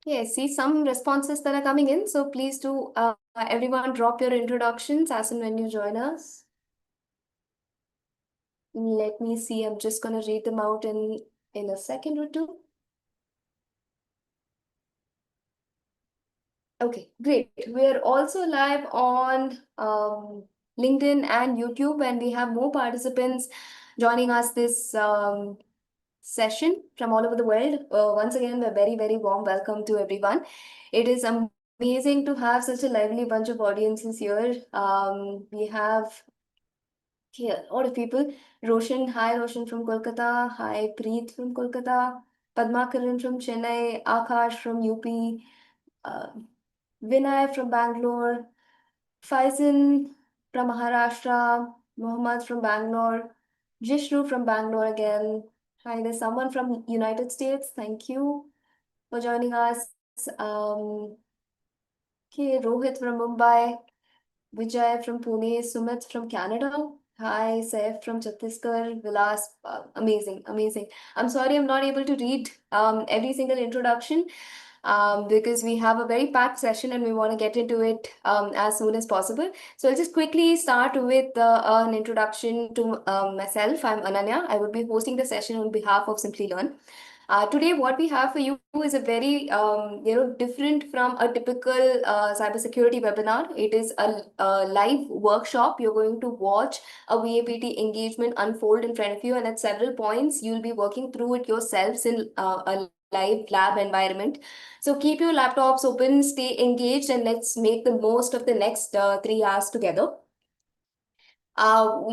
Yeah, see some responses that are coming in. So please do, everyone drop your introductions as and when you join us. Let me see. I'm just gonna read them out in a second or two. Okay, great. We're also live on LinkedIn and YouTube, and we have more participants joining us this session from all over the world. Once again, a very, very warm welcome to everyone. It is amazing to have such a lively bunch of audiences here. We have here a lot of people. Roshan, hi Roshan from Kolkata. Hi Preet from Kolkata. Padmakaran from Chennai. Akash from UP. Uh, Vinay from Bangalore. Faizan from Maharashtra. Mohammad from Bangalore. Jishnu from Bangalore again. Hi, there's someone from United States. Thank you for joining us. Um, okay, Rohit from Mumbai, Vijay from Pune, Sumit from Canada. Hi, Saif from Chhattisgarh, Vilas. Amazing, amazing. I'm sorry I'm not able to read every single introduction because we have a very packed session and we want to get into it as soon as possible. So I'll just quickly start with an introduction to myself. I'm Ananya. I will be hosting the session on behalf of Simplilearn. Today, what we have for you is a very, different from a typical cybersecurity webinar. It is a live workshop. You're going to watch a VAPT engagement unfold in front of you, and at several points, you'll be working through it yourselves in a live lab environment. So keep your laptops open, stay engaged, and let's make the most of the next 3 hours together.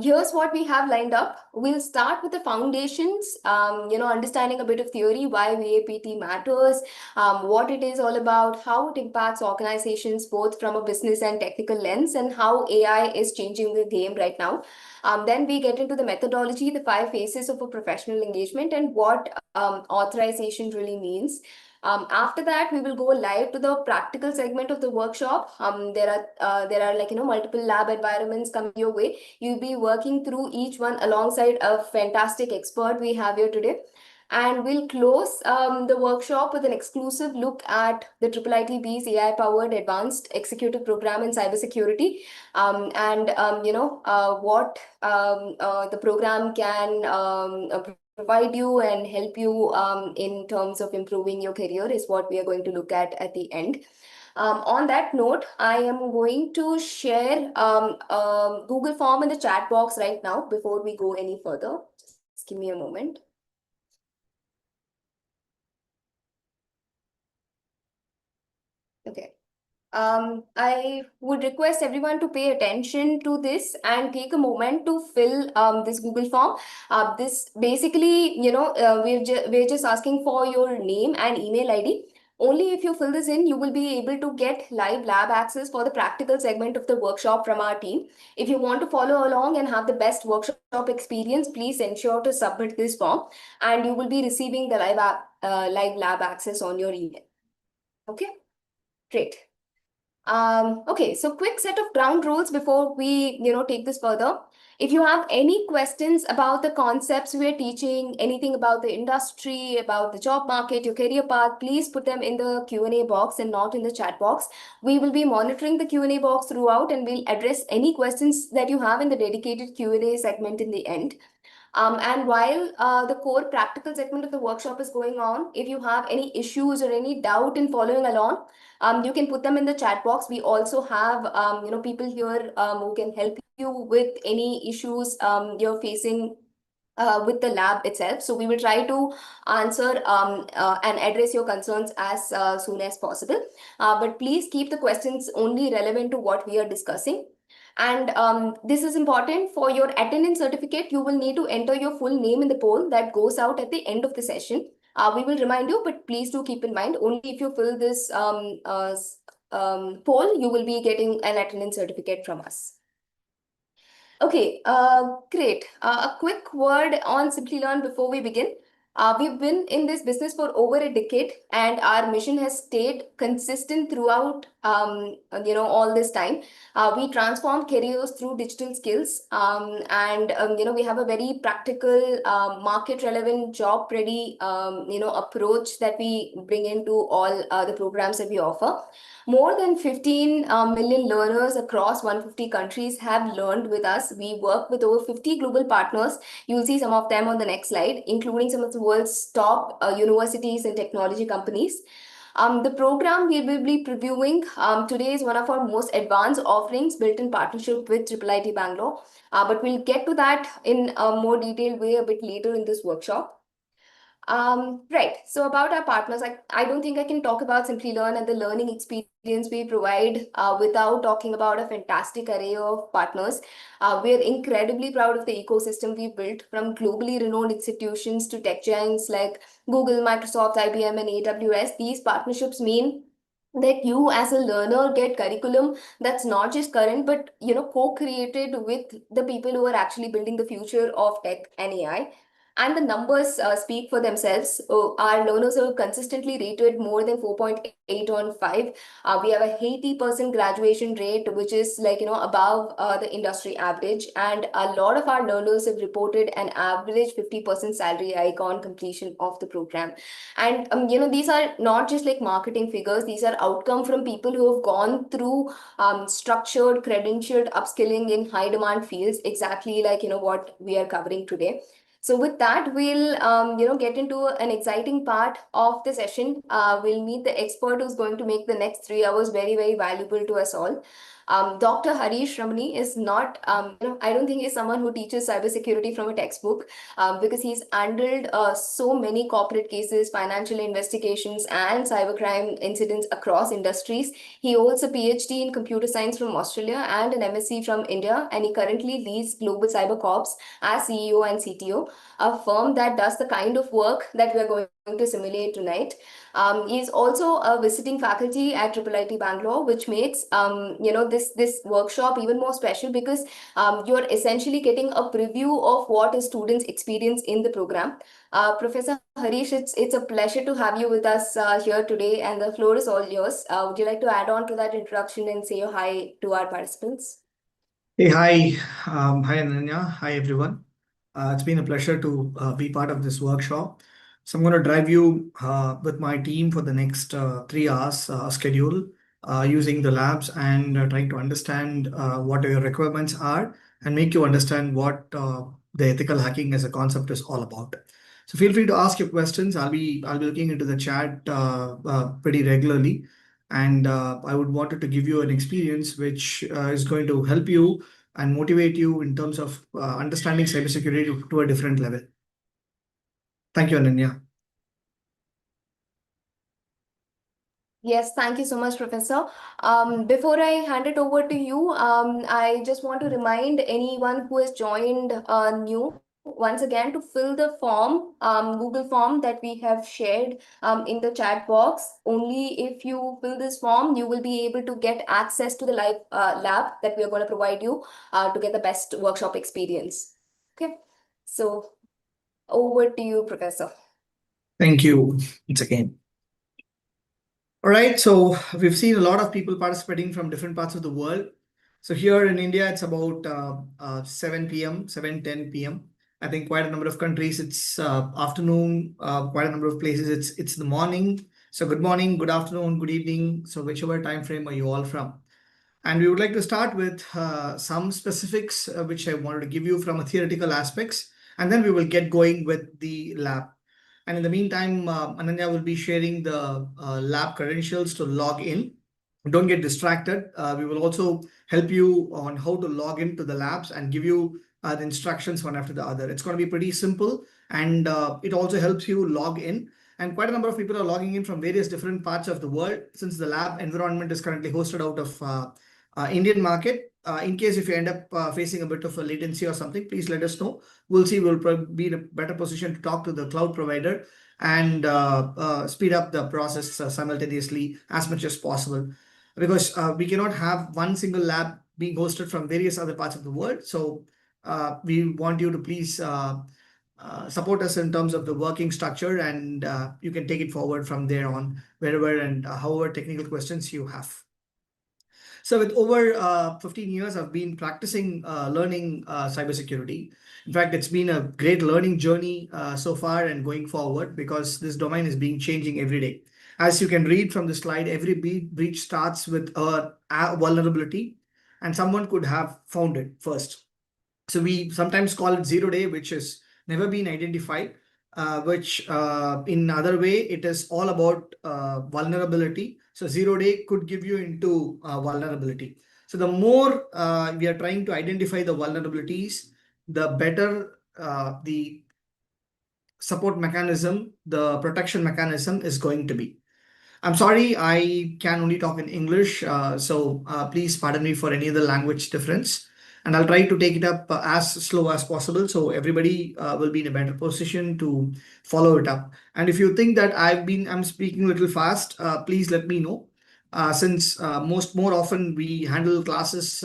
Here's what we have lined up. We'll start with the foundations, understanding a bit of theory, why VAPT matters, what it is all about, how it impacts organizations both from a business and technical lens, and how AI is changing the game right now. Then we get into the methodology, the 5 phases of a professional engagement, and what authorization really means. After that, we will go live to the practical segment of the workshop. There are multiple lab environments coming your way. You'll be working through each one alongside a fantastic expert we have here today. And we'll close the workshop with an exclusive look at the IIIT-B's AI-powered advanced executive program in cybersecurity, and what the program can provide you and help you in terms of improving your career is what we are going to look at the end. On that note, I am going to share Google form in the chat box right now before we go any further. Just give me a moment. Okay. I would request everyone to pay attention to this and take a moment to fill this Google form. This basically, we're just asking for your name and email ID. Only if you fill this in, you will be able to get live lab access for the practical segment of the workshop from our team. If you want to follow along and have the best workshop experience, please ensure to submit this form, and you will be receiving the live lab access on your email. Okay, great. Okay, so quick set of ground rules before we, take this further. If you have any questions about the concepts we're teaching, anything about the industry, about the job market, your career path, please put them in the Q&A box and not in the chat box. We will be monitoring the Q&A box throughout, and we'll address any questions that you have in the dedicated Q&A segment in the end. And while the core practical segment of the workshop is going on, if you have any issues or any doubt in following along, you can put them in the chat box. We also have, people here who can help you with any issues you're facing with the lab itself. So we will try to answer and address your concerns as soon as possible. But please keep the questions only relevant to what we are discussing. And this is important for your attendance certificate. You will need to enter your full name in the poll that goes out at the end of the session. We will remind you, but please do keep in mind, only if you fill this poll, you will be getting an attendance certificate from us. Okay, great. A quick word on Simplilearn before we begin. We've been in this business for over a decade, and our mission has stayed consistent throughout, all this time. We transform careers through digital skills, and we have a very practical, market-relevant, job-ready, approach that we bring into all the programs that we offer. More than 15 million learners across 150 countries have learned with us. We work with over 50 global partners. You'll see some of them on the next slide, including some of the world's top universities and technology companies. The program we will be previewing today is one of our most advanced offerings built in partnership with IIIT Bangalore. But we'll get to that in a more detailed way a bit later in this workshop. Right. So about our partners, I don't think I can talk about Simplilearn and the learning experience we provide without talking about a fantastic array of partners. We are incredibly proud of the ecosystem we built, from globally renowned institutions to tech giants like Google, Microsoft, IBM, and AWS. These partnerships mean that you as a learner get curriculum that's not just current but co-created with the people who are actually building the future of tech and AI, and the numbers speak for themselves. Our learners are consistently rated more than 4.8 on 5. We have a 80% graduation rate, which is above the industry average. And a lot of our learners have reported an average 50% salary hike on completion of the program. And these are not just like marketing figures. These are outcome from people who have gone through structured, credentialed upskilling in high demand fields, exactly like what we are covering today. So with that, we'll get into an exciting part of the session. We'll meet the expert who's going to make the next 3 hours very, very valuable to us all. Dr. Harish Ramani is not, I don't think he's someone who teaches cybersecurity from a textbook, because he's handled so many corporate cases, financial investigations, and cybercrime incidents across industries. He holds a PhD in computer science from Australia and an MSc from India, and he currently leads Global Cyber Corps as CEO and CTO, a firm that does the kind of work that we're going to simulate tonight. He's also a visiting faculty at IIIT Bangalore, which makes this workshop even more special because you're essentially getting a preview of what a students experience in the program. Professor Harish, it's a pleasure to have you with us here today, and the floor is all yours. Would you like to add on to that introduction and say hi to our participants? Hey, hi. Hi, Ananya. Hi, everyone. It's been a pleasure to be part of this workshop. So I'm going to drive you with my team for the next 3 hours schedule using the labs and trying to understand what your requirements are and make you understand what the ethical hacking as a concept is all about. So feel free to ask your questions. I'll be looking into the chat pretty regularly. And I would wanted to give you an experience which is going to help you and motivate you in terms of understanding cybersecurity to a different level. Thank you, Ananya. Yes, thank you so much, Professor. Before I hand it over to you, I just want to remind anyone who has joined new once again to fill the form, Google form that we have shared in the chat box. Only if you fill this form, you will be able to get access to the live lab that we are going to provide you to get the best workshop experience. Okay, so over to you, Professor. Thank you once again. All right, so we've seen a lot of people participating from different parts of the world. So here in India, it's about 7 p.m., 7:10 p.m. I think quite a number of countries, it's afternoon. Quite a number of places, it's the morning. So good morning, good afternoon, good evening. So whichever time frame are you all from? And we would like to start with some specifics which I wanted to give you from a theoretical aspects, and then we will get going with the lab. And in the meantime, Ananya will be sharing the lab credentials to log in. Don't get distracted. We will also help you on how to log into the labs and give you the instructions one after the other. It's going to be pretty simple, and it also helps you log in. And quite a number of people are logging in from various different parts of the world, since the lab environment is currently hosted out of Indian market. In case if you end up facing a bit of a latency or something, please let us know. We'll see. We'll probably be in a better position to talk to the cloud provider and speed up the process simultaneously as much as possible, because we cannot have one single lab being hosted from various other parts of the world. So we want you to please support us in terms of the working structure, and you can take it forward from there on, wherever and however technical questions you have. So with over 15 years, I've been practicing learning cybersecurity. In fact, it's been a great learning journey so far and going forward, because this domain is being changing every day. As you can read from the slide, every breach starts with a vulnerability, and someone could have found it first. So we sometimes call it 0 day, which has never been identified, which in other way, it is all about vulnerability. So 0 day could give you into vulnerability. So the more we are trying to identify the vulnerabilities, the better the support mechanism, the protection mechanism is going to be. I'm sorry, I can only talk in English, so please pardon me for any other language difference. And I'll try to take it up as slow as possible, so everybody will be in a better position to follow it up. And if you think that I'm speaking a little fast, please let me know. Since more often we handle classes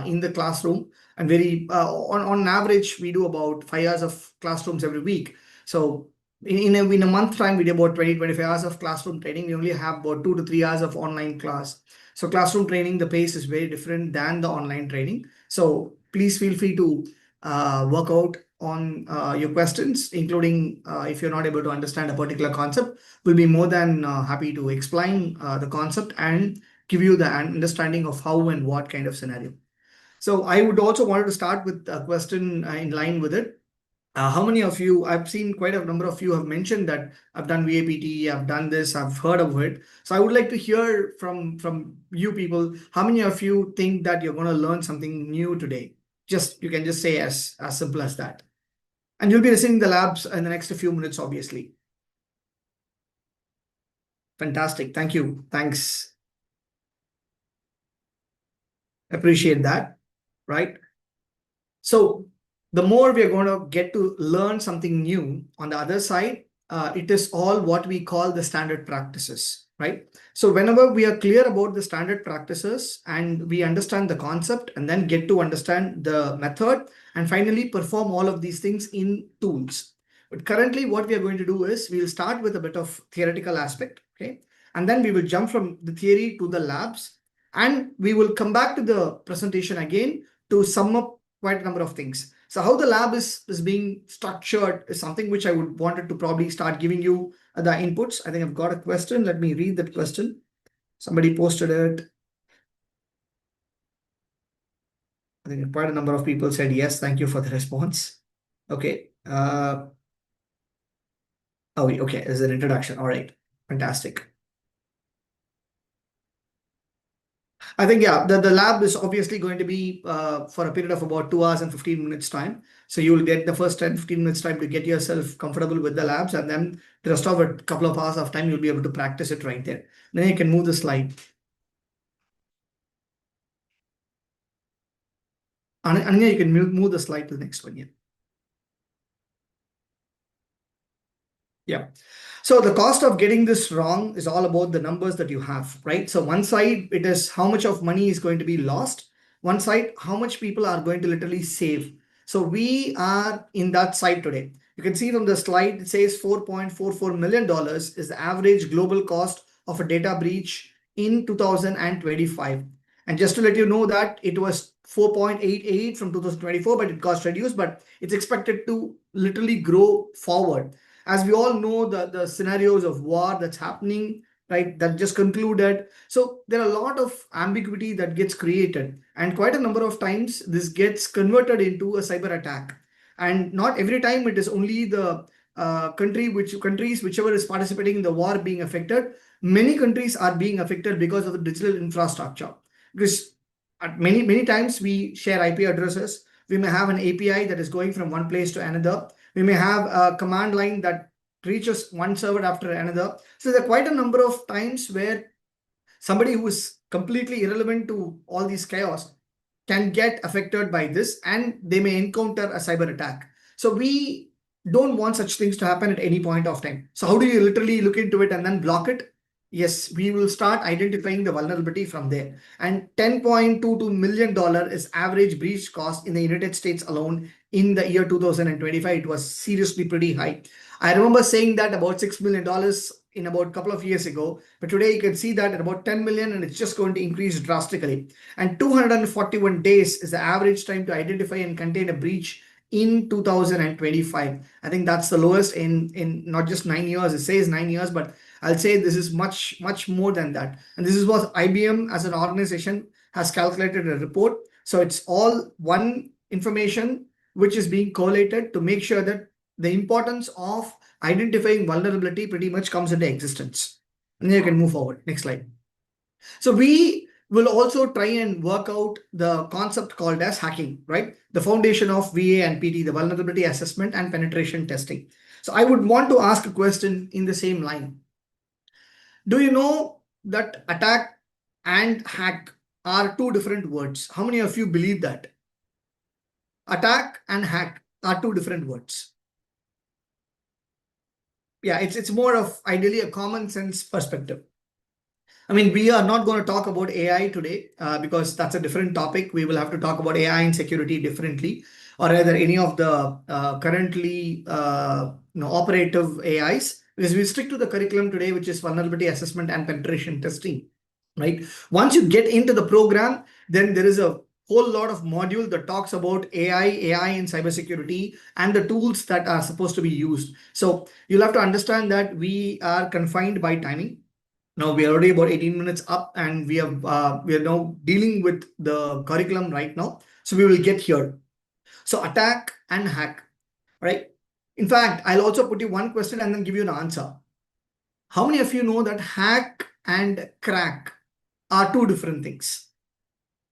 in the classroom, and on average we do about 5 hours of classrooms every week. So in a month time, we do about 20-25 hours of classroom training. We only have about 2 to 3 hours of online class. So classroom training, the pace is very different than the online training. So please feel free to work out on your questions, including if you're not able to understand a particular concept. We'll be more than happy to explain the concept and give you the understanding of how and what kind of scenario. So I would also want to start with a question in line with it. How many of you, I've seen quite a number of you have mentioned that I've done VAPT, I've done this, I've heard of it. So I would like to hear from you people, how many of you think that you're going to learn something new today? You can just say as simple as that. And you'll be receiving the labs in the next few minutes, obviously. Fantastic. Thank you. Thanks. Appreciate that. Right. So the more we are going to get to learn something new, on the other side, it is all what we call the standard practices, right? So whenever we are clear about the standard practices and we understand the concept and then get to understand the method and finally perform all of these things in tools. But currently what we are going to do is we'll start with a bit of theoretical aspect, okay? And then we will jump from the theory to the labs, and we will come back to the presentation again to sum up quite a number of things. So how the lab is being structured is something which I would wanted to probably start giving you the inputs. I think I've got a question. Let me read that question. Somebody posted it. I think quite a number of people said yes. Thank you for the response. Okay. Oh, okay. There's an introduction. All right. Fantastic. I think, yeah, the lab is obviously going to be for a period of about 2 hours and 15 minutes time. So you will get the first 10-15 minutes time to get yourself comfortable with the labs, and then the rest of it, couple of hours of time, you'll be able to practice it right there. Then you can move the slide. Ananya, you can move the slide to the next one. Yeah. Yeah. So the cost of getting this wrong is all about the numbers that you have, right? So one side, it is how much of money is going to be lost. One side, how much people are going to literally save. So we are in that side today. You can see from the slide, it says $4.44 million is the average global cost of a data breach in 2025. And just to let you know that it was 4.88 from 2024, but it got reduced, but it's expected to literally grow forward. As we all know, the scenarios of war that's happening, right, that just concluded. So there are a lot of ambiguity that gets created, and quite a number of times this gets converted into a cyber attack. And not every time it is only the countries whichever is participating in the war being affected. Many countries are being affected because of the digital infrastructure. Because at many times we share IP addresses. We may have an API that is going from one place to another. We may have a command line that reaches one server after another. So there are quite a number of times where somebody who is completely irrelevant to all these chaos can get affected by this, and they may encounter a cyber attack. So we don't want such things to happen at any point of time. So how do you literally look into it and then block it? yes, we will start identifying the vulnerability from there. And $10.22 million is average breach cost in the United States alone in the year 2025. It was seriously pretty high. I remember saying that about $6 million in about a couple of years ago, but today you can see that at about 10 million, and it's just going to increase drastically. And 241 days is the average time to identify and contain a breach in 2025. I think that's the lowest in not just 9 years. It says 9 years, but I'll say this is much, much more than that. And this is what IBM as an organization has calculated a report. So it's all one information which is being collated to make sure that the importance of identifying vulnerability pretty much comes into existence. And then you can move forward. Next slide. So we will also try and work out the concept called as hacking, right? The foundation of VA and PT, the vulnerability assessment and penetration testing. So I would want to ask a question in the same line. Do you know that attack and hack are two different words? How many of you believe that? Attack and hack are two different words. Yeah, it's more of ideally a common sense perspective. I mean, we are not going to talk about AI today because that's a different topic. We will have to talk about AI and security differently, or rather any of the currently operative AIs, because we stick to the curriculum today, which is vulnerability assessment and penetration testing, right? Once you get into the program, then there is a whole lot of module that talks about AI in cybersecurity and the tools that are supposed to be used. So you'll have to understand that we are confined by timing. Now we are already about 18 minutes up, and we are now dealing with the curriculum right now. So we will get here. So attack and hack, right? In fact, I'll also put you one question and then give you an answer. How many of you know that hack and crack are two different things?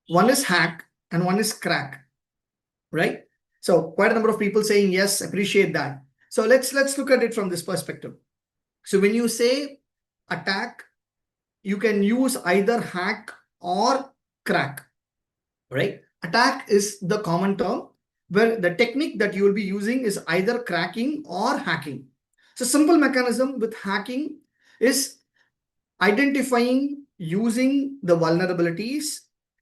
One is hack and one is crack, right? So quite a number of people saying yes, appreciate that. So let's look at it from this perspective. So when you say attack, you can use either hack or crack, right? Attack is the common term where the technique that you will be using is either cracking or hacking. So simple mechanism with hacking is identifying, using the vulnerabilities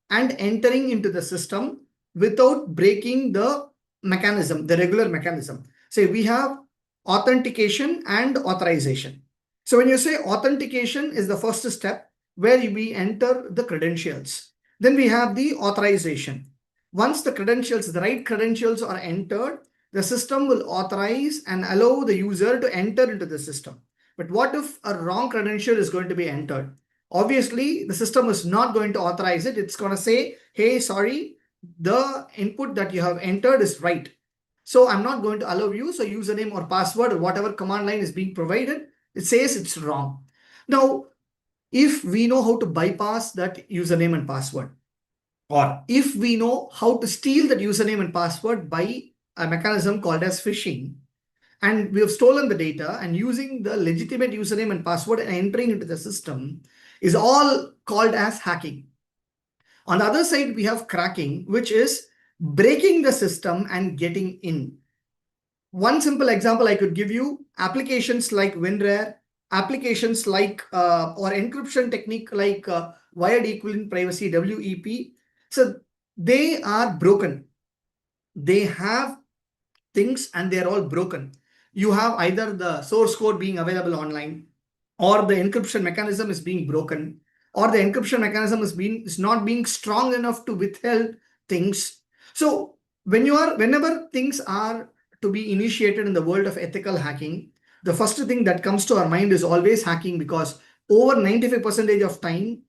and entering into the system without breaking the mechanism, the regular mechanism. Say we have authentication and authorization. So when you say authentication is the first step where we enter the credentials. Then we have the authorization. Once the credentials, the right credentials are entered, the system will authorize and allow the user to enter into the system. But what if a wrong credential is going to be entered? Obviously, the system is not going to authorize it. It's going to say, hey, sorry, the input that you have entered is right. So I'm not going to allow you. So username or password or whatever command line is being provided, it says it's wrong. Now, if we know how to bypass that username and password, or if we know how to steal that username and password by a mechanism called as phishing, and we have stolen the data and using the legitimate username and password and entering into the system is all called as hacking. On the other side, we have cracking, which is breaking the system and getting in. One simple example I could give you, applications like WinRare, applications like or encryption technique like wired equivalent privacy, WEP. So they are broken. They have things and they're all broken. You have either the source code being available online, or the encryption mechanism is being broken, or the encryption mechanism is not being strong enough to withhold things. So whenever things are to be initiated in the world of ethical hacking, the first thing that comes to our mind is always hacking, because over 95% of time,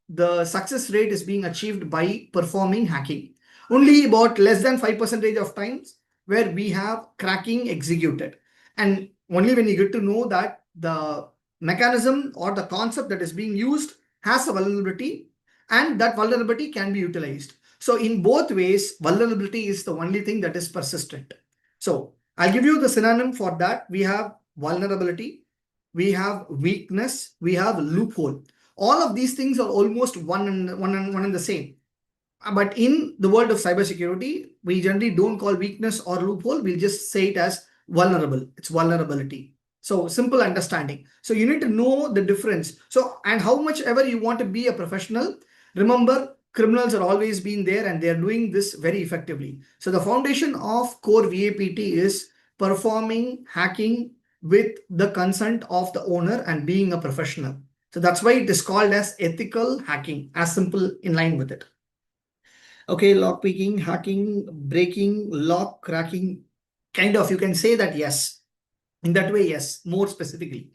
the success rate is being achieved by performing hacking. Only about less than 5% of times where we have cracking executed. And only when you get to know that the mechanism or the concept that is being used has a vulnerability, and that vulnerability can be utilized. So in both ways, vulnerability is the only thing that is persistent. So I'll give you the synonym for that. We have vulnerability, we have weakness, we have loophole. All of these things are almost one and the same. But in the world of cybersecurity, we generally don't call weakness or loophole. We'll just say it as vulnerable. It's vulnerability. So simple understanding. So you need to know the difference. So, and how much ever you want to be a professional, remember criminals are always been there and they are doing this very effectively. So the foundation of core VAPT is performing hacking with the consent of the owner and being a professional. So that's why it is called as ethical hacking, as simple in line with it. Okay, lock picking, hacking, breaking, lock cracking, kind of, you can say that yes. In that way, yes, more specifically,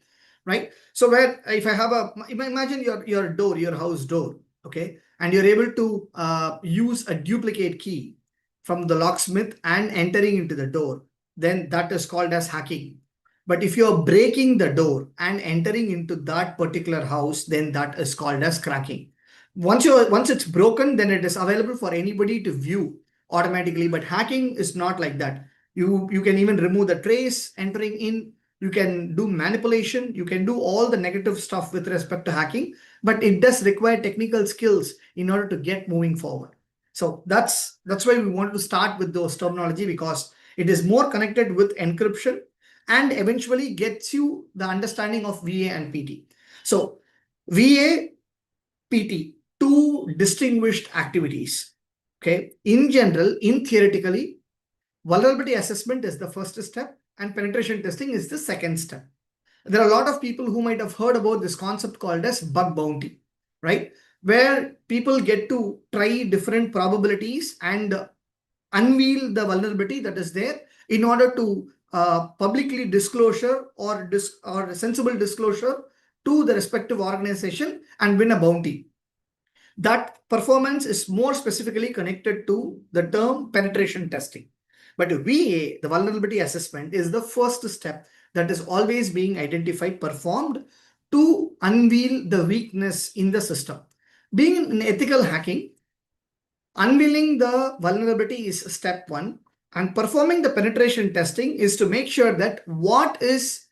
right? So where if I have imagine your door, your house door, okay, and you're able to use a duplicate key from the locksmith and entering into the door, then that is called as hacking. But if you're breaking the door and entering into that particular house, then that is called as cracking. Once it's broken, then it is available for anybody to view automatically. But hacking is not like that. You can even remove the trace entering in. You can do manipulation. You can do all the negative stuff with respect to hacking, but it does require technical skills in order to get moving forward. So that's why we want to start with those terminology, because it is more connected with encryption and eventually gets you the understanding of VA and PT. So VA, PT, two distinguished activities. Okay. In general, theoretically, vulnerability assessment is the first step and penetration testing is the second step. There are a lot of people who might have heard about this concept called as bug bounty, right? Where people get to try different probabilities and unveil the vulnerability that is there in order to publicly disclosure or sensible disclosure to the respective organization and win a bounty. That performance is more specifically connected to the term penetration testing. But VA, the vulnerability assessment, is the first step that is always being identified, performed to unveil the weakness in the system. Being in ethical hacking, unveiling the vulnerability is step one, and performing the penetration testing is to make sure that what is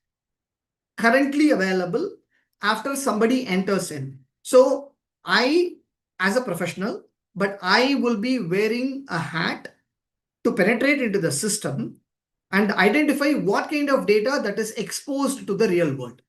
currently available after somebody enters in. So I, as a professional, but I will be wearing a hat to penetrate into the system and identify what kind of data that is exposed to the real world.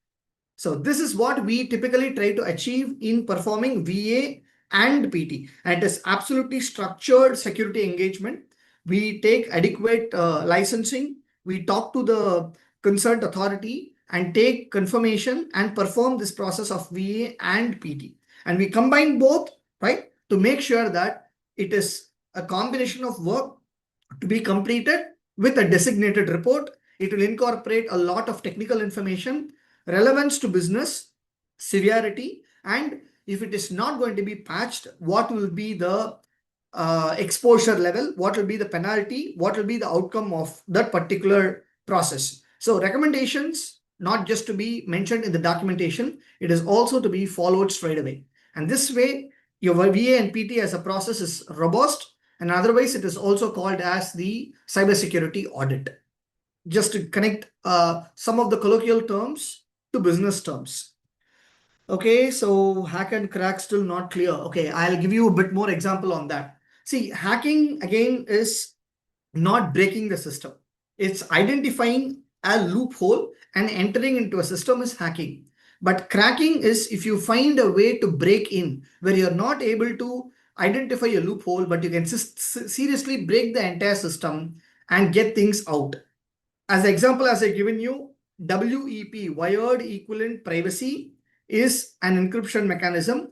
So this is what we typically try to achieve in performing VA and PT. And it is absolutely structured security engagement. We take adequate licensing. We talk to the concerned authority and take confirmation and perform this process of VA and PT. And we combine both, right, to make sure that it is a combination of work to be completed with a designated report. It will incorporate a lot of technical information, relevance to business, severity, and if it is not going to be patched, what will be the exposure level, what will be the penalty, what will be the outcome of that particular process. So recommendations, not just to be mentioned in the documentation, it is also to be followed straight away. And this way, your VA and PT as a process is robust, and otherwise it is also called as the cybersecurity audit. Just to connect some of the colloquial terms to business terms. Okay, so hack and crack still not clear. Okay, I'll give you a bit more example on that. See, hacking again is not breaking the system. It's identifying a loophole and entering into a system is hacking. But cracking is if you find a way to break in where you're not able to identify a loophole, but you can seriously break the entire system and get things out. As an example, as I've given you, WEP, wired equivalent privacy, is an encryption mechanism.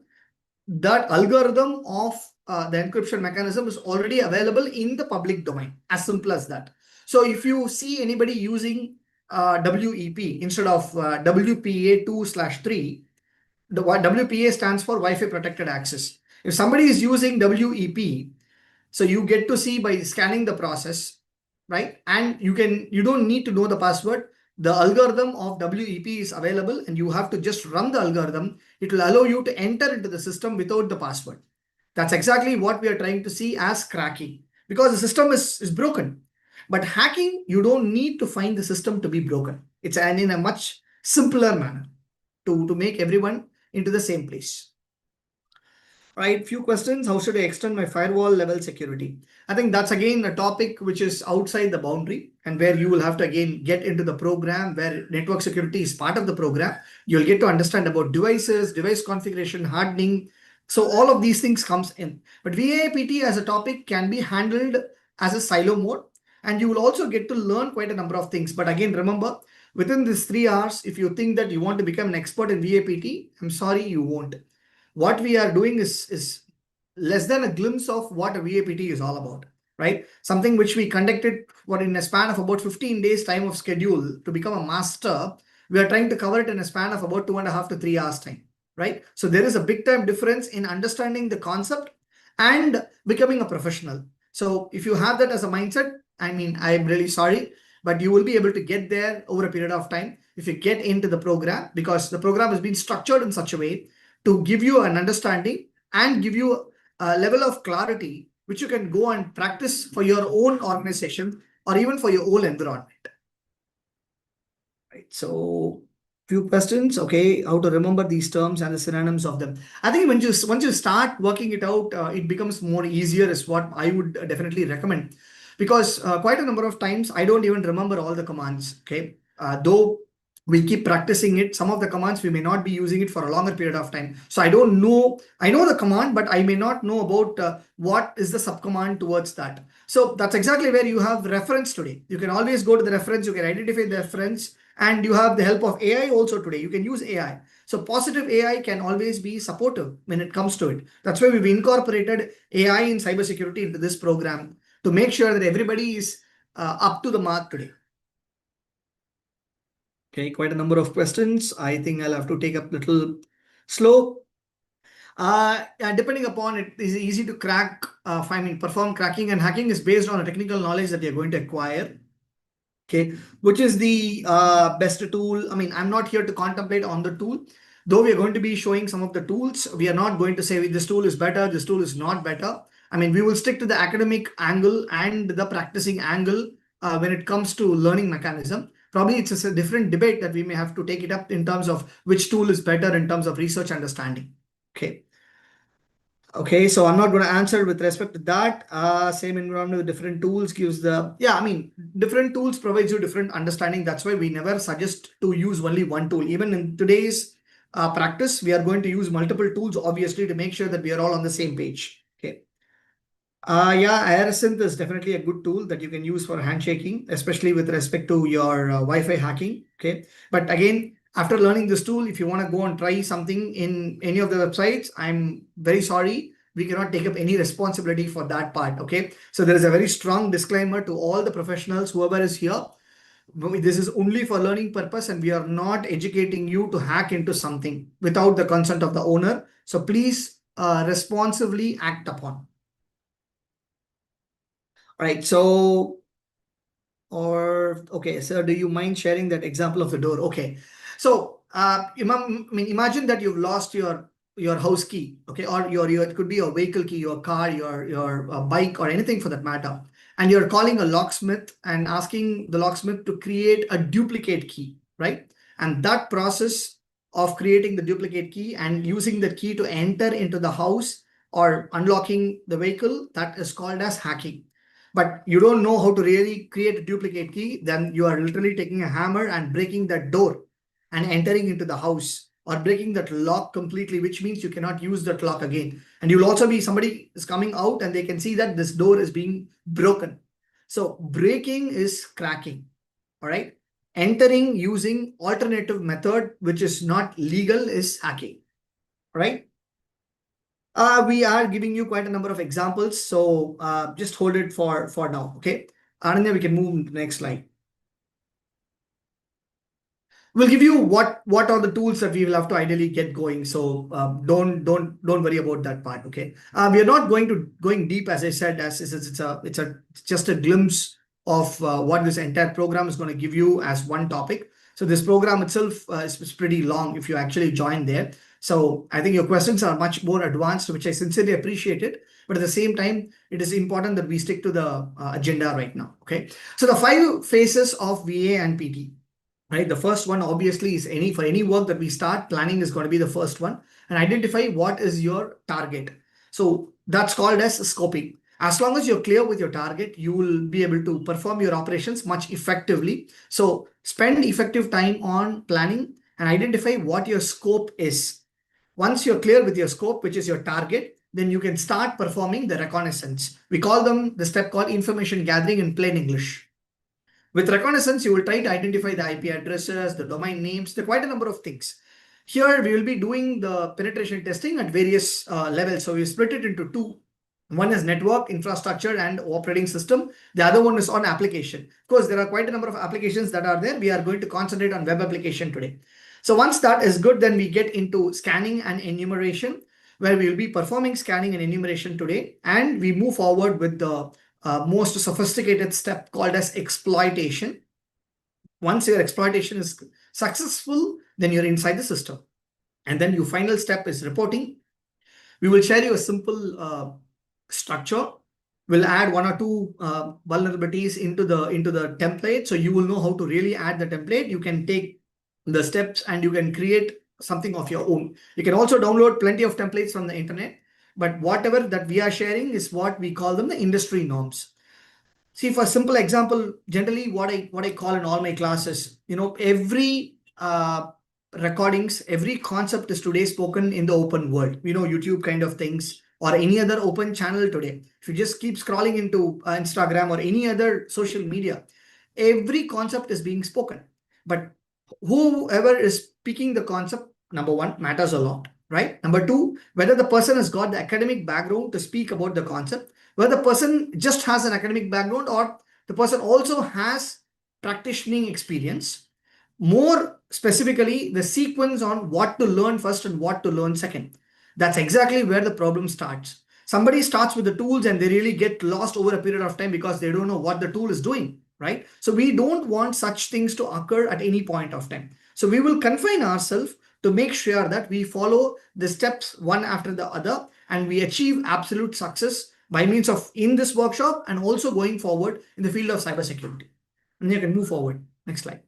That algorithm of the encryption mechanism is already available in the public domain, as simple as that. So if you see anybody using WEP instead of WPA 2/3, the WPA stands for Wi-Fi protected access. If somebody is using WEP, so you get to see by scanning the process, right? And you don't need to know the password. The algorithm of WEP is available and you have to just run the algorithm. It will allow you to enter into the system without the password. That's exactly what we are trying to see as cracking, because the system is broken. But hacking, you don't need to find the system to be broken. It's in a much simpler manner to make everyone into the same place. Right, few questions. How should I extend my firewall level security? I think that's again a topic which is outside the boundary and where you will have to again get into the program where network security is part of the program. You'll get to understand about devices, device configuration, hardening. So all of these things comes in. But VAPT as a topic can be handled as a silo mode, and you will also get to learn quite a number of things. But again, remember, within these 3 hours, if you think that you want to become an expert in VAPT, I'm sorry, you won't. What we are doing is less than a glimpse of what a VAPT is all about, right? Something which we conducted for in a span of about 15 days time of schedule to become a master. We are trying to cover it in a span of about 2.5 to 3 hours time, right? So there is a big time difference in understanding the concept and becoming a professional. So if you have that as a mindset, I mean, I'm really sorry, but you will be able to get there over a period of time if you get into the program, because the program has been structured in such a way to give you an understanding and give you a level of clarity which you can go and practice for your own organization or even for your own environment. Right. So few questions. Okay, how to remember these terms and the synonyms of them. I think when you once you start working it out, it becomes more easier is what I would definitely recommend, because quite a number of times I don't even remember all the commands. Okay, though we keep practicing it, some of the commands we may not be using it for a longer period of time. So I don't know. I know the command, but I may not know about what is the subcommand towards that. So that's exactly where you have reference today. You can always go to the reference. You can identify the reference. And you have the help of AI also today. You can use AI. So positive AI can always be supportive when it comes to it. That's why we've incorporated AI in cybersecurity into this program to make sure that everybody is up to the mark today. Okay, quite a number of questions. I think I'll have to take up a little slow. Depending upon it is easy to crack. I mean, perform cracking and hacking is based on a technical knowledge that you're going to acquire. Okay, which is the best tool? I mean, I'm not here to contemplate on the tool, though we are going to be showing some of the tools. We are not going to say this tool is better, this tool is not better. I mean, we will stick to the academic angle and the practicing angle when it comes to learning mechanism. Probably it's a different debate that we may have to take it up in terms of which tool is better in terms of research understanding. Okay. Okay, so I'm not going to answer with respect to that. Same environment with different tools gives the, yeah, I mean, different tools provides you different understanding. That's why we never suggest to use only one tool. Even in today's practice, we are going to use multiple tools, obviously, to make sure that we are all on the same page. Okay. Yeah, Aerosynth is definitely a good tool that you can use for handshaking, especially with respect to your Wi-Fi hacking. Okay. But again, after learning this tool, if you want to go and try something in any of the websites, I'm very sorry. We cannot take up any responsibility for that part. Okay. So there is a very strong disclaimer to all the professionals, whoever is here. This is only for learning purpose, and we are not educating you to hack into something without the consent of the owner. So please responsibly act upon. All right. So, okay, sir, do you mind sharing that example of the door? Okay. So, imagine that you've lost your house key, okay, or your it could be your vehicle key, your car, your bike, or anything for that matter, and you're calling a locksmith and asking the locksmith to create a duplicate key, right? And that process of creating the duplicate key and using the key to enter into the house or unlocking the vehicle, that is called as hacking. But you don't know how to really create a duplicate key, then you are literally taking a hammer and breaking that door and entering into the house, or breaking that lock completely, which means you cannot use that lock again. And you'll also be, somebody is coming out and they can see that this door is being broken. So breaking is cracking. All right. Entering using alternative method, which is not legal, is hacking. Right. We are giving you quite a number of examples, so just hold it for now. Okay, Ananya, we can move to the next slide. We'll give you what are the tools that we will have to ideally get going. So don't worry about that part. Okay, we are not going deep, as I said, as it's just a glimpse of what this entire program is going to give you as one topic. So this program itself is pretty long if you actually join there. So I think your questions are much more advanced, which I sincerely appreciate it. But at the same time, it is important that we stick to the agenda right now. Okay. So the 5 phases of VA and PT, right? The first one obviously is for any work that we start, planning is going to be the first one, and identify what is your target. So that's called as scoping. As long as you're clear with your target, you will be able to perform your operations much effectively. So spend effective time on planning and identify what your scope is. Once you're clear with your scope, which is your target, then you can start performing the reconnaissance. We call them the step called information gathering in plain English. With reconnaissance, you will try to identify the IP addresses, the domain names, there are quite a number of things. Here, we will be doing the penetration testing at various levels. So we split it into two. One is network, infrastructure, and operating system. The other one is on application. Of course, there are quite a number of applications that are there. We are going to concentrate on web application today. So once that is good, then we get into scanning and enumeration, where we will be performing scanning and enumeration today. And we move forward with the most sophisticated step called as exploitation. Once your exploitation is successful, then you're inside the system. And then your final step is reporting. We will share you a simple structure. We'll add one or two vulnerabilities into the template. So you will know how to really add the template. You can take the steps and you can create something of your own. You can also download plenty of templates from the internet. But whatever that we are sharing is what we call them the industry norms. See, for a simple example, generally what I call in all my classes, every recordings, every concept is today spoken in the open world. YouTube kind of things or any other open channel today. If you just keep scrolling into Instagram or any other social media, every concept is being spoken. But whoever is speaking the concept, number one, matters a lot, right? Number two, whether the person has got the academic background to speak about the concept, whether the person just has an academic background or the person also has practicing experience. More specifically, the sequence on what to learn first and what to learn second. That's exactly where the problem starts. Somebody starts with the tools and they really get lost over a period of time because they don't know what the tool is doing, right? So we don't want such things to occur at any point of time. So we will confine ourselves to make sure that we follow the steps one after the other and we achieve absolute success by means of in this workshop and also going forward in the field of cybersecurity. And you can move forward. Next slide.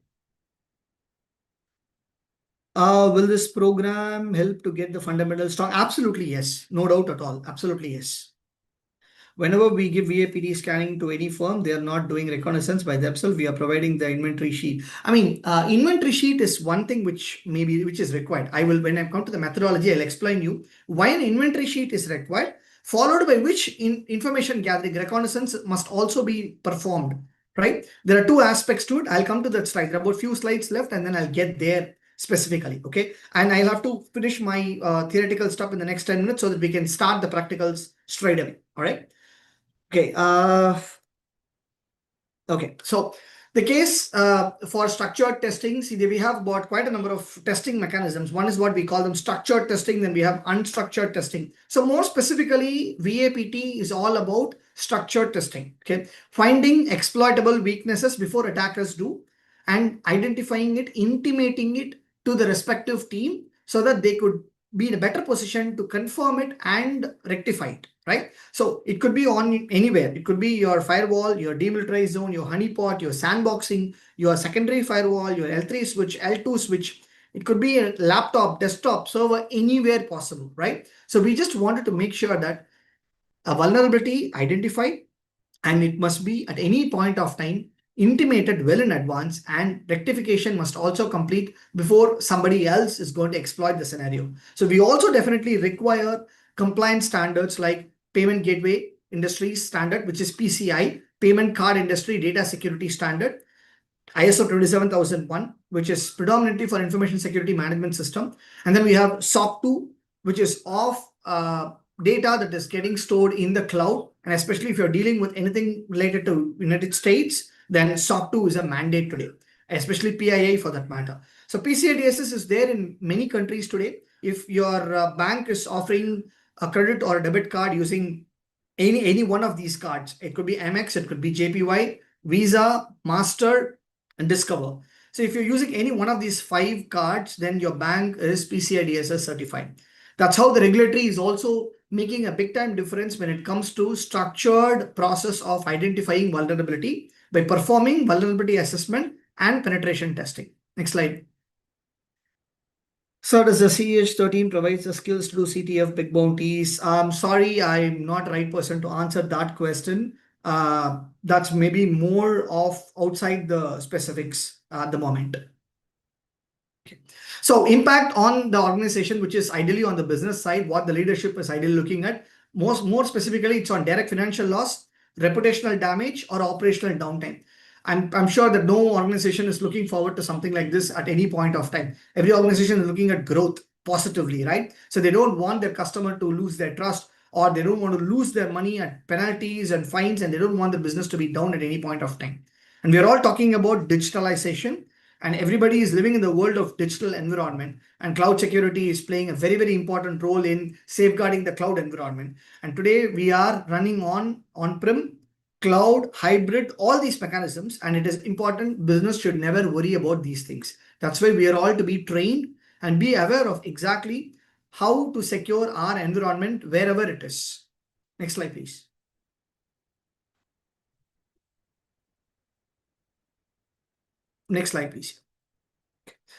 Will this program help to get the fundamentals strong? Absolutely yes. No doubt at all. Absolutely yes. Whenever we give VAPT scanning to any firm, they are not doing reconnaissance by themselves. We are providing the inventory sheet. I mean, inventory sheet is one thing which is required. When I come to the methodology, I'll explain you why an inventory sheet is required, followed by which information gathering reconnaissance must also be performed, right? There are two aspects to it. I'll come to that slide. There are about few slides left and then I'll get there specifically, okay? And I'll have to finish my theoretical stuff in the next 10 minutes so that we can start the practicals straight away, all right? Okay. Okay. So the case for structured testing, see, we have about quite a number of testing mechanisms. One is what we call them structured testing. Then we have unstructured testing. So more specifically, VAPT is all about structured testing. Okay. Finding exploitable weaknesses before attackers do and identifying it, intimating it to the respective team so that they could be in a better position to confirm it and rectify it, right? So it could be on anywhere. It could be your firewall, your demilitarized zone, your honeypot, your sandboxing, your secondary firewall, your L3 switch, L2 switch. It could be a laptop, desktop, server, anywhere possible, right? So we just wanted to make sure that a vulnerability identified and it must be at any point of time intimated well in advance, and rectification must also complete before somebody else is going to exploit the scenario. So we also definitely require compliance standards like payment gateway industry standard, which is PCI, payment card industry data security standard, ISO 27001, which is predominantly for information security management system. And then we have SOC 2, which is of data that is getting stored in the cloud. And especially if you're dealing with anything related to United States, then SOC 2 is a mandate today, especially PII for that matter. So PCI DSS is there in many countries today. If your bank is offering a credit or a debit card using any one of these cards, it could be Amex, it could be JPY, Visa, Master, and Discover. So if you're using any one of these 5 cards, then your bank is PCI DSS certified. That's how the regulatory is also making a big time difference when it comes to structured process of identifying vulnerability by performing vulnerability assessment and penetration testing. Next slide. So does the CH13 provides the skills to do CTF big bounties? I'm sorry, I'm not the right person to answer that question. That's maybe more of outside the specifics at the moment. Okay. So impact on the organization, which is ideally on the business side, what the leadership is ideally looking at. More specifically, it's on direct financial loss, reputational damage, or operational downtime. I'm sure that no organization is looking forward to something like this at any point of time. Every organization is looking at growth positively, right? So they don't want their customer to lose their trust, or they don't want to lose their money at penalties and fines, and they don't want the business to be down at any point of time. And we are all talking about digitalization, and everybody is living in the world of digital environment, and cloud security is playing a very, very important role in safeguarding the cloud environment. And today we are running on-prem, cloud, hybrid, all these mechanisms, and it is important. Business should never worry about these things. That's why we are all to be trained and be aware of exactly how to secure our environment wherever it is. Next slide, please. Next slide, please.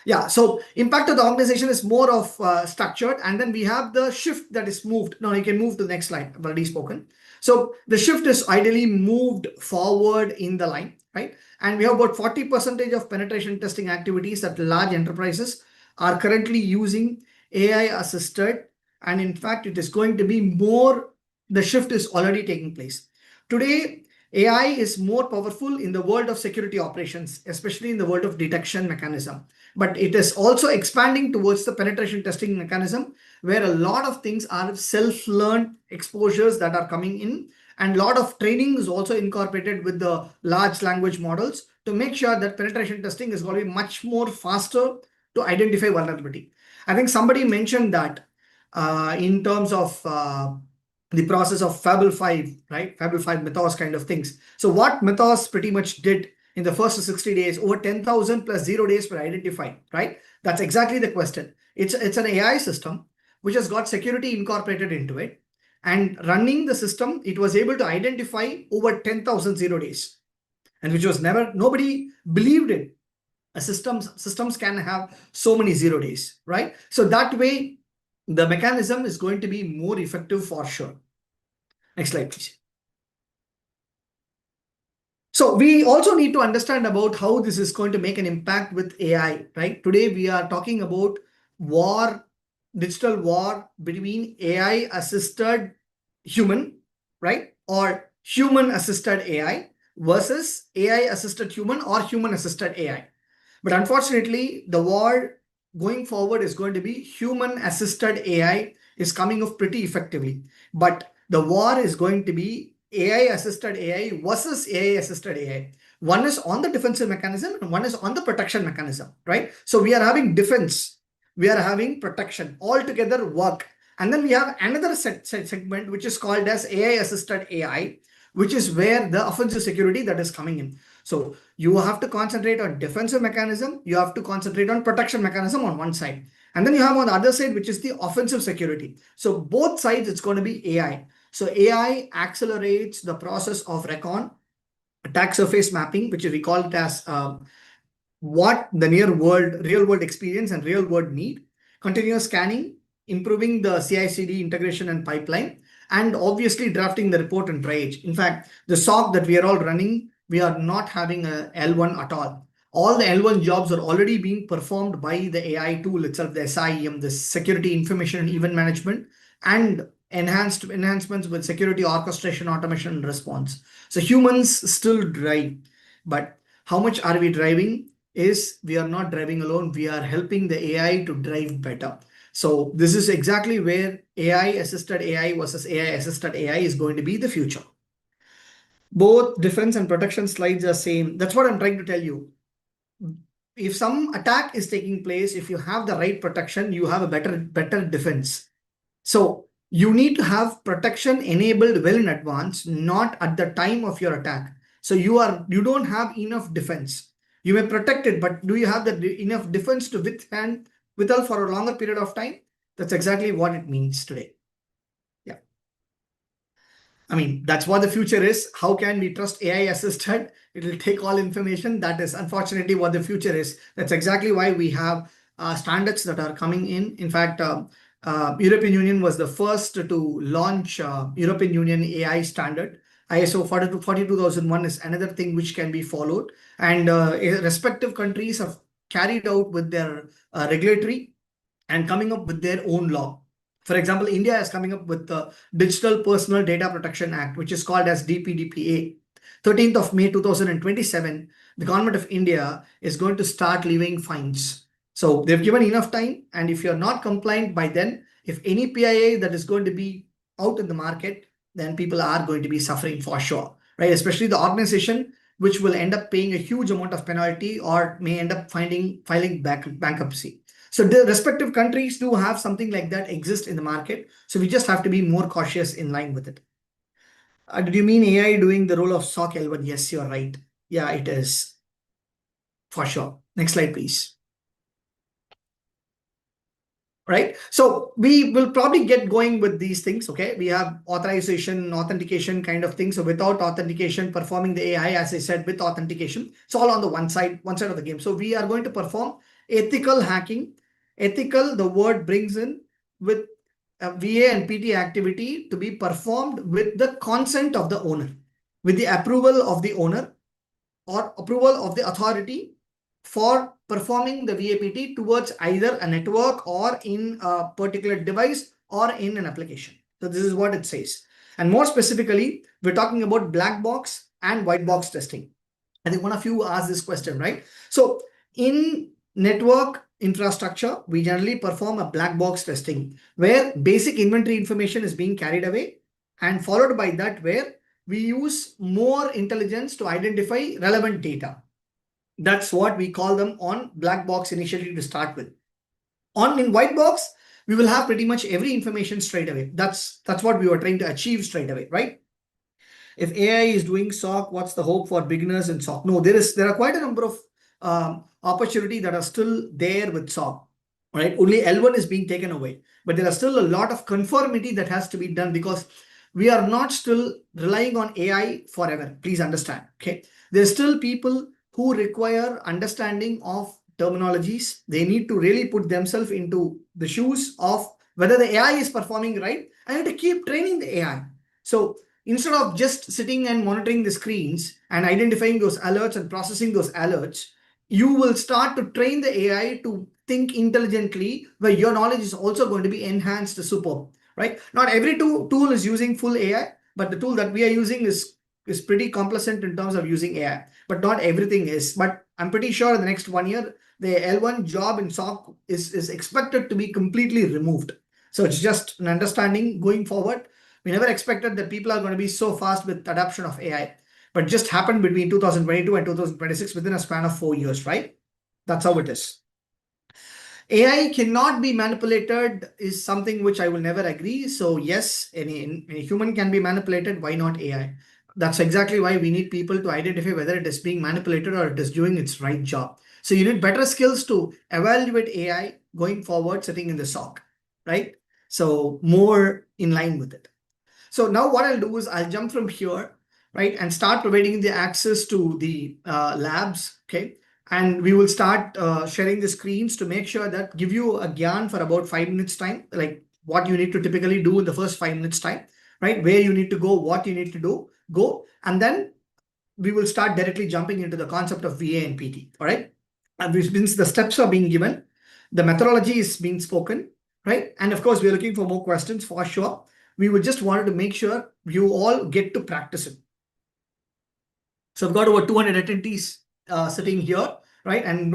Yeah, so impact of the organization is more of structured, and then we have the shift that is moved. Now you can move to the next slide. I've already spoken. So the shift is ideally moved forward in the line, right? And we have about 40% of penetration testing activities that large enterprises are currently using AI assisted, and in fact, it is going to be more. The shift is already taking place. Today, AI is more powerful in the world of security operations, especially in the world of detection mechanism. But it is also expanding towards the penetration testing mechanism, where a lot of things are self-learned exposures that are coming in, and a lot of training is also incorporated with the large language models to make sure that penetration testing is going to be much more faster to identify vulnerability. I think somebody mentioned that in terms of the process of Fable 5, right? Fable 5 Mythos kind of things. So what Mythos pretty much did in the first 60 days, over 10,000 plus 0 days were identified, right? That's exactly the question. It's an AI system which has got security incorporated into it. And running the system, it was able to identify over 10,000 0 days. And which was never, nobody believed it. Systems can have so many 0 days, right? So that way, the mechanism is going to be more effective for sure. Next slide, please. So we also need to understand about how this is going to make an impact with AI, right? Today we are talking about digital war between AI assisted human, right? Or human assisted AI versus AI assisted human or human assisted AI. But unfortunately, the war going forward is going to be human assisted AI is coming off pretty effectively. But the war is going to be AI assisted AI versus AI assisted AI. One is on the defensive mechanism and one is on the protection mechanism, right? So we are having defense, we are having protection, all together work. And then we have another segment which is called as AI assisted AI, which is where the offensive security that is coming in. So you have to concentrate on defensive mechanism, you have to concentrate on protection mechanism on one side. And then you have on the other side, which is the offensive security. So both sides, it's going to be AI. So AI accelerates the process of recon, attack surface mapping, which we call it as what the real world experience and real world need, continuous scanning, improving the CI/CD integration and pipeline, and obviously drafting the report and triage. In fact, the SOC that we are all running, we are not having a L1 at all. All the L1 jobs are already being performed by the AI tool itself, the SIEM, the Security Information and Event Management, and enhancements with security orchestration, automation, and response. So humans still drive, but how much are we driving? Is we are not driving alone. We are helping the AI to drive better. So this is exactly where AI assisted AI versus AI assisted AI is going to be the future. Both defense and protection slides are same. That's what I'm trying to tell you. If some attack is taking place, if you have the right protection, you have a better defense. So you need to have protection enabled well in advance, not at the time of your attack. So you don't have enough defense. You may protect it, but do you have enough defense to withhold for a longer period of time? That's exactly what it means today. Yeah. I mean, that's what the future is. How can we trust AI assisted? It will take all information. That is unfortunately what the future is. That's exactly why we have standards that are coming in. In fact, European Union was the first to launch European Union AI standard. ISO 42001 is another thing which can be followed, and respective countries have carried out with their regulatory and coming up with their own law. For example, India is coming up with the Digital Personal Data Protection Act, which is called as DPDPA. 13th of May 2027, the government of India is going to start levying fines. So they've given enough time, and if you're not compliant by then, if any PIA that is going to be out in the market, then people are going to be suffering for sure, right? Especially the organization which will end up paying a huge amount of penalty or may end up filing bankruptcy. So the respective countries do have something like that exist in the market. So we just have to be more cautious in line with it. Did you mean AI doing the role of SOC L1? Yes, you're right. Yeah, it is. For sure. Next slide, please. Right? So we will probably get going with these things, okay? We have authorization, authentication kind of thing. So without authentication, performing the AI, as I said, with authentication, it's all on the one side of the game. So we are going to perform ethical hacking. Ethical, the word brings in with VA and PT activity to be performed with the consent of the owner, with the approval of the owner or approval of the authority for performing the VAPT towards either a network or in a particular device or in an application. So this is what it says. And more specifically, we're talking about black box and white box testing. I think one of you asked this question, right? So in network infrastructure, we generally perform a black box testing where basic inventory information is being carried away, and followed by that where we use more intelligence to identify relevant data. That's what we call them on black box initially to start with. In white box, we will have pretty much every information straight away. That's what we were trying to achieve straight away, right? If AI is doing SOC, what's the hope for beginners in SOC? No, there are quite a number of opportunity that are still there with SOC, right? Only L1 is being taken away, but there are still a lot of conformity that has to be done because we are not still relying on AI forever. Please understand, okay? There's still people who require understanding of terminologies. They need to really put themselves into the shoes of whether the AI is performing right. I have to keep training the AI. So instead of just sitting and monitoring the screens and identifying those alerts and processing those alerts, you will start to train the AI to think intelligently, where your knowledge is also going to be enhanced superb, right? Not every tool is using full AI, but the tool that we are using is pretty complacent in terms of using AI, but not everything is. But I'm pretty sure in the next 1 year, the L1 job in SOC is expected to be completely removed. So it's just an understanding going forward. We never expected that people are going to be so fast with adoption of AI, but it just happened between 2022 and 2026 within a span of 4 years, right? That's how it is. AI cannot be manipulated is something which I will never agree. So yes, any human can be manipulated. Why not AI? That's exactly why we need people to identify whether it is being manipulated or it is doing its right job. So you need better skills to evaluate AI going forward, sitting in the SOC, right? So more in line with it. So now what I'll do is I'll jump from here, right, and start providing the access to the labs, okay? And we will start sharing the screens to make sure that give you a gyan for about 5 minutes time, like what you need to typically do in the first 5 minutes time, right? Where you need to go, what you need to do, go. And then we will start directly jumping into the concept of VA and PT, all right? And which means the steps are being given, the methodology is being spoken, right? And of course, we're looking for more questions for sure. We would just wanted to make sure you all get to practice it. So I've got over 200 attendees sitting here, right? And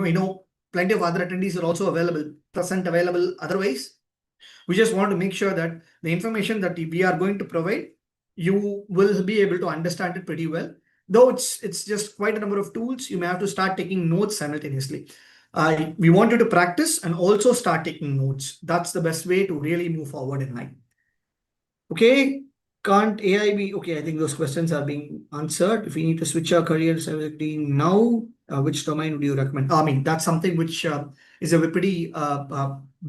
plenty of other attendees are also available otherwise. We just want to make sure that the information that we are going to provide, you will be able to understand it pretty well. Though it's just quite a number of tools, you may have to start taking notes simultaneously. We want you to practice and also start taking notes. That's the best way to really move forward in life. Okay, can't AI be? Okay, I think those questions are being answered. If we need to switch our career to cybersecurity now, which domain would you recommend? I mean, that's something which is a pretty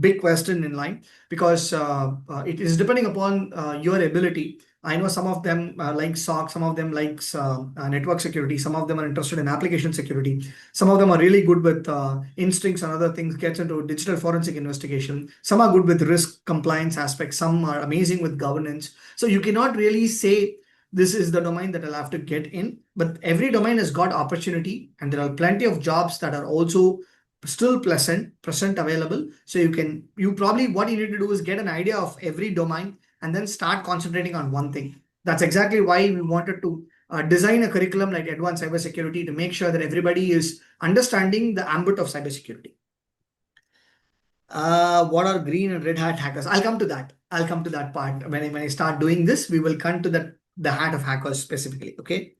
big question in line, because it is depending upon your ability I know some of them like SOC, some of them likes network security, some of them are interested in application security, some of them are really good with instincts and other things, gets into digital forensic investigation. Some are good with risk compliance aspects, some are amazing with governance. So you cannot really say this is the domain that I'll have to get in, but every domain has got opportunity, and there are plenty of jobs that are also still present available. So you probably, what you need to do is get an idea of every domain and then start concentrating on one thing. That's exactly why we wanted to design a curriculum like advanced cybersecurity to make sure that everybody is understanding the ambit of cybersecurity. What are green and red hat hackers? I'll come to that. I'll come to that part. When I start doing this, we will come to the hat of hackers specifically. Okay.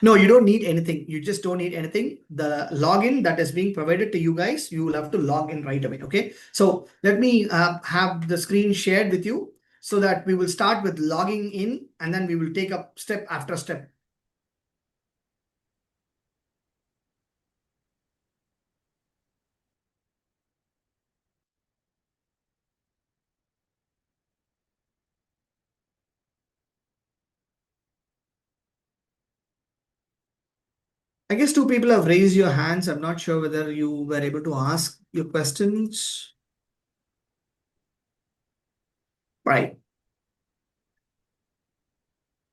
No, you don't need anything. You just don't need anything. The login that is being provided to you guys, you will have to log in right away. Okay. So let me have the screen shared with you so that we will start with logging in, and then we will take up step after step. I guess two people have raised your hands. I'm not sure whether you were able to ask your questions. Right.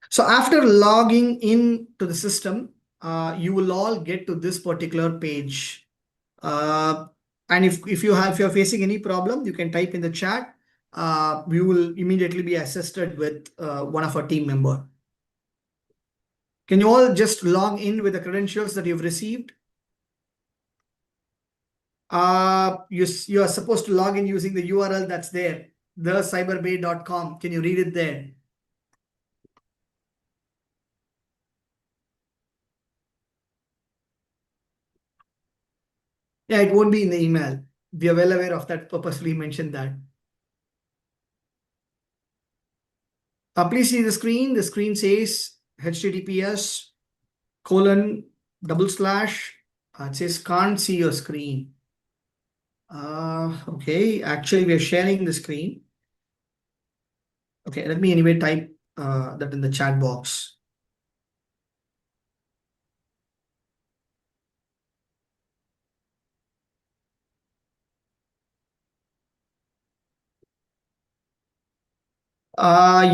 So after logging in to the system, you will all get to this particular page. And if you're facing any problem, you can type in the chat. We will immediately be assisted with one of our team member. Can you all just log in with the credentials that you've received? You are supposed to log in using the URL that's there, thecyberbay.com. Can you read it there? Yeah, it won't be in the email. We are well aware of that, purposely mentioned that. Please see the screen. The screen says https:// it says can't see your screen. Okay, actually we are sharing the screen. Okay, let me anyway type that in the chat box.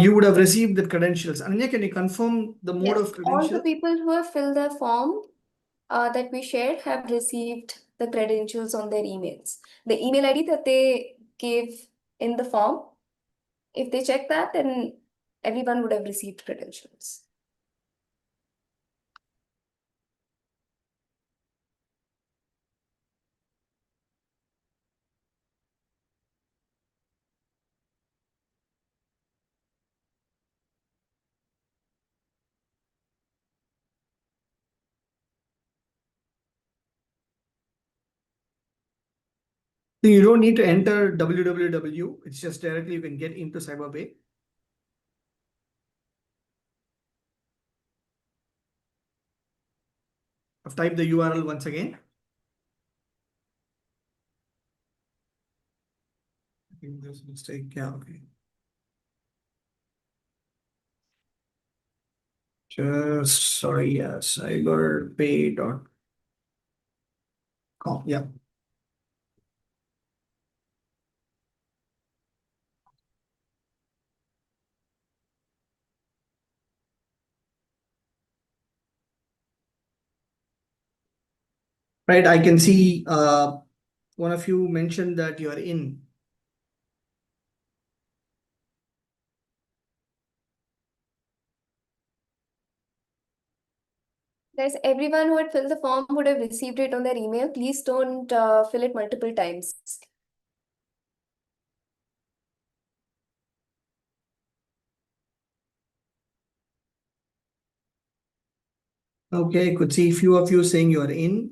You would have received the credentials. Ananya, can you confirm the mode Yes, of all the credential? people who have filled the form that we shared have received the credentials on their emails. The email ID that they gave in the form, if they check that, then everyone would have received credentials. So you don't need to enter www. It's just directly you can get into CyberBay. I've typed the URL once again. I think there's a mistake. Yeah, okay. Just sorry, yeah, cyberbay.com. Yeah. Right, I can see one of you mentioned that you are in. Guys, everyone who had filled the form would have received it on their email. Please don't fill it multiple times. Okay, could see a few of you saying you are in.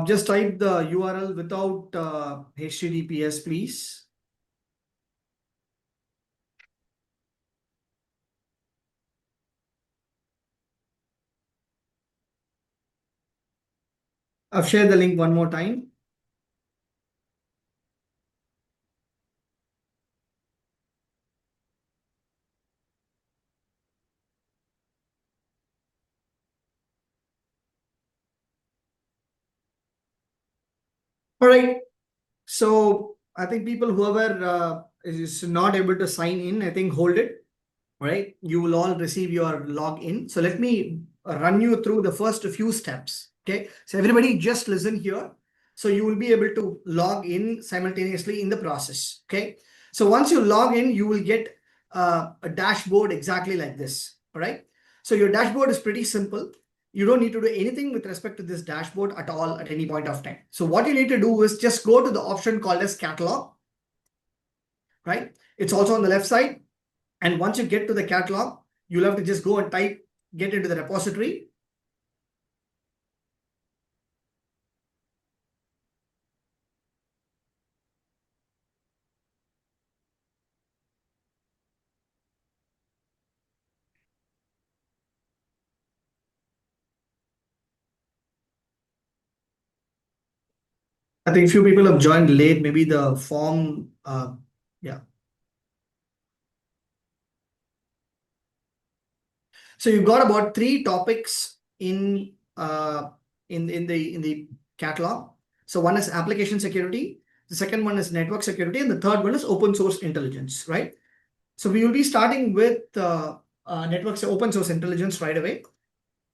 Just type the URL without HTTPS, please. I've shared the link one more time. All right. So I think people, whoever is not able to sign in, I think hold it. All right. You will all receive your login. So let me run you through the first few steps. Okay. So everybody just listen here. So you will be able to log in simultaneously in the process. Okay. So once you log in, you will get a dashboard exactly like this. All right. So your dashboard is pretty simple. You don't need to do anything with respect to this dashboard at all at any point of time. So what you need to do is just go to the option called as catalog, right? It's also on the left side. And once you get to the catalog, you'll have to just go and type, get into the repository. I think few people have joined late, maybe the form, yeah. So you've got about 3 topics in the catalog. So one is application security, the second one is network security, and the third one is open source intelligence, right? So we will be starting with networks open source intelligence right away.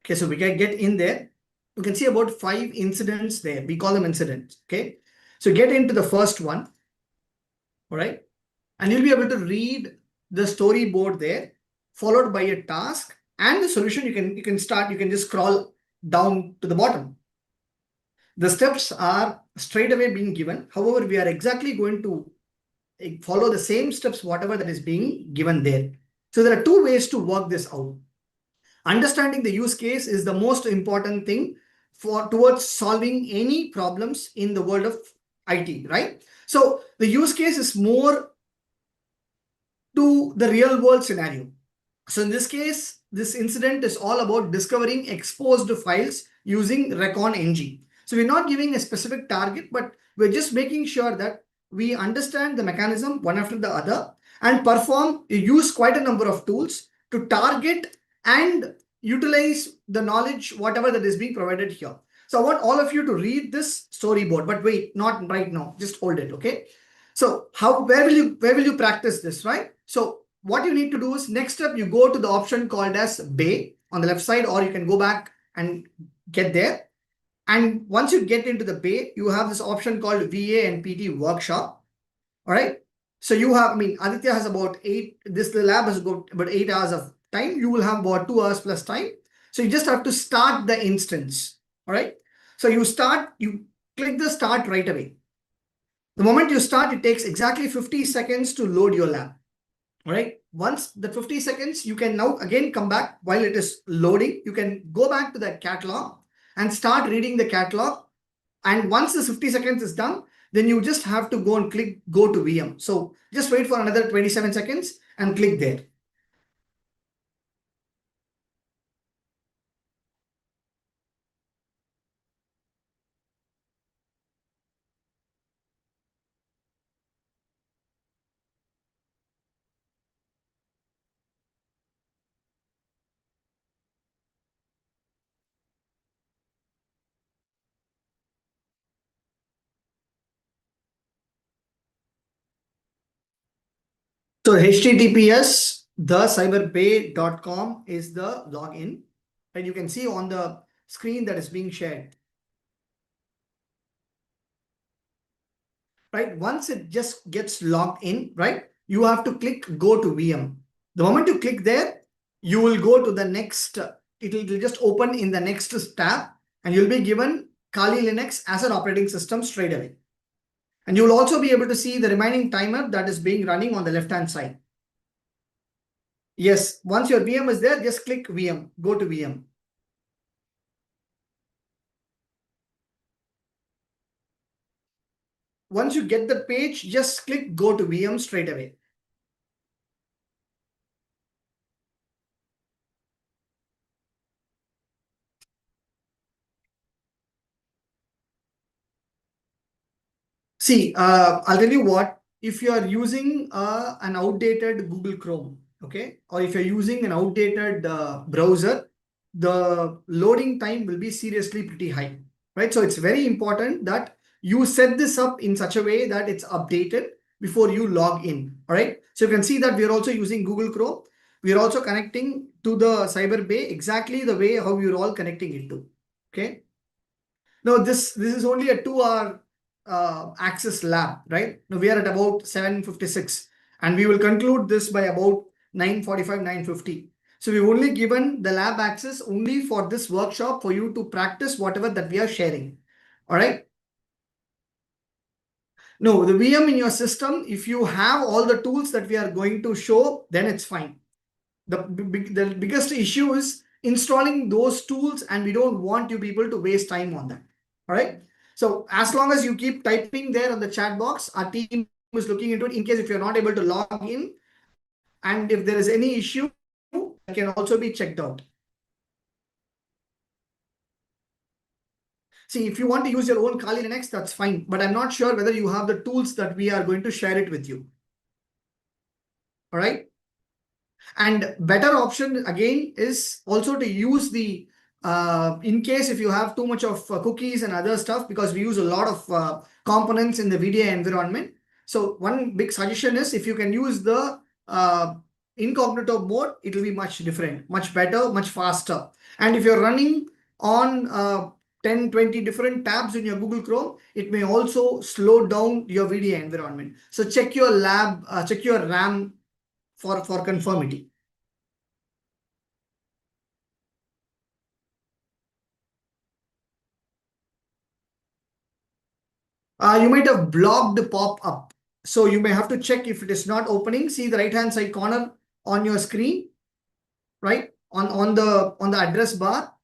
Okay, so we can get in there. You can see about 5 incidents there. We call them incidents. Okay, so get into the first one. All right, and you'll be able to read the storyboard there, followed by a task and the solution. You can start. You can just scroll down to the bottom. The steps are straight away being given. However, we are exactly going to follow the same steps, whatever that is being given there. So there are 2 ways to work this out. Understanding the use case is the most important thing towards solving any problems in the world of IT, right? So the use case is more to the real world scenario. So in this case, this incident is all about discovering exposed files using recon-ng. So we're not giving a specific target, but we're just making sure that we understand the mechanism one after the other and use quite a number of tools to target and utilize the knowledge, whatever that is being provided here. So I want all of you to read this storyboard, but wait, not right now, just hold it, okay? So where will you practice this, right? So what you need to do is next step, you go to the option called as Bay on the left side, or you can go back and get there. And once you get into the Bay, you have this option called VAPT Workshop. All right. So you have, I mean, Aditya has about 8, the lab has got about 8 hours of time. You will have about 2 hours plus time. So you just have to start the instance. All right. So you click the start right away. The moment you start, it takes exactly 50 seconds to load your lab. All right. Once the 50 seconds, you can now again come back while it is loading. You can go back to the catalog and start reading the catalog. And once the 50 seconds is done, then you just have to go and click go to VM. So just wait for another 27 seconds and click there. So HTTPS thecyberbay.com is the login. And you can see on the screen that is being shared. Right? Once it just gets logged in, right? You have to click go to VM. The moment you click there, you will go to the next, it'll just open in the next tab and you'll be given Kali Linux as an operating system straight away. And you'll also be able to see the remaining timer that is being running on the left-hand side. Yes, once your VM is there, just click VM, go to VM. Once you get the page, just click go to VM straight away. See, I'll tell you what, if you are using an outdated Google Chrome, okay, or if you're using an outdated browser, the loading time will be seriously pretty high, right? So it's very important that you set this up in such a way that it's updated before you log in, all right? So you can see that we are also using Google Chrome. We are also connecting to the Cyber Bay exactly the way how you're all connecting it to, okay? No, this is only a 2 hour access lab, right? Now we are at about 7:56 and we will conclude this by about 9:45, 9:50. So we've only given the lab access only for this workshop for you to practice whatever that we are sharing. All right. No, the VM in your system, if you have all the tools that we are going to show, then it's fine. The biggest issue is installing those tools, and we don't want you people to waste time on that. All right. So as long as you keep typing there on the chat box, our team is looking into it in case if you're not able to log in. And if there is any issue, it can also be checked out. See, if you want to use your own Kali Linux, that's fine. But I'm not sure whether you have the tools that we are going to share it with you. All right. And better option again is also to use the in case if you have too much of cookies and other stuff, because we use a lot of components in the VDI environment. So one big suggestion is if you can use the incognito mode, it will be much different, much better, much faster. And if you're running on 10, 20 different tabs in your Google Chrome, it may also slow down your VDI environment. So check your check your RAM for conformity. You might have blocked the pop-up. So you may have to check if it is not opening. See the right-hand side corner on your screen, right? On the address bar,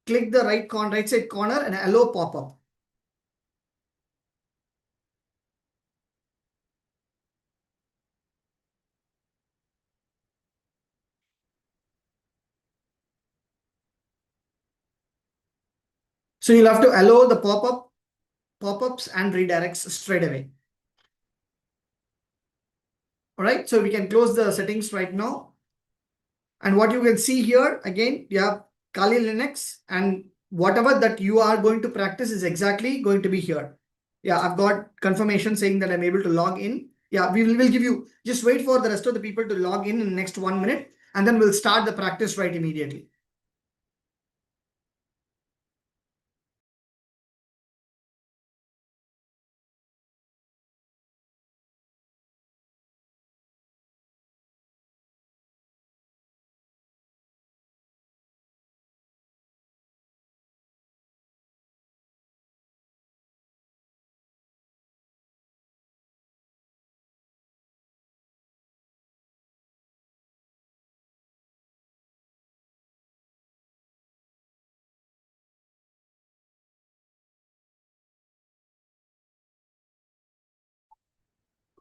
click the right side corner and allow pop-up. So you'll have to allow the pop-ups and redirects straight away. All right, so we can close the settings right now. And what you can see here, again, you have Kali Linux, and whatever that you are going to practice is exactly going to be here. Yeah, I've got confirmation saying that I'm able to log in. Yeah, we will give you, just wait for the rest of the people to log in the next 1 minute, and then we'll start the practice right immediately.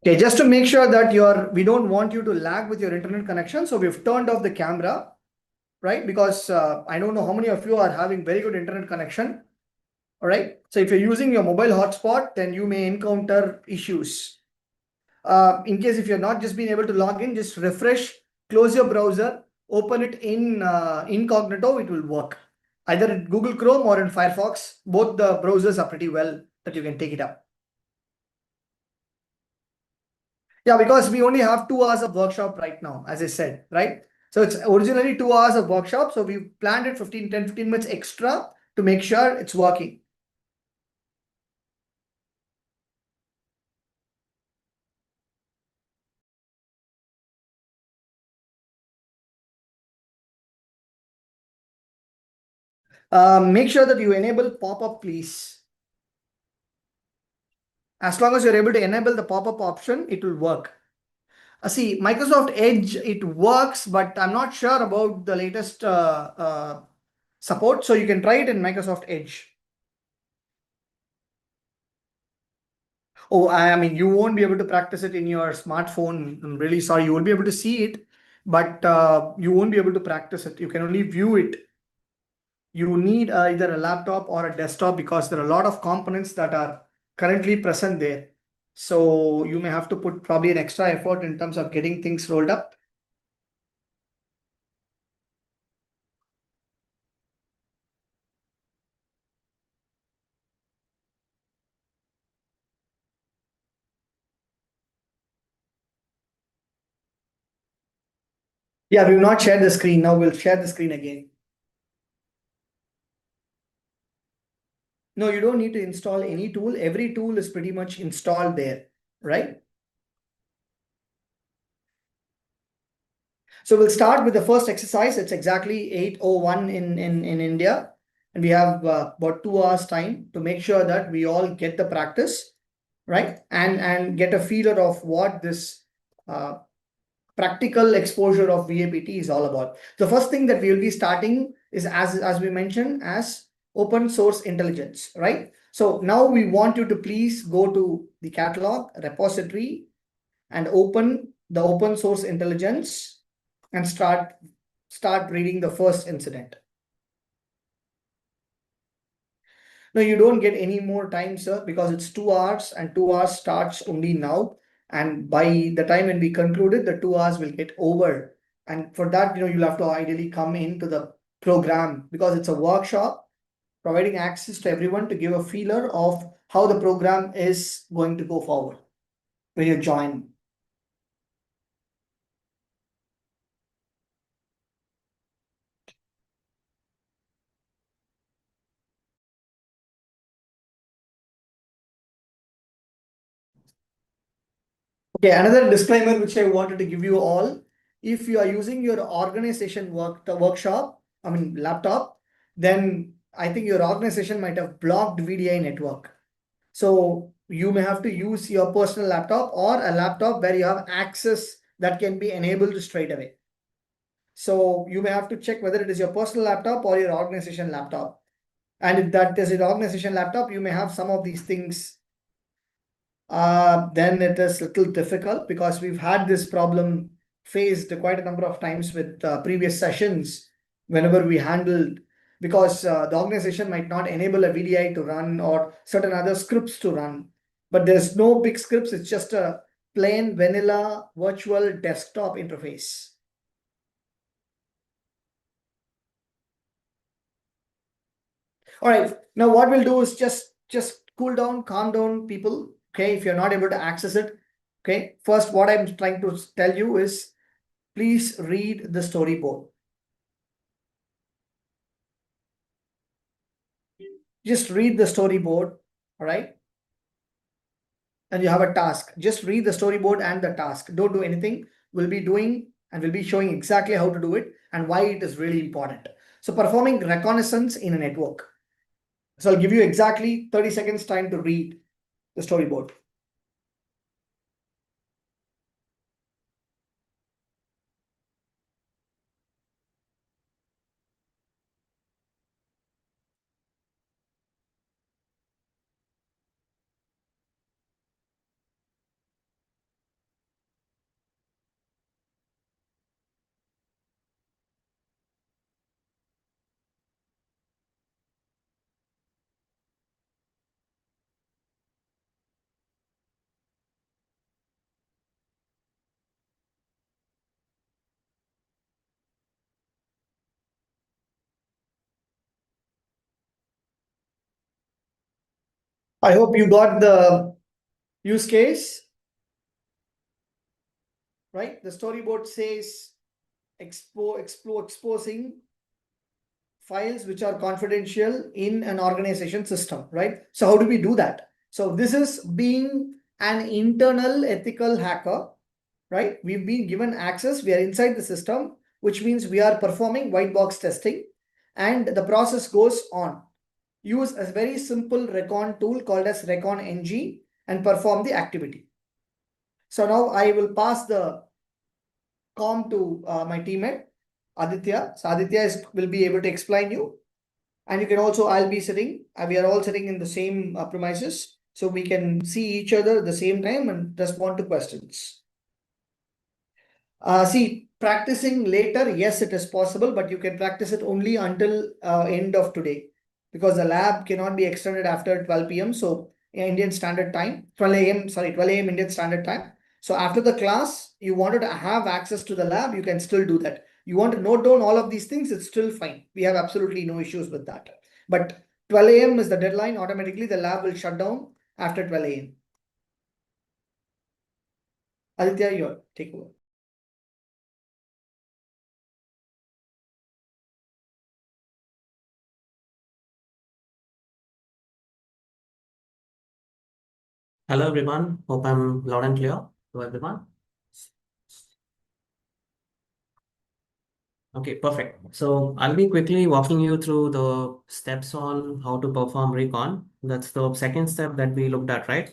Okay, just to make sure that we don't want you to lag with your internet connection, so we've turned off the camera, right? Because I don't know how many of you are having very good internet connection. All right. So if you're using your mobile hotspot, then you may encounter issues. In case if you're not just being able to log in, just refresh, close your browser, open it in incognito, it will work. Either in Google Chrome or in Firefox, both the browsers are pretty well that you can take it up. Yeah, because we only have 2 hours of workshop right now, as I said, right? So it's originally 2 hours of workshop. So we planned it 10, 15 minutes extra to make sure it's working. Make sure that you enable pop-up, please. As long as you're able to enable the pop-up option, it will work. See, Microsoft Edge, it works, but I'm not sure about the latest support. So you can try it in Microsoft Edge. Oh, I mean, you won't be able to practice it in your smartphone. I'm really sorry. You will be able to see it, but you won't be able to practice it. You can only view it. You need either a laptop or a desktop because there are a lot of components that are currently present there. So you may have to put probably an extra effort in terms of getting things rolled up. Yeah, we've not shared the screen. Now we'll share the screen again. No, you don't need to install any tool. Every tool is pretty much installed there, right? So we'll start with the first exercise. It's exactly 8:01 in India. And we have about 2 hours time to make sure that we all get the practice, right? And get a feeler of what this practical exposure of VAPT is all about. The first thing that we will be starting is, as we mentioned, as open source intelligence, right? So now we want you to please go to the catalog repository and open the open source intelligence and start reading the first incident. No, you don't get any more time, sir, because it's 2 hours and 2 hours starts only now. And by the time when we concluded, the 2 hours will get over. And for that, you'll have to ideally come into the program because it's a workshop providing access to everyone to give a feeler of how the program is going to go forward when you join. Okay, another disclaimer which I wanted to give you all, if you are using your organization workshop, laptop, then I think your organization might have blocked VDI network. So you may have to use your personal laptop or a laptop where you have access that can be enabled straight away. So you may have to check whether it is your personal laptop or your organization laptop. And if that is your organization laptop, you may have some of these things. Then it is a little difficult because we've had this problem faced quite a number of times with previous sessions whenever we handled, because the organization might not enable a VDI to run or certain other scripts to run. But there's no big scripts, it's just a plain vanilla virtual desktop interface. All right, now what we'll do is just cool down, calm down, people. Okay, if you're not able to access it. Okay, first what I'm trying to tell you is please read the storyboard. Just read the storyboard, all right? And you have a task. Just read the storyboard and the task. Don't do anything. We'll be doing and we'll be showing exactly how to do it and why it is really important. So performing reconnaissance in a network. So I'll give you exactly 30 seconds time to read the storyboard. I hope you got the use case, right? The storyboard says exposing files which are confidential in an organization system, right? So how do we do that? So this is being an internal ethical hacker, right? We've been given access, we are inside the system, which means we are performing white box testing, and the process goes on. Use a very simple recon tool called as recon-ng and perform the activity. So now I will pass the com to my teammate, Aditya. So Aditya will be able to explain you. And you can also, I'll be sitting, we are all sitting in the same premises. So we can see each other at the same time and respond to questions. See, practicing later, yes, it is possible, but you can practice it only until end of today because the lab cannot be extended after 12 p.m. So Indian Standard Time, 12 a.m. Sorry, 12 a.m. Indian Standard Time. So after the class, you wanted to have access to the lab, you can still do that. You want to note down all of these things, it's still fine. We have absolutely no issues with that. But 12 a.m. is the deadline. Automatically, the lab will shut down after 12 a.m. Aditya, your take over. Hello everyone, hope I'm loud and clear to everyone. Okay, perfect. So I'll be quickly walking you through the steps on how to perform recon. That's the second step that we looked at, right?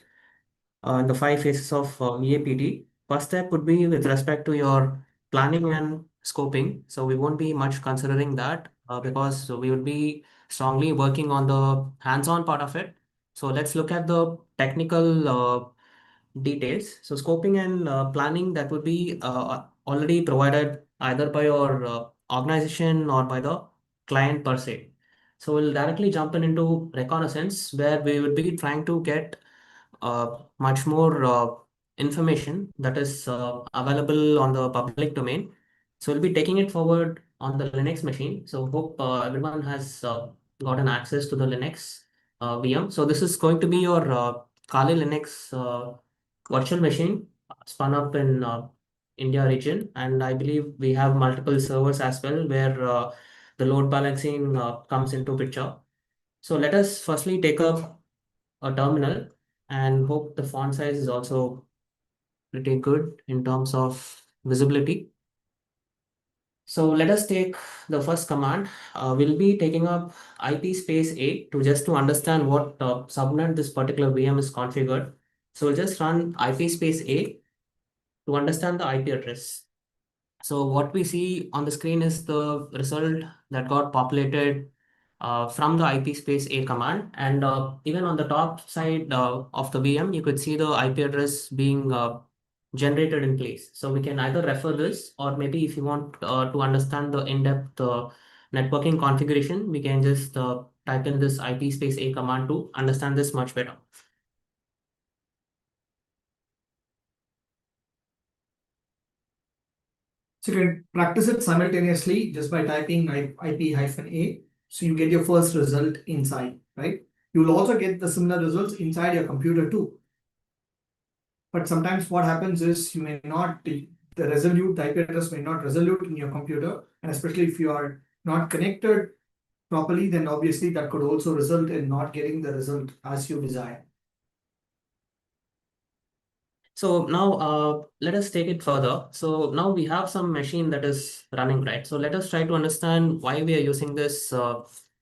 In the 5 phases of VAPT. First step would be with respect to your planning and scoping. So we won't be much considering that because we would be strongly working on the hands-on part of it. So let's look at the technical details. So scoping and planning, that would be already provided either by your organization or by the client per se. So we'll directly jump into reconnaissance, where we would be trying to get much more information that is available on the public domain. So we'll be taking it forward on the Linux machine. So hope everyone has gotten access to the Linux VM. So this is going to be your Kali Linux virtual machine spun up in India region, and I believe we have multiple servers as well where the load balancing comes into picture. So let us firstly take up a terminal and hope the font size is also pretty good in terms of visibility. So let us take the first command. We'll be taking up IP space A to just to understand what subnet this particular VM is configured. So we'll just run IP space A to understand the IP address. So what we see on the screen is the result that got populated from the IP space A command. And even on the top side of the VM, you could see the IP address being generated in place. So we can either refer this, or maybe if you want to understand the in-depth networking configuration, we can just type in this IP space A command to understand this much better. So you can practice it simultaneously just by typing IP-A. So you get your first result inside, right? You will also get the similar results inside your computer too. But sometimes what happens is you may not, the IP address may not resolute in your computer. And especially if you are not connected properly, then obviously that could also result in not getting the result as you desire. So now let us take it further. So now we have some machine that is running, right? So let us try to understand why we are using this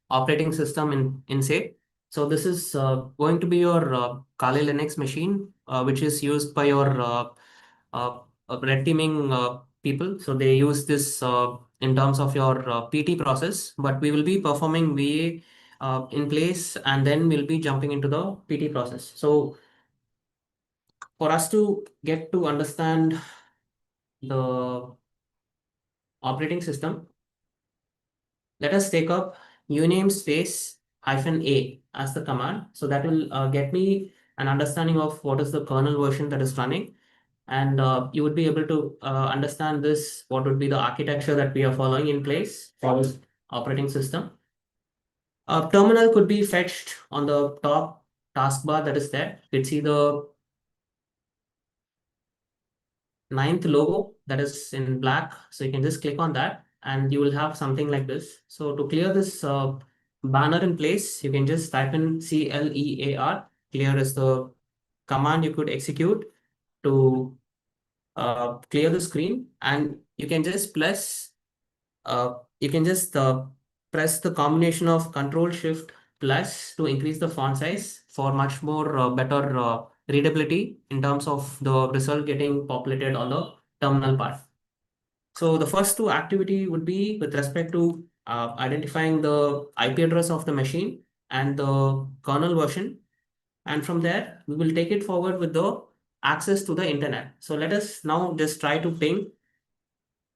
operating system in say. So this is going to be your Kali Linux machine, which is used by your red teaming people. So they use this in terms of your PT process, but we will be performing VA in place, and then we'll be jumping into the PT process. So for us to get to understand the operating system, let us take up uname space -a as the command. So that will get me an understanding of what is the kernel version that is running. And you would be able to understand this, what would be the architecture that we are following in place for this operating system. A terminal could be fetched on the top taskbar that is there. You can see the ninth logo that is in black. So you can just click on that and you will have something like this. So to clear this banner in place, you can just type in CLEAR. Clear is the command you could execute to clear the screen, and you can just press the combination of Control-Shift+ to increase the font size for much more better readability in terms of the result getting populated on the terminal part. So the first two activity would be with respect to identifying the IP address of the machine and the kernel version. And from there, we will take it forward with the access to the internet. So let us now just try to ping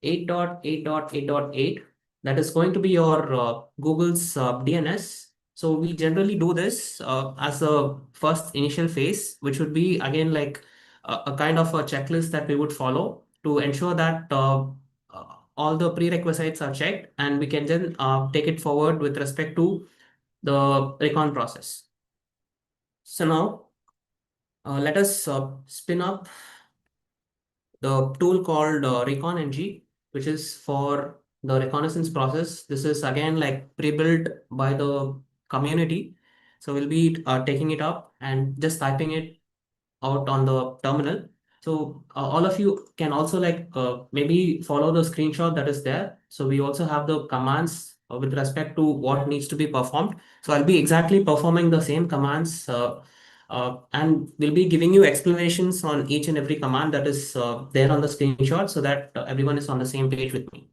8.8.8.8. That is going to be your Google's DNS. So we generally do this as the first initial phase, which would be again like a kind of a checklist that we would follow to ensure that all the prerequisites are checked, and we can then take it forward with respect to the recon process. So now let us spin up the tool called reconng, which is for the reconnaissance process. This is again like pre-built by the community. So we'll be taking it up and just typing it out on the terminal. So all of you can also like maybe follow the screenshot that is there. So we also have the commands with respect to what needs to be performed. So I'll be exactly performing the same commands and we'll be giving you explanations on each and every command that is there on the screenshot so that everyone is on the same page with me.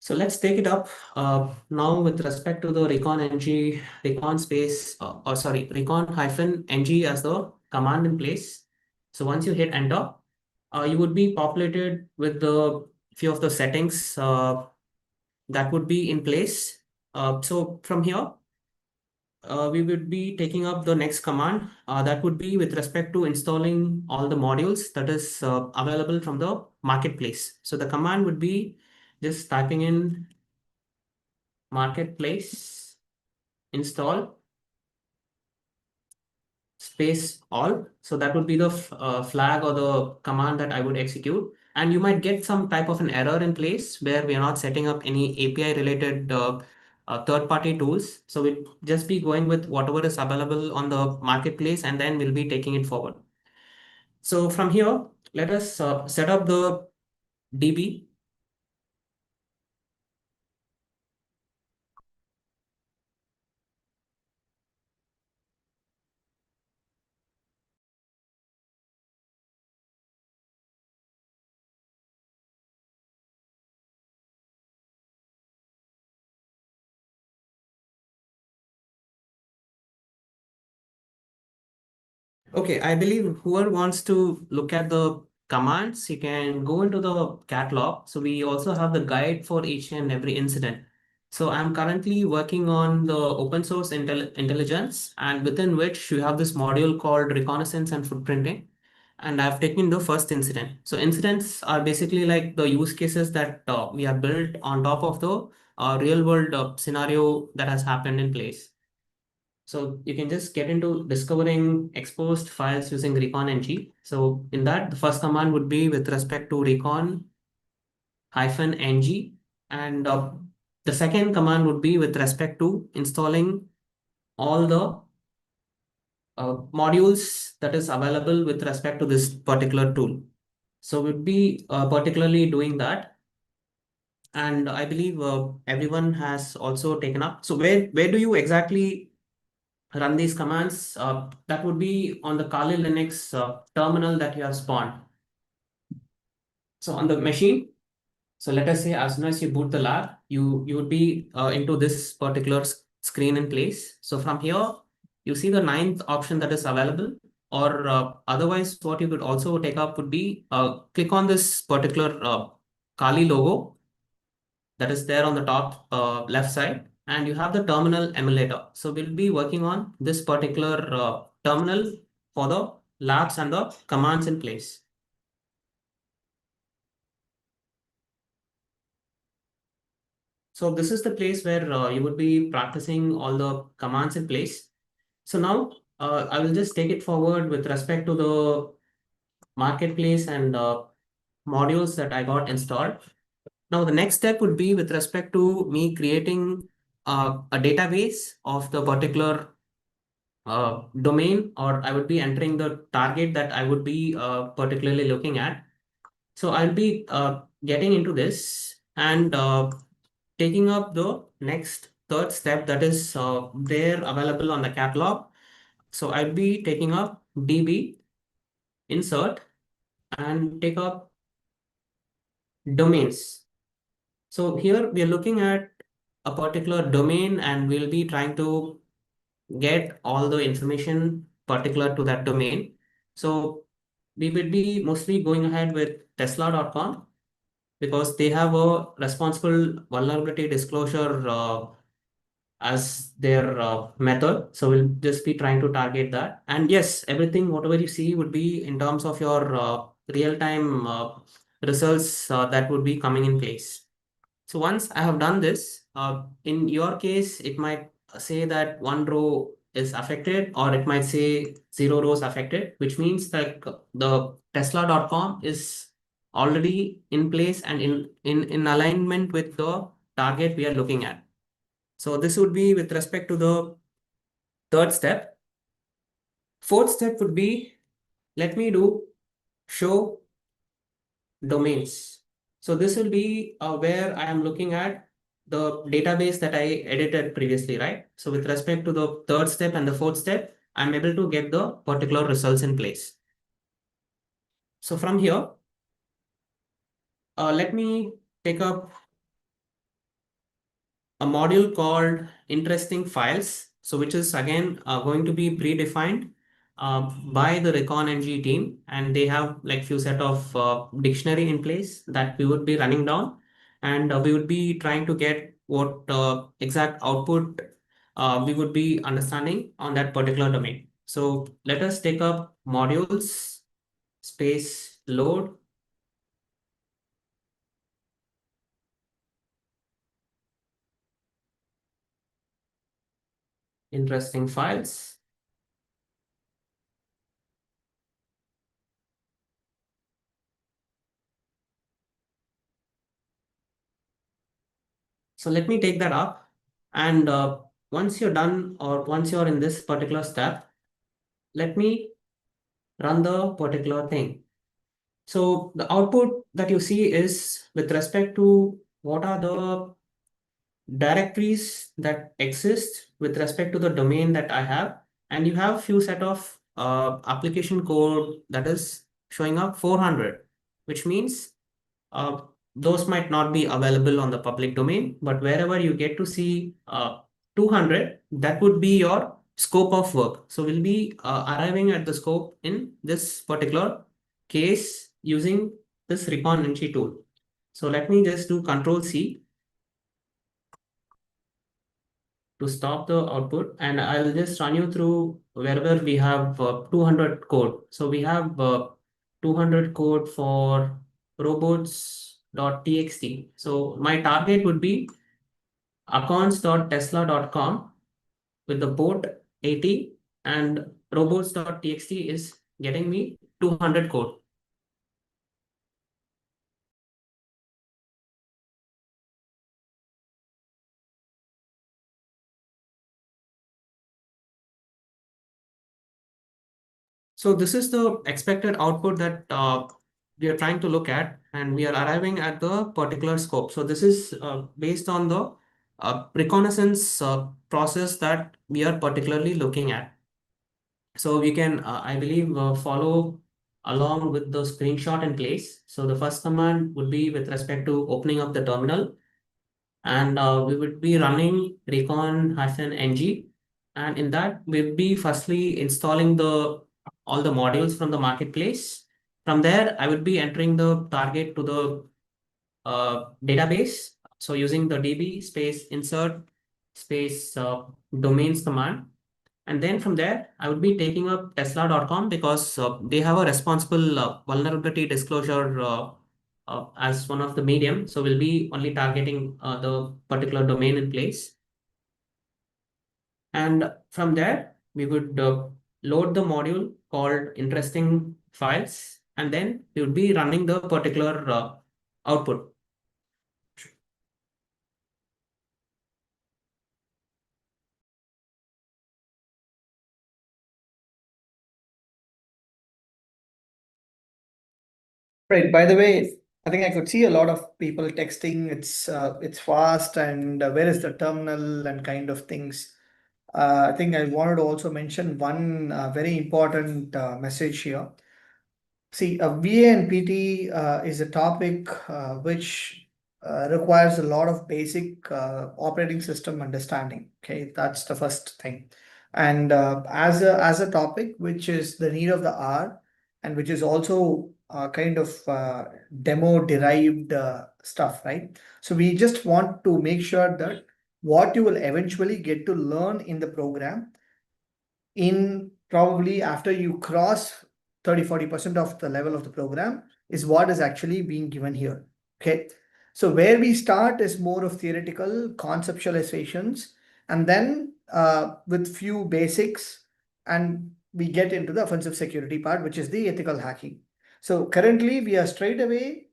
So let's take it up now with respect to the reconng, recon space, or sorry, recon-ng as the command in place. So once you hit enter, you would be populated with the few of the settings that would be in place. So from here, we would be taking up the next command that would be with respect to installing all the modules that is available from the marketplace. So the command would be just typing in marketplace install space all. So that would be the flag or the command that I would execute. And you might get some type of an error in place where we are not setting up any API related third-party tools. So we'll just be going with whatever is available on the marketplace and then we'll be taking it forward. So from here, let us set up the DB. Okay, I believe whoever wants to look at the commands, you can go into the catalog. So we also have the guide for each and every incident. So I'm currently working on the open source intelligence, and within which you have this module called reconnaissance and footprinting. And I've taken the first incident. So incidents are basically like the use cases that we have built on top of the real world scenario that has happened in place. So you can just get into discovering exposed files using reconng. So in that, the first command would be with respect to recon-ng. And the second command would be with respect to installing all the modules that is available with respect to this particular tool. So we'd be particularly doing that. And I believe everyone has also taken up. So where do you exactly run these commands? That would be on the Kali Linux terminal that you have spawned. So on the machine, so let us say as soon as you boot the lab, you would be into this particular screen in place. So from here, you see the ninth option that is available, or otherwise what you could also take up would be click on this particular Kali logo that is there on the top left side, and you have the terminal emulator. So we'll be working on this particular terminal for the labs and the commands in place. So this is the place where you would be practicing all the commands in place. So now I will just take it forward with respect to the marketplace and modules that I got installed. Now the next step would be with respect to me creating a database of the particular domain, or I would be entering the target that I would be particularly looking at. So I'll be getting into this and taking up the next third step that is there available on the catalog. So I'll be taking up DB insert and take up domains. So here we are looking at a particular domain and we'll be trying to get all the information particular to that domain. So we will be mostly going ahead with tesla.com because they have a responsible vulnerability disclosure as their method. So we'll just be trying to target that. And yes, everything, whatever you see would be in terms of your real-time results that would be coming in place. So once I have done this, in your case, it might say that one row is affected, or it might say 0 rows affected, which means that the tesla.com is already in place and in alignment with the target we are looking at. So this would be with respect to the third step. Fourth step would be, let me do show domains. So this will be where I am looking at the database that I edited previously, right? So with respect to the third step and the fourth step, I'm able to get the particular results in place. So from here, let me take up a module called interesting files. So which is again going to be predefined by the recon team, and they have like few set of dictionary in place that we would be running down, and we would be trying to get what exact output we would be understanding on that particular domain. So let us take up modules space load. Interesting files. So let me take that up, and once you're done, or once you're in this particular step, let me run the particular thing. So the output that you see is with respect to what are the directories that exist with respect to the domain that I have, and you have few set of application code that is showing up 400, which means uh, those might not be available on the public domain, but wherever you get to see 200, that would be your scope of work. So we'll be arriving at the scope in this particular case using this recon entry tool. So let me just do Control C to stop the output, and I'll just run you through wherever we have 200 code. So we have 200 code for robots.txt. So my target would be accounts.tesla.com with the port 80, and robots.txt is getting me 200 code. So this is the expected output that we are trying to look at, and we are arriving at the particular scope. So this is based on the reconnaissance process that we are particularly looking at. So we can, I believe, follow along with the screenshot in place. So the first command would be with respect to opening up the terminal, and we would be running recon-ng, and in that we'll be firstly installing the all the modules from the marketplace. From there, I would be entering the target to the database. So using the db space insert space domains command. And then from there, I would be taking up tesla.com because they have a responsible vulnerability disclosure as one of the medium. So we'll be only targeting the particular domain in place. And from there, we would load the module called interesting files, and then we would be running the particular output. Right. By the way, I think I could see a lot of people texting. It's fast, and where is the terminal and kind of things. I think I wanted to also mention one very important message here. See, VA and PT is a topic which requires a lot of basic operating system understanding. Okay, that's the first thing. And as a topic, which is the need of the hour, and which is also kind of demo derived stuff, right? So we just want to make sure that what you will eventually get to learn in the program in probably after you cross 30-40% of the level of the program is what is actually being given here. Okay. So where we start is more of theoretical conceptualizations, and then with few basics, and we get into the offensive security part, which is the ethical hacking. So currently we are straight away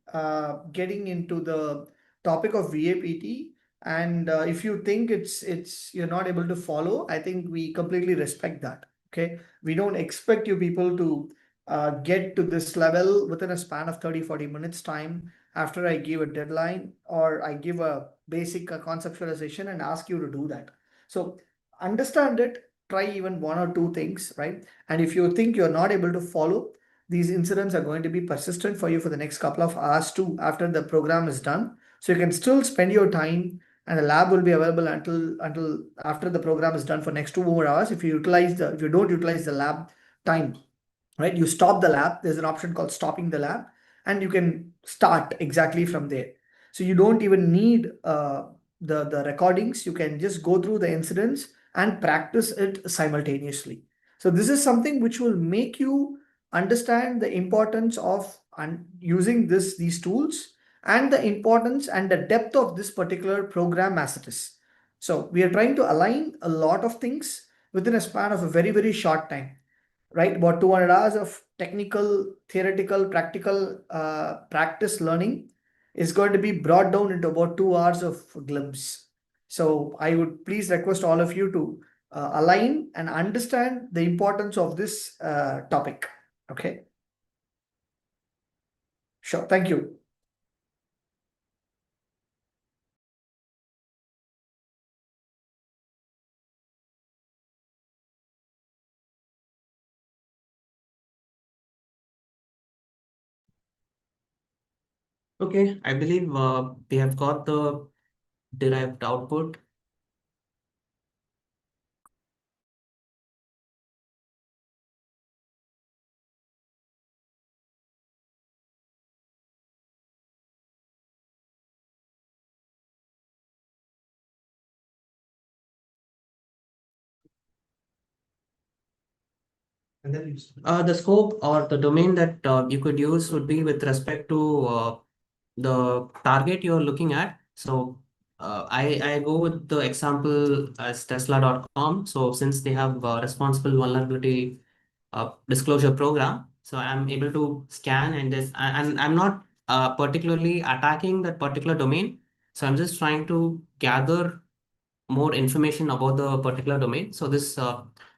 getting into the topic of VAPT. And if you think it's you're not able to follow, I think we completely respect that. Okay, we don't expect you people to get to this level within a span of 30-40 minutes time after I give a deadline or I give a basic conceptualization and ask you to do that. So understand it, try even one or two things, right? And if you think you're not able to follow, these incidents are going to be persistent for you for the next couple of hours too after the program is done. So you can still spend your time, and the lab will be available until after the program is done for next 2 more hours. If you don't utilize the lab time, right, you stop the lab. There's an option called stopping the lab, and you can start exactly from there. So you don't even need the recordings. You can just go through the incidents and practice it simultaneously. So this is something which will make you understand the importance of using these tools, and the importance and the depth of this particular program as it is. So we are trying to align a lot of things within a span of a very short time, right? About 200 hours of technical, theoretical, practical practice learning is going to be brought down into about 2 hours of glimpse. So I would please request all of you to align and understand the importance of this topic. Okay. Sure. Thank you. Okay, I believe we have got the derived output. The scope or the domain that you could use would be with respect to the target you're looking at. So I go with the example as Tesla.com. So since they have a responsible vulnerability disclosure program, so I'm able to scan and I'm not particularly attacking that particular domain. So I'm just trying to gather more information about the particular domain. So this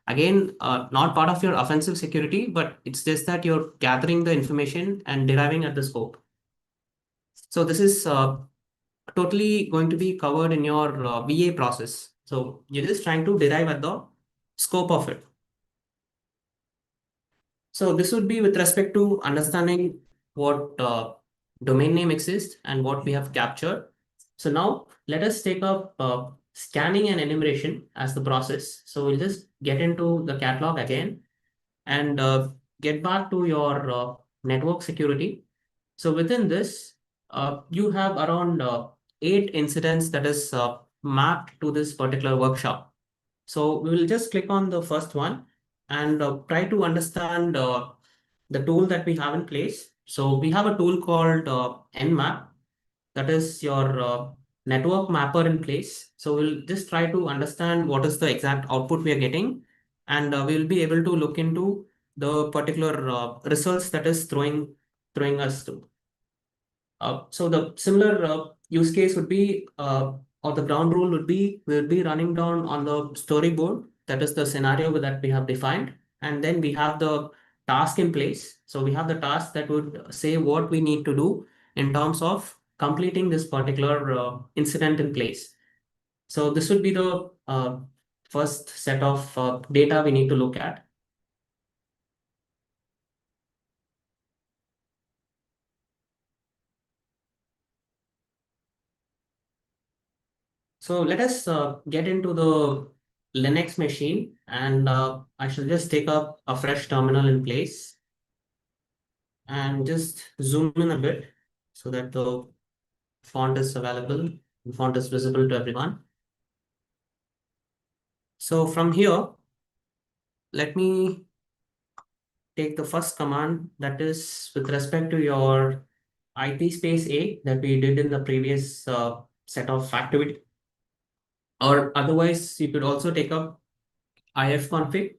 again not part of your offensive security, but it's just that you're gathering the information and deriving at the scope. So this is totally going to be covered in your VA process. So you're just trying to derive at the scope of it. So this would be with respect to understanding what domain name exists and what we have captured. So now let us take up scanning and enumeration as the process. So we'll just get into the catalog again and get back to your network security. So within this, you have around 8 incidents that is mapped to this particular workshop. So we will just click on the first one and try to understand the tool that we have in place. So we have a tool called Nmap, that is your network mapper in place. So we'll just try to understand what is the exact output we are getting, and we'll be able to look into the particular results that is throwing us to. So the similar use case would be, or the ground rule would be, we'll be running down on the storyboard. That is the scenario that we have defined. And then we have the task in place. So we have the task that would say what we need to do in terms of completing this particular incident in place. So this would be the first set of data we need to look at. So let us get into the Linux machine, and I shall just take up a fresh terminal in place and just zoom in a bit so that the font is available, the font is visible to everyone. So from here, let me take the first command, that is with respect to your IP space A that we did in the previous set of activity. Or otherwise, you could also take up ifconfig,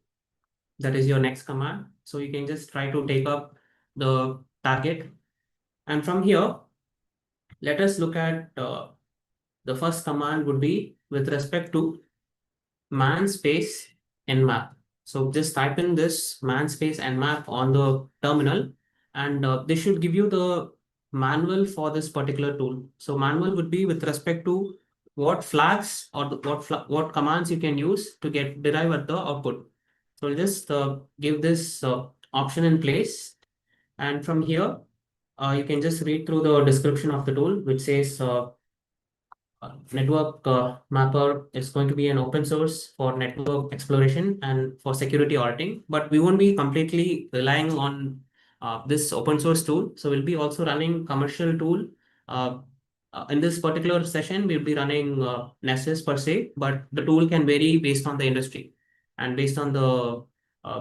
that is your next command. So you can just try to take up the target. And from here, let us look at the first command would be with respect to man space nmap. So just type in this man space nmap on the terminal, and this should give you the manual for this particular tool. So manual would be with respect to what flags or what commands you can use to get derive at the output. So I'll just give this option in place, and from here you can just read through the description of the tool, which says network mapper is going to be an open source for network exploration and for security auditing, but we won't be completely relying on this open source tool. So we'll be also running commercial tool. Uh, in this particular session, we'll be running Nessus per se, but the tool can vary based on the industry and based on the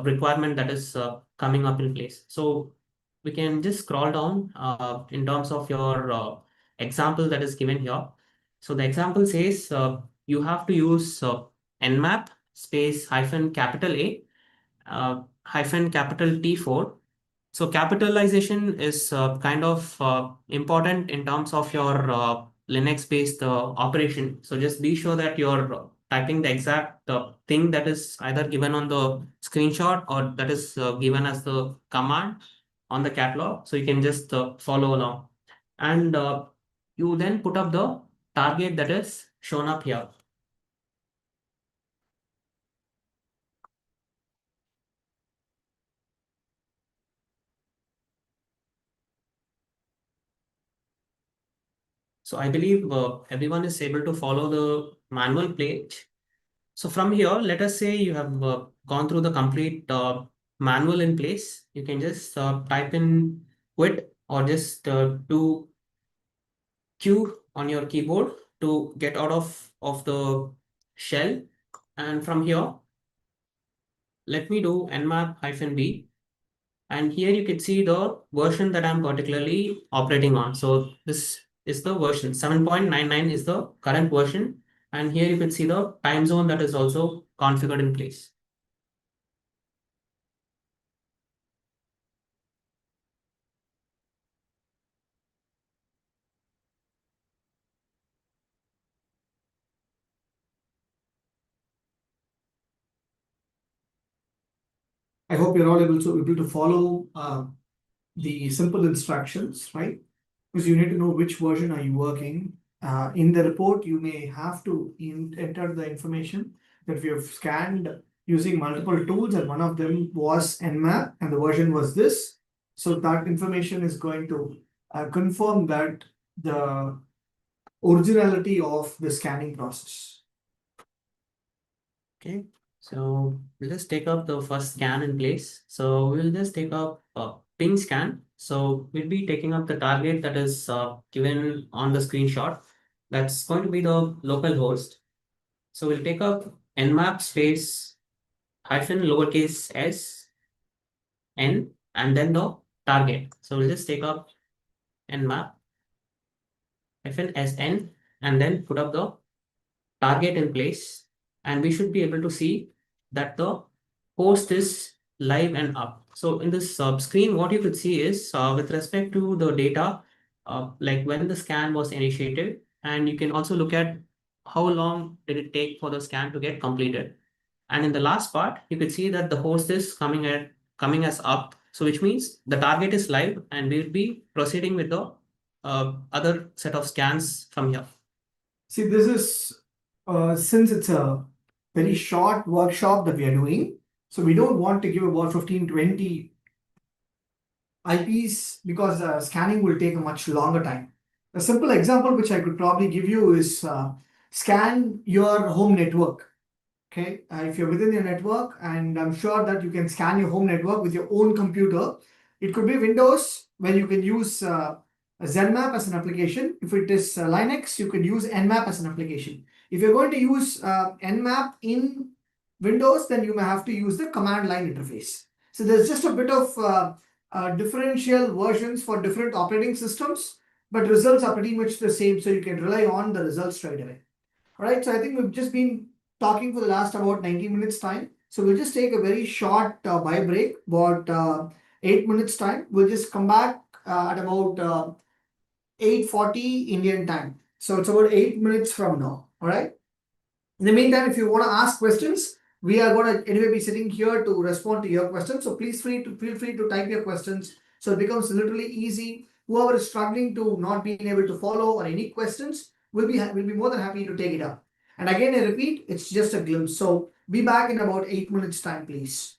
requirement that is coming up in place. So we can just scroll down in terms of your example that is given here. So the example says you have to use Nmap space hyphen capital A hyphen capital T4. So capitalization is kind of important in terms of your Linux-based operation. So just be sure that you're typing the exact thing that is either given on the screenshot or that is given as the command on the catalog. So you can just follow along. And you then put up the target that is shown up here. So I believe everyone is able to follow the manual page. So from here, let us say you have gone through the complete manual in place. You can just type in quit or just do Q on your keyboard to get out of the shell. And from here, let me do nmap-b. And here you can see the version that I'm particularly operating on. So this is the version 7.99 is the current version. And here you can see the time zone that is also configured in place. I hope you're all able to follow the simple instructions, right? Because you need to know which version are you working. In the report, you may have to enter the information that we have scanned using multiple tools, and one of them was Nmap, and the version was this. So that information is going to confirm that the originality of the scanning process. Okay, so we'll just take up the first scan in place. So we'll just take up a ping scan. So we'll be taking up the target that is given on the screenshot. That's going to be the local host. So we'll take up nmap space hyphen lowercase s n and then the target. So we'll just take up nmap hyphen sn and then put up the target in place, and we should be able to see that the host is live and up. So in this screen, what you could see is with respect to the data, like when the scan was initiated, and you can also look at how long did it take for the scan to get completed. And in the last part, you could see that the host is coming as up. So which means the target is live, and we'll be proceeding with the other set of scans from here. See, this is since it's a very short workshop that we are doing, so we don't want to give about 15-20 IPs because scanning will take a much longer time. A simple example which I could probably give you is scan your home network. Okay, if you're within your network, and I'm sure that you can scan your home network with your own computer. It could be Windows, where you can use Nmap as an application. If it is Linux, you could use Nmap as an application. If you're going to use Nmap in Windows, then you may have to use the command line interface. So there's just a bit of differential versions for different operating systems, but results are pretty much the same. So you can rely on the results straight away. All right, so I think we've just been talking for the last about 90 minutes time. So we'll just take a very short bio break, about 8 minutes time. We'll just come back at about 8:40 Indian time. So it's about 8 minutes from now. All right. In the meantime, if you want to ask questions, we are going to anyway be sitting here to respond to your questions. So please feel free to type your questions. So it becomes literally easy. Whoever is struggling to not being able to follow or any questions will be more than happy to take it up. And again, I repeat, it's just a glimpse. So be back in about 8 minutes time, please.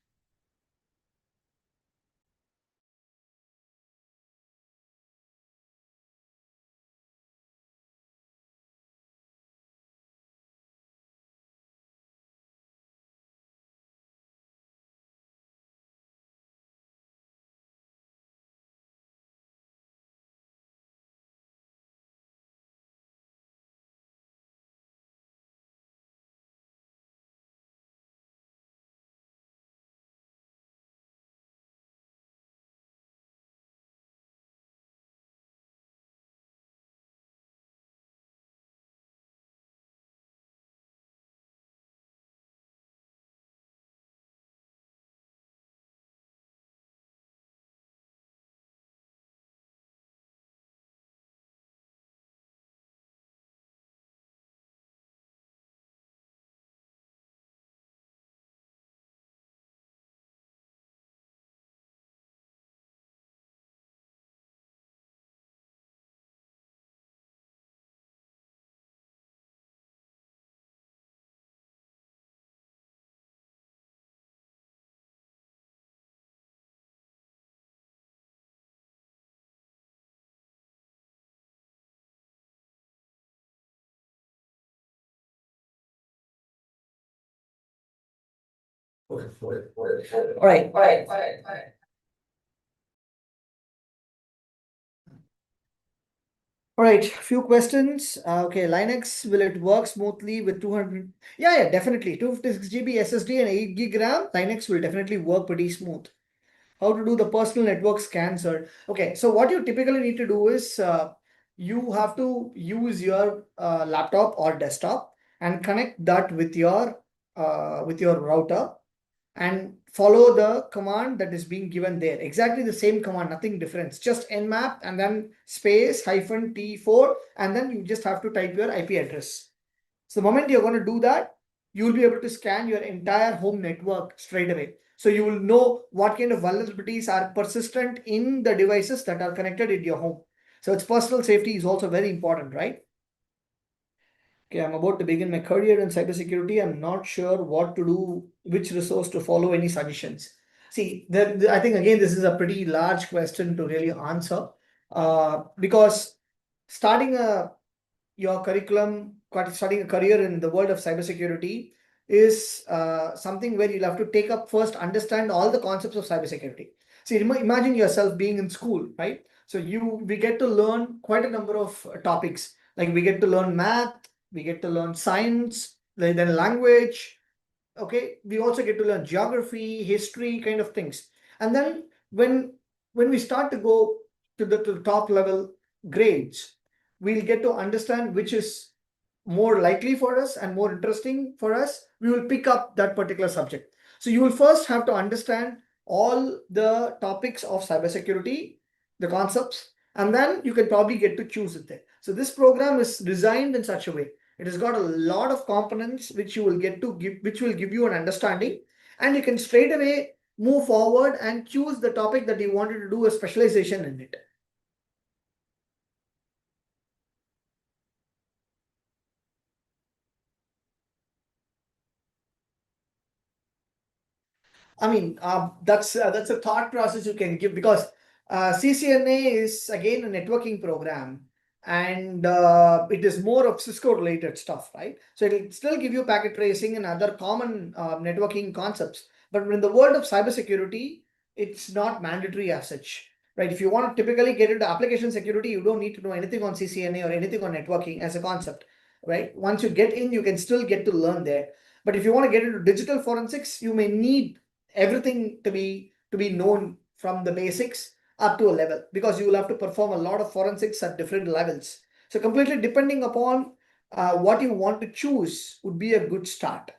All right. All right, few questions. Okay, Linux, will it work smoothly with 200? Yeah, definitely. 256 GB SSD and 8 GB RAM, Linux will definitely work pretty smooth. How to do the personal network scan, sir? Okay, so what you typically need to do is you have to use your laptop or desktop and connect that with your router and follow the command that is being given there. Exactly the same command, nothing different. Just nmap and then space -t4, and then you just have to type your IP address. So the moment you're going to do that, you will be able to scan your entire home network straight away. So you will know what kind of vulnerabilities are persistent in the devices that are connected in your home. So its personal safety is also very important, right? Okay, I'm about to begin my career in cybersecurity. I'm not sure what to do, which resource to follow, any suggestions. See, I think again, this is a pretty large question to really answer because starting your curriculum, starting a career in the world of cybersecurity is something where you'll have to take up first, understand all the concepts of cybersecurity. See, imagine yourself being in school, right? So we get to learn quite a number of topics. Like we get to learn math, we get to learn science, then language. Okay, we also get to learn geography, history, kind of things. And then when we start to go to the top level grades, we'll get to understand which is more likely for us and more interesting for us. We will pick up that particular subject. So you will first have to understand all the topics of cybersecurity, the concepts, and then you can probably get to choose it there. So this program is designed in such a way. It has got a lot of components which you will get to give, which will give you an understanding, and you can straight away move forward and choose the topic that you wanted to do a specialization in it. I mean, that's a thought process you can give, because CCNA is again a networking program. and it is more of Cisco related stuff, right? So it'll still give you packet tracing and other common networking concepts. But in the world of cybersecurity, it's not mandatory as such, right? If you want to typically get into application security, you don't need to know anything on CCNA or anything on networking as a concept, right? Once you get in, you can still get to learn there. But if you want to get into digital forensics, you may need everything to be known from the basics up to a level, because you will have to perform a lot of forensics at different levels. So completely depending upon what you want to choose would be a good start.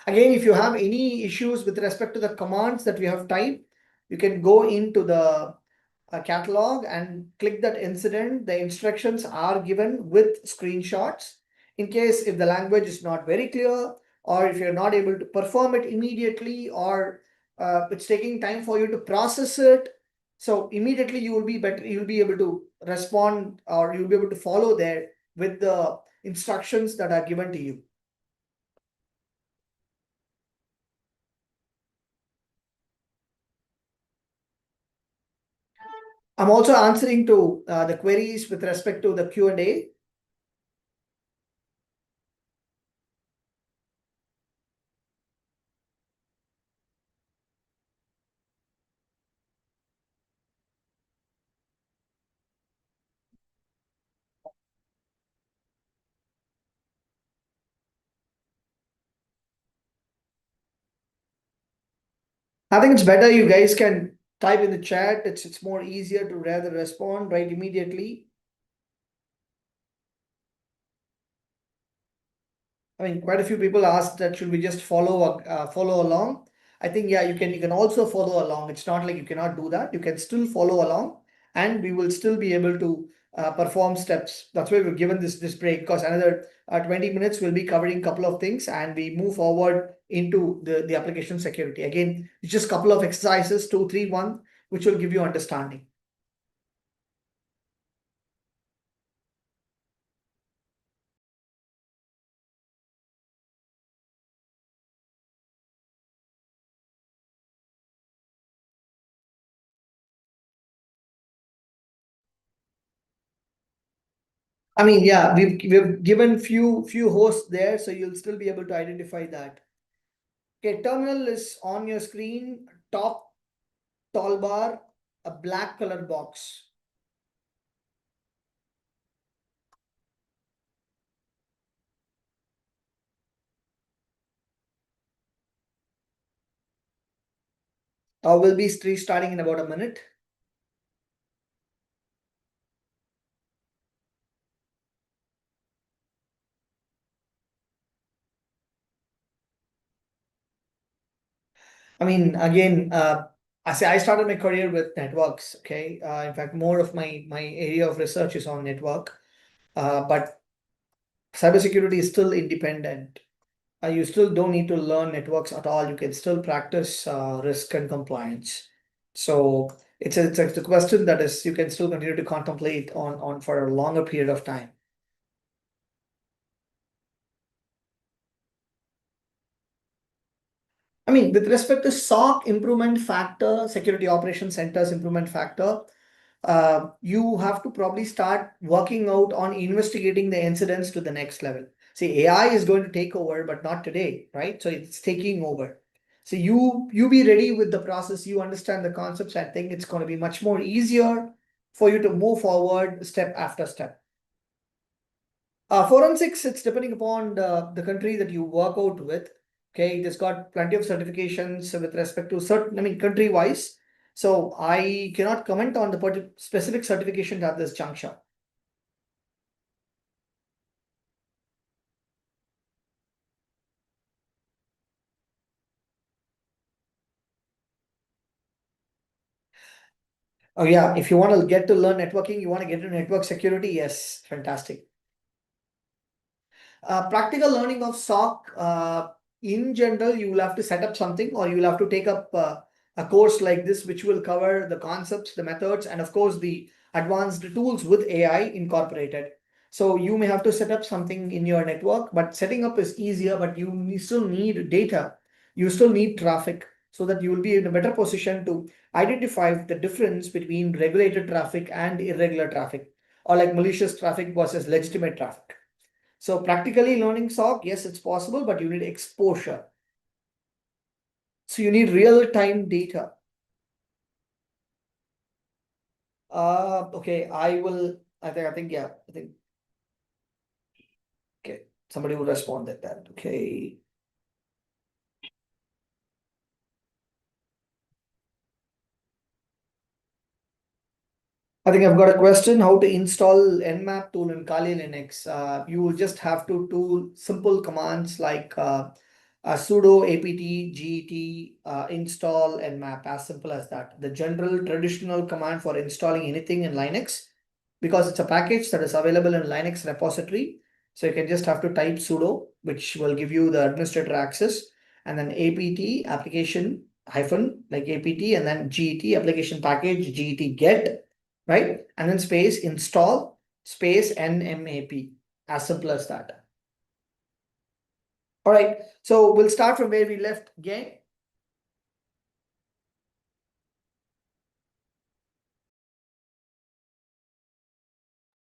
Again, if you have any issues with respect to the commands that we have typed, you can go into the catalog and click that incident. The instructions are given with screenshots. In case if the language is not very clear, or if you're not able to perform it immediately, or it's taking time for you to process it, so immediately you will be better, you'll be able to respond, or you'll be able to follow there with the instructions that are given to you. I'm also answering to the queries with respect to the Q&A. I think it's better you guys can type in the chat. It's more easier to rather respond right immediately. I mean, quite a few people asked that should we just follow along. I think, yeah, you can also follow along. It's not like you cannot do that. You can still follow along, and we will still be able to perform steps. That's why we've given this break, because another 20 minutes we'll be covering a couple of things, and we move forward into the application security. Again, it's just a couple of exercises, 2, 3, 1, which will give you understanding. I mean, yeah, we've given few hosts there, so you'll still be able to identify that. Okay, terminal is on your screen, top tall bar, a black color box. We'll be restarting in about a minute. I mean, again, I started my career with networks. Okay, in fact, more of my area of research is on network, but cybersecurity is still independent. You still don't need to learn networks at all. You can still practice risk and compliance. So it's a question that is you can still continue to contemplate on for a longer period of time. I mean, with respect to SOC improvement factor, security operations centers improvement factor, you have to probably start working out on investigating the incidents to the next level. See, AI is going to take over, but not today, right? So it's taking over. So you be ready with the process, you understand the concepts. I think it's going to be much more easier for you to move forward step after step. Forensics, it's depending upon the country that you work out with. Okay, it has got plenty of certifications with respect to certain, I mean, country wise. So I cannot comment on the specific certification at this juncture. Oh yeah, if you want to get to learn networking, you want to get into network security, yes, fantastic. Practical learning of SOC, in general, you will have to set up something, or you will have to take up a course like this, which will cover the concepts, the methods, and of course the advanced tools with AI incorporated. So you may have to set up something in your network, but setting up is easier, but you still need data. You still need traffic so that you will be in a better position to identify the difference between regulated traffic and irregular traffic, or like malicious traffic versus legitimate traffic. So practically learning SOC, yes, it's possible, but you need exposure. So you need real-time data. Okay, I think, yeah, okay, somebody will respond at that. Okay. I think I've got a question, how to install Nmap tool in Kali Linux. You will just have to do simple commands like sudo apt get install Nmap, as simple as that. The general traditional command for installing anything in Linux, because it's a package that is available in Linux repository. So you can just have to type sudo, which will give you the administrator access, and then apt application hyphen like apt, and then get application package get, right? And then space install space nmap, as simple as that. All right, so we'll start from where we left again.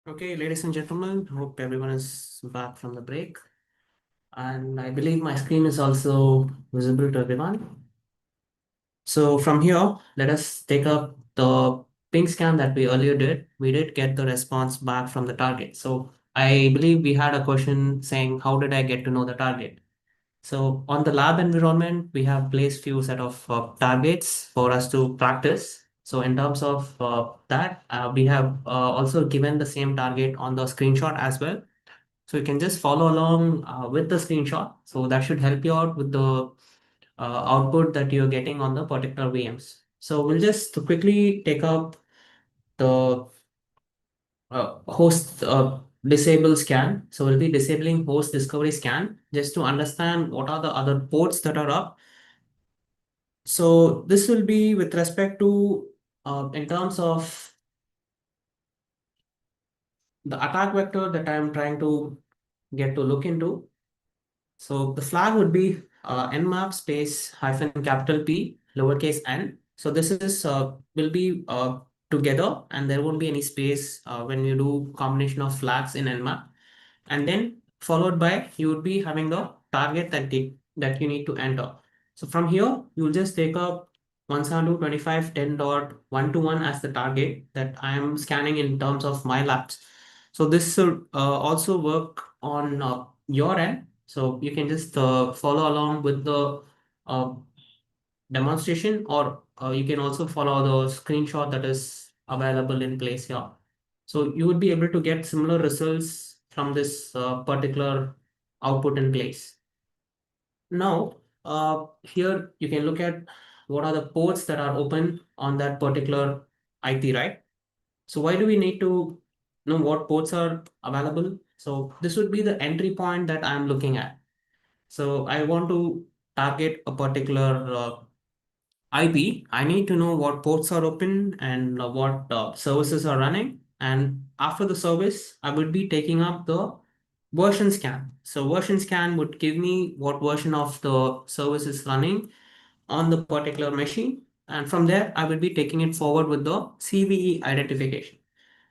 Okay, ladies and gentlemen, hope everyone is back from the break. And I believe my screen is also visible to everyone. So from here, let us take up the ping scan that we earlier did. We did get the response back from the target. So I believe we had a question saying, how did I get to know the target? So on the lab environment, we have placed few set of targets for us to practice. So in terms of that, we have also given the same target on the screenshot as well. So you can just follow along with the screenshot. So that should help you out with the output that you're getting on the particular VMs. So we'll just quickly take up the host disable scan. So we'll be disabling host discovery scan just to understand what are the other ports that are up. So this will be with respect to in terms of the attack vector that I'm trying to get to look into. So the flag would be nmap space hyphen capital P lowercase n. So this is will be together, and there won't be any space when you do combination of flags in nmap. And then followed by you would be having the target that you need to enter. So from here you will just take up 172.25.10.121 as the target that I am scanning in terms of my labs. So this should also work on your end. So you can just follow along with the uh, demonstration, or you can also follow the screenshot that is available in place here. So you would be able to get similar results from this particular output in place. Now, here you can look at what are the ports that are open on that particular IP, right? So why do we need to know what ports are available? So this would be the entry point that I'm looking at. So I want to target a particular IP. I need to know what ports are open and what services are running. And after the service, I would be taking up the version scan. So version scan would give me what version of the service is running on the particular machine. And from there, I will be taking it forward with the CVE identification.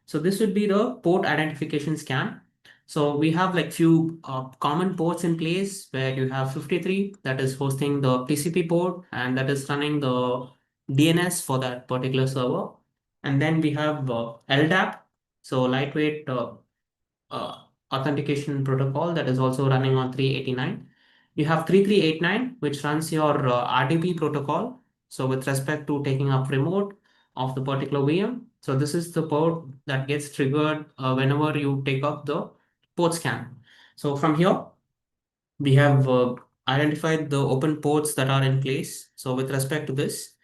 So this would be the port identification scan. So we have like few common ports in place where you have 53 that is hosting the TCP port and that is running the DNS for that particular server. And then we have LDAP, so lightweight uh, authentication protocol that is also running on 389. You have 3389, which runs your RDP protocol. So with respect to taking up remote of the particular VM. So this is the port that gets triggered whenever you take up the port scan. So from here, we have identified the open ports that are in place. So with respect to this,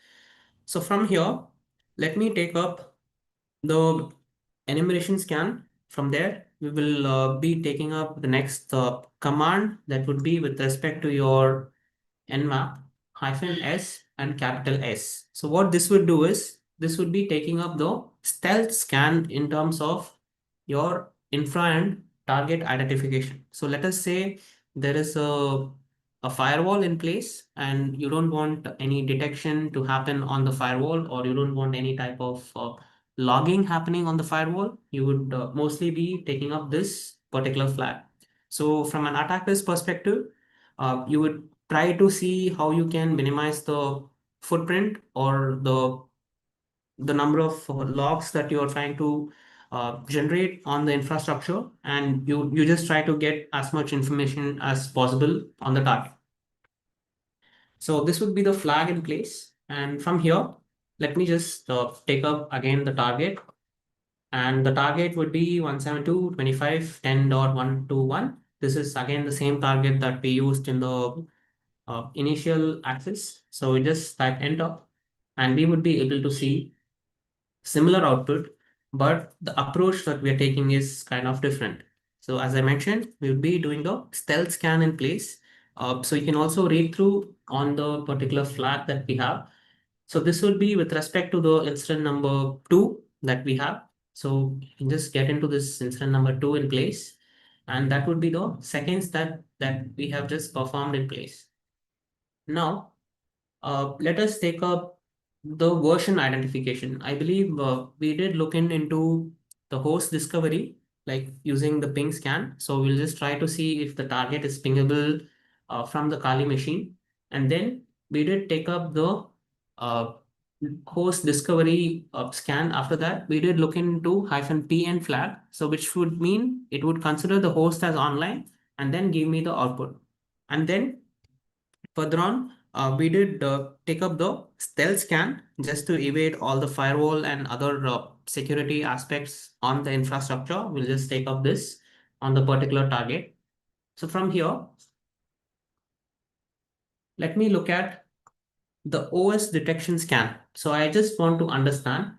so from here, let me take up the enumeration scan. From there, we will be taking up the next command that would be with respect to your nmap hyphen s and capital S. So what this would do is this would be taking up the stealth scan in terms of your infra and target identification. So let us say there is a firewall in place and you don't want any detection to happen on the firewall, or you don't want any type of logging happening on the firewall. You would mostly be taking up this particular flag. So from an attacker's perspective, you would try to see how you can minimize the footprint or the number of logs that you are trying to generate on the infrastructure, and you just try to get as much information as possible on the target. So this would be the flag in place, and from here, let me just take up again the target, and the target would be 172.25.10.121. This is again the same target that we used in the initial access. So we just type enter, and we would be able to see similar output, but the approach that we are taking is kind of different. So as I mentioned, we'll be doing the stealth scan in place. So you can also read through on the particular flag that we have. So this will be with respect to the incident number 2 that we have. So you can just get into this incident number 2 in place, and that would be the second step that we have just performed in place. Now, let us take up the version identification. I believe we did look into the host discovery, like using the ping scan. So we'll just try to see if the target is pingable from the Kali machine. And then we did take up the uh, host discovery scan. After that, we did look into -pn flag. So which would mean it would consider the host as online and then give me the output. And then further on, we did take up the stealth scan just to evade all the firewall and other security aspects on the infrastructure. We'll just take up this on the particular target. So from here, let me look at the OS detection scan. So I just want to understand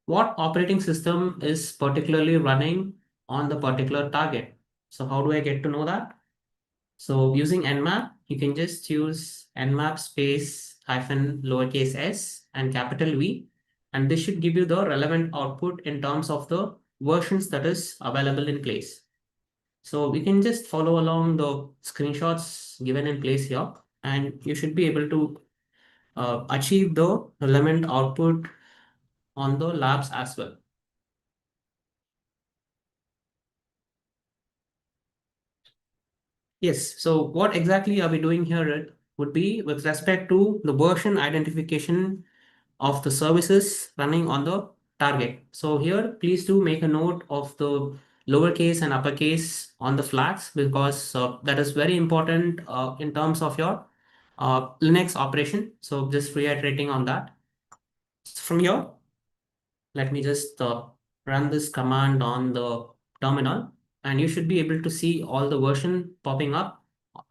what operating system is particularly running on the particular target. So how do I get to know that? So using Nmap, you can just use Nmap space hyphen lowercase s and capital V, and this should give you the relevant output in terms of the versions that is available in place. So we can just follow along the screenshots given in place here, and you should be able to achieve the relevant output on the labs as well. Yes, so what exactly are we doing here would be with respect to the version identification of the services running on the target. So here, please do make a note of the lowercase and uppercase on the flags, because that is very important in terms of your Linux operation. So just reiterating on that. So from here, let me just run this command on the terminal, and you should be able to see all the version popping up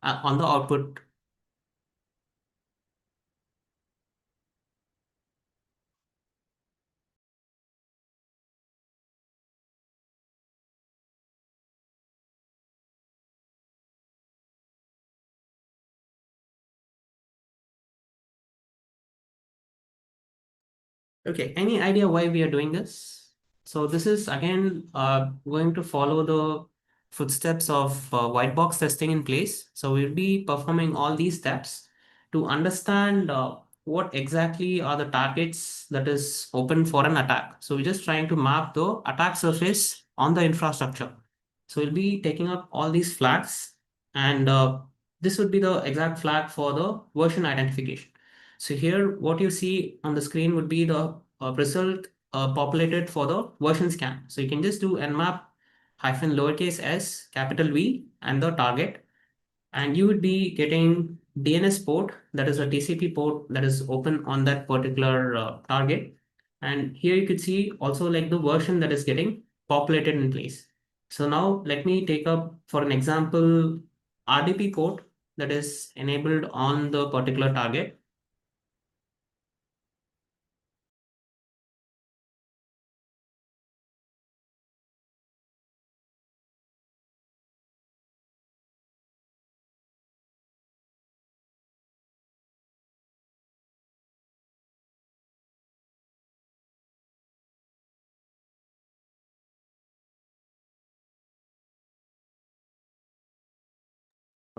on the output. Okay, any idea why we are doing this? So this is again going to follow the footsteps of white box testing in place. So we'll be performing all these steps to understand what exactly are the targets that is open for an attack. So we're just trying to map the attack surface on the infrastructure. So we'll be taking up all these flags, and this would be the exact flag for the version identification. So here, what you see on the screen would be the result populated for the version scan. So you can just do nmap hyphen lowercase s capital V and the target, and you would be getting DNS port, that is a TCP port that is open on that particular target. And here you could see also like the version that is getting populated in place. So now let me take up for an example RDP port that is enabled on the particular target.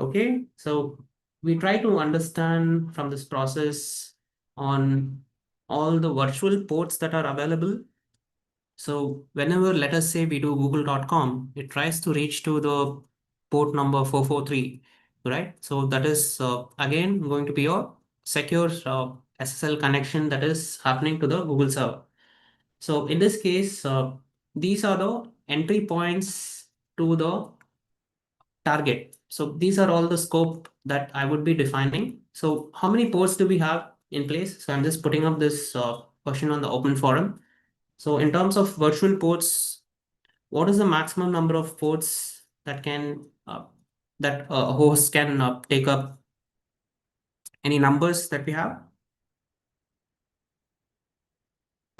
Okay, so we try to understand from this process on all the virtual ports that are available. So whenever, let us say we do google.com, it tries to reach to the port number 443, right? So that is again going to be your secure SSL connection that is happening to the Google server. So in this case, these are the entry points to the target. So these are all the scope that I would be defining. So how many ports do we have in place? So I'm just putting up this question on the open forum. So in terms of virtual ports, what is the maximum number of ports that can that a host can take up? Any numbers that we have?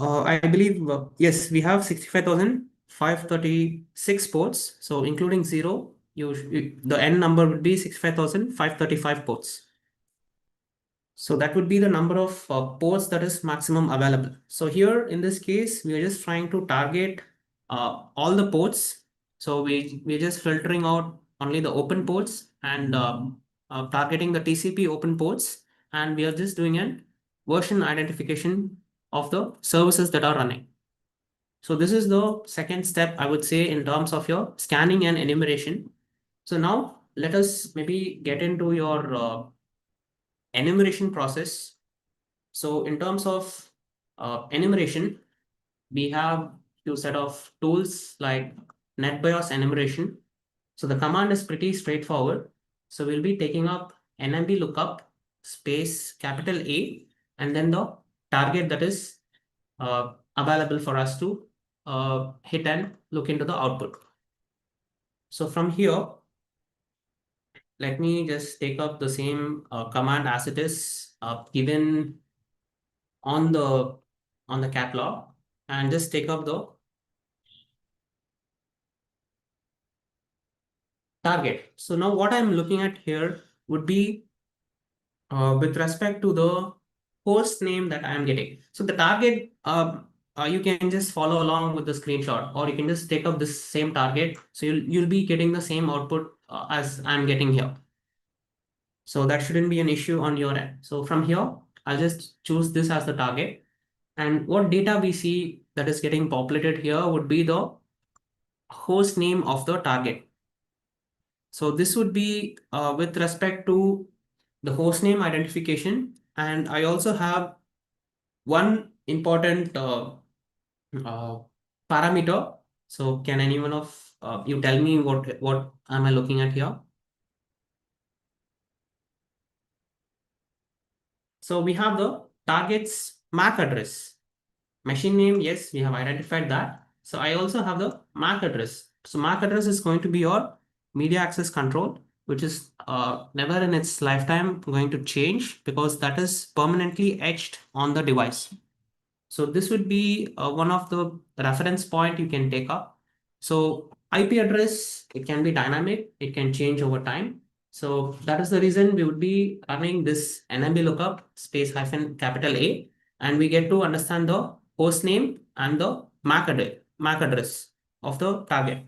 I believe yes, we have 65,536 ports. So including zero, the n number would be 65,535 ports. So that would be the number of ports that is maximum available. So here in this case, we are just trying to target all the ports. So we're just filtering out only the open ports and targeting the TCP open ports. And we are just doing a version identification of the services that are running. So this is the second step, I would say, in terms of your scanning and enumeration. So now let us maybe get into your enumeration process. So in terms of enumeration, we have few set of tools like NetBIOS enumeration. So the command is pretty straightforward. So we'll be taking up NMB lookup space capital A and then the target that is available for us to hit and look into the output. So from here, let me just take up the same command as it is given on the catalog and just take up the target. So now what I'm looking at here would be with respect to the host name that I'm getting. So the target, you can just follow along with the screenshot, or you can just take up this same target. So you'll be getting the same output as I'm getting here. So that shouldn't be an issue on your end. So from here, I'll just choose this as the target. And what data we see that is getting populated here would be the host name of the target. So this would be with respect to the host name identification. And I also have one important uh, parameter. So can anyone of you tell me what am I looking at here? So we have the target's MAC address. Machine name, yes, we have identified that. So I also have the MAC address. So MAC address is going to be your media access control, which is never in its lifetime going to change because that is permanently etched on the device. So this would be one of the reference point you can take up. So IP address, it can be dynamic, it can change over time. So that is the reason we would be running this NMB lookup space hyphen capital A, and we get to understand the host name and the MAC address of the target.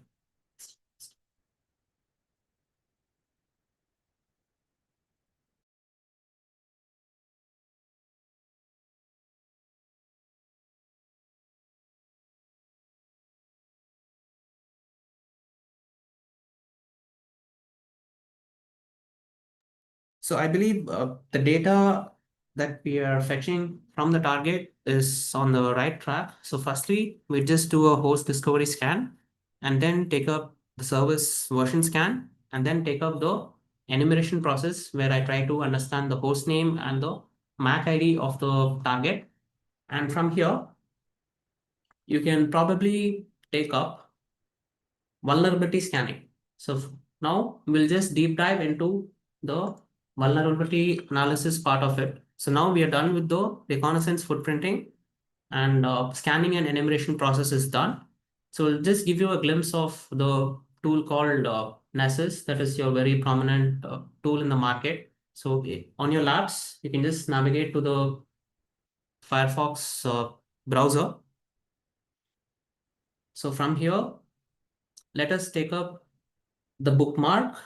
So I believe the data that we are fetching from the target is on the right track. So firstly, we just do a host discovery scan and then take up the service version scan and then take up the enumeration process where I try to understand the host name and the MAC ID of the target. And from here, you can probably take up vulnerability scanning. So now we'll just deep dive into the vulnerability analysis part of it. So now we are done with the reconnaissance footprinting and scanning and enumeration process is done. So we'll just give you a glimpse of the tool called Nessus. That is your very prominent tool in the market. So on your labs, you can just navigate to the Firefox browser. So from here, let us take up the bookmark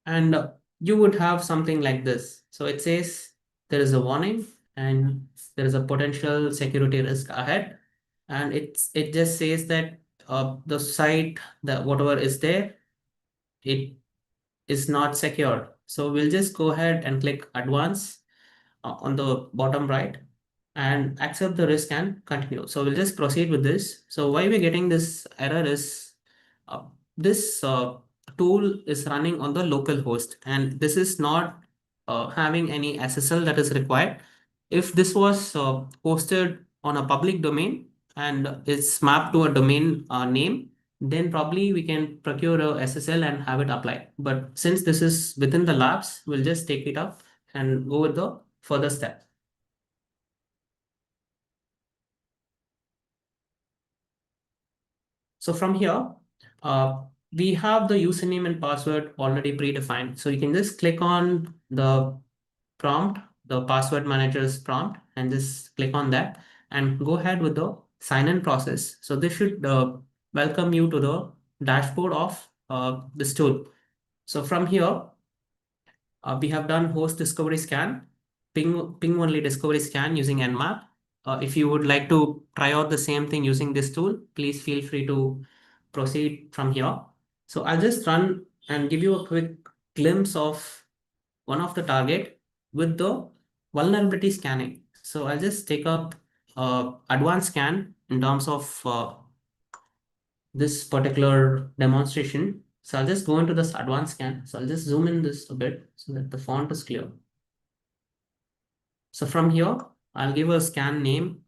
And you would have something like this. So it says there is a warning and there is a potential security risk ahead. And it just says that the site, that whatever is there, it is not secured. So we'll just go ahead and click advance on the bottom right and accept the risk and continue. So we'll just proceed with this. So why we're getting this error is this tool is running on the local host, and this is not having any SSL that is required. If this was hosted on a public domain and it's mapped to a domain name, then probably we can procure a SSL and have it applied. But since this is within the labs, we'll just take it up and go with the further step. So from here, we have the username and password already predefined. So you can just click on the prompt, the password manager's prompt, and just click on that and go ahead with the sign-in process. So this should welcome you to the dashboard of this tool. So from here, we have done host discovery scan, ping only discovery scan using Nmap. If you would like to try out the same thing using this tool, please feel free to proceed from here. So I'll just run and give you a quick glimpse of one of the target with the vulnerability scanning. So I'll just take up advanced scan in terms of this particular demonstration. So I'll just go into this advanced scan. So I'll just zoom in this a bit so that the font is clear. So from here, I'll give a scan name.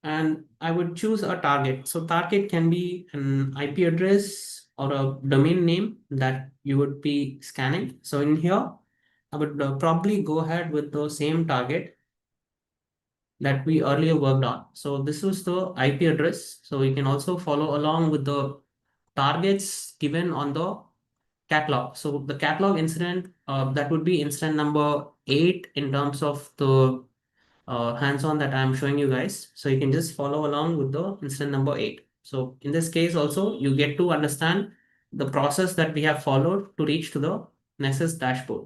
And I would choose a target. So target can be an IP address or a domain name that you would be scanning. So in here, I would probably go ahead with the same target that we earlier worked on. So this was the IP address. So you can also follow along with the targets given on the catalog. So the catalog incident, that would be incident number 8 in terms of the hands-on that I'm showing you guys. So you can just follow along with the incident number 8. So in this case also, you get to understand the process that we have followed to reach to the Nessus dashboard.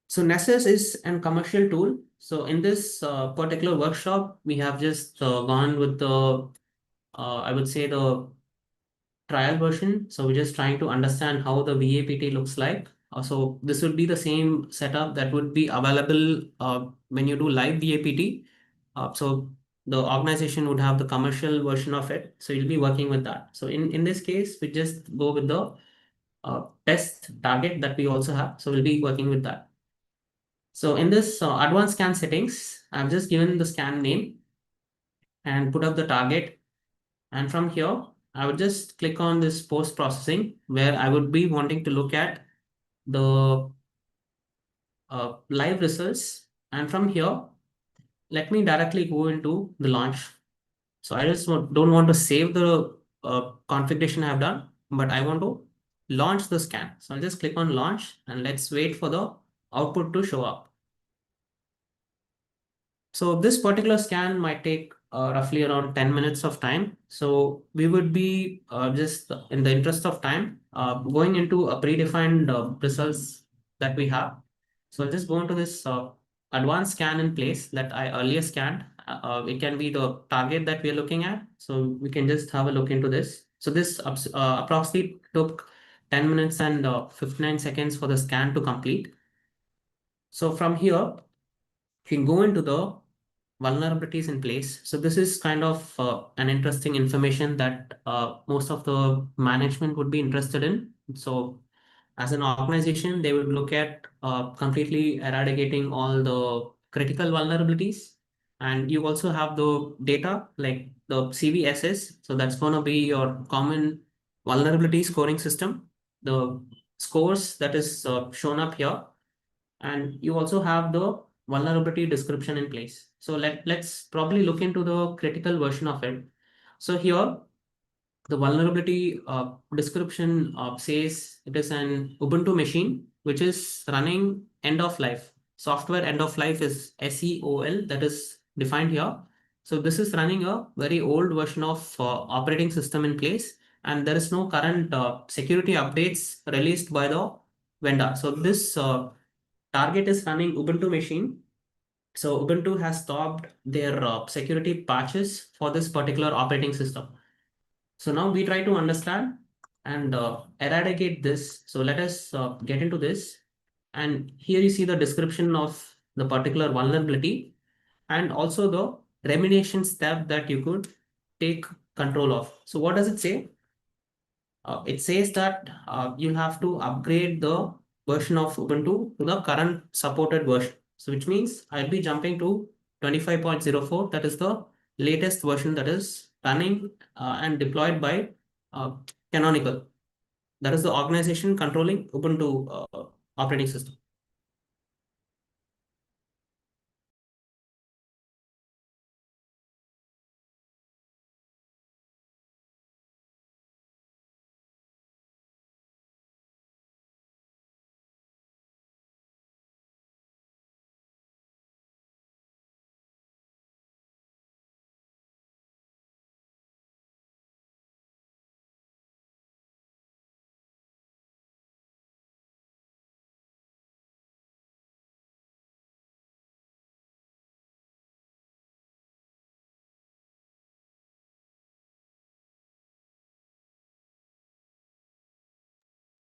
So Nessus is a commercial tool. So in this particular workshop, we have just gone with the, I would say the trial version. So we're just trying to understand how the VAPT looks like. So this would be the same setup that would be available when you do live VAPT. So the organization would have the commercial version of it. So you'll be working with that. So in this case, we just go with the test target that we also have. So we'll be working with that. So in this advanced scan settings, I've just given the scan name and put up the target. And from here, I would just click on this post processing where I would be wanting to look at the live results. And from here, let me directly go into the launch. So I just don't want to save the configuration I've done, but I want to launch the scan. So I'll just click on launch and let's wait for the output to show up. So this particular scan might take roughly around 10 minutes of time. So we would be just in the interest of time going into a predefined results that we have. So I'll just go into this advanced scan in place that I earlier scanned. It can be the target that we are looking at. So we can just have a look into this. So this approximately took 10 minutes and 59 seconds for the scan to complete. So from here, if you go into the vulnerabilities in place. So this is kind of an interesting information that most of the management would be interested in. So as an organization, they would look at completely eradicating all the critical vulnerabilities. And you also have the data like the CVSS. So that's going to be your common vulnerability scoring system. The scores that is shown up here. And you also have the vulnerability description in place. So let's probably look into the critical version of it. So here, the vulnerability description says it is an Ubuntu machine, which is running end of life. Software end of life is SEOL, that is defined here. So this is running a very old version of operating system in place, and there is no current security updates released by the vendor. So this target is running Ubuntu machine. So Ubuntu has stopped their security patches for this particular operating system. So now we try to understand and eradicate this. So let us get into this. And here you see the description of the particular vulnerability and also the remediation step that you could take control of. So what does it say? It says that you'll have to upgrade the version of Ubuntu to the current supported version. So which means I'll be jumping to 25.04. That is the latest version that is running and deployed by Canonical. That is the organization controlling Ubuntu operating system.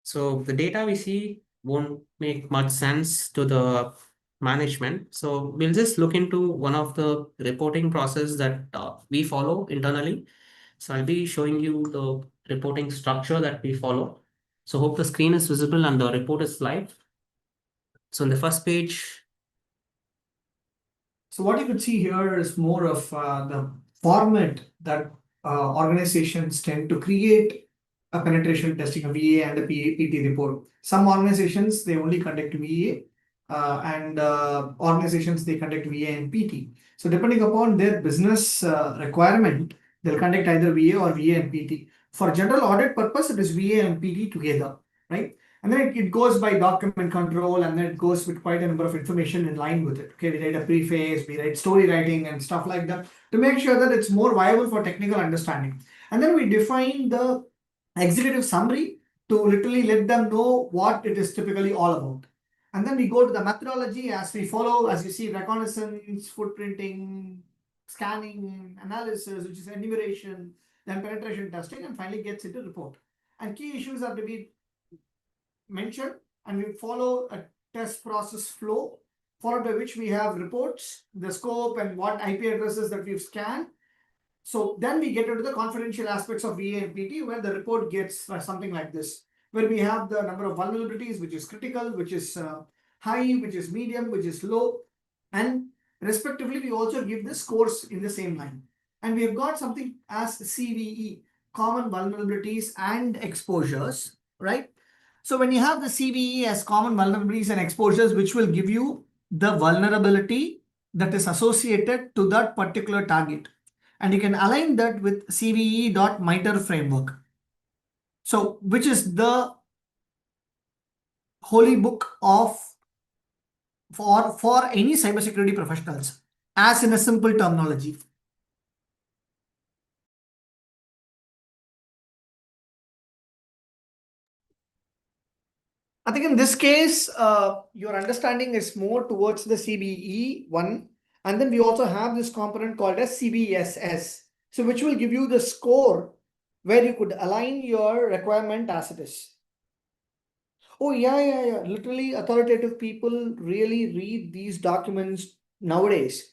So the data we see won't make much sense to the management. So we'll just look into one of the reporting process that we follow internally. So I'll be showing you the reporting structure that we follow. So hope the screen is visible and the report is live. So in the first page. So what you could see here is more of the format that organizations tend to create a penetration testing, a VA and a PT report. Some organizations, they only conduct VA and organizations, they conduct VA and PT. So depending upon their business requirement, they'll conduct either VA or VA and PT. For general audit purpose, it is VA and PT together, right? And then it goes by document control, and then it goes with quite a number of information in line with it. Okay, we write a preface, we write story writing and stuff like that to make sure that it's more viable for technical understanding. And then we define the executive summary to literally let them know what it is typically all about. And then we go to the methodology as we follow, as you see, reconnaissance, footprinting, scanning, analysis, which is enumeration, then penetration testing, and finally gets into report. And key issues are to be mentioned, and we follow a test process flow, followed by which we have reports, the scope, and what IP addresses that we've scanned. So then we get into the confidential aspects of VA and PT, where the report gets something like this, where we have the number of vulnerabilities, which is critical, which is high, which is medium, which is low, and respectively, we also give the scores in the same line. And we have got something as CVE, common vulnerabilities and exposures, right? So when you have the CVE as common vulnerabilities and exposures, which will give you the vulnerability that is associated to that particular target. And you can align that with CVE.MITRE framework. So which is the holy book of for any cybersecurity professionals, as in a simple terminology. I think in this case, your understanding is more towards the CBE one. And then we also have this component called as CBSS. So which will give you the score where you could align your requirement as it is. Oh, yeah. Literally, authoritative people really read these documents nowadays.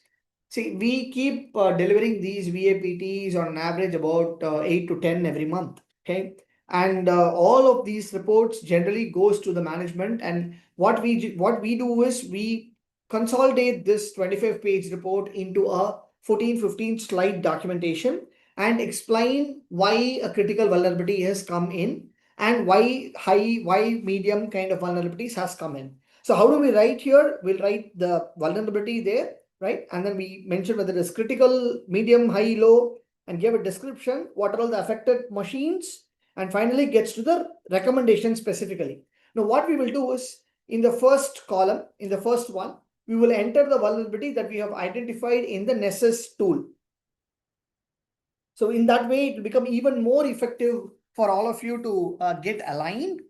See, we keep delivering these VAPTs on average about 8 to 10 every month. Okay. And all of these reports generally goes to the management. And what we do is we consolidate this 25-page report into a 14-15 slide documentation and explain why a critical vulnerability has come in and why medium kind of vulnerabilities has come in. So how do we write here? We'll write the vulnerability there, right? And then we mention whether it is critical, medium, high, low, and give a description, what are all the affected machines, and finally gets to the recommendation specifically. Now what we will do is, in the first column, in the first one, we will enter the vulnerability that we have identified in the Nessus tool. So in that way, it will become even more effective for all of you to get aligned.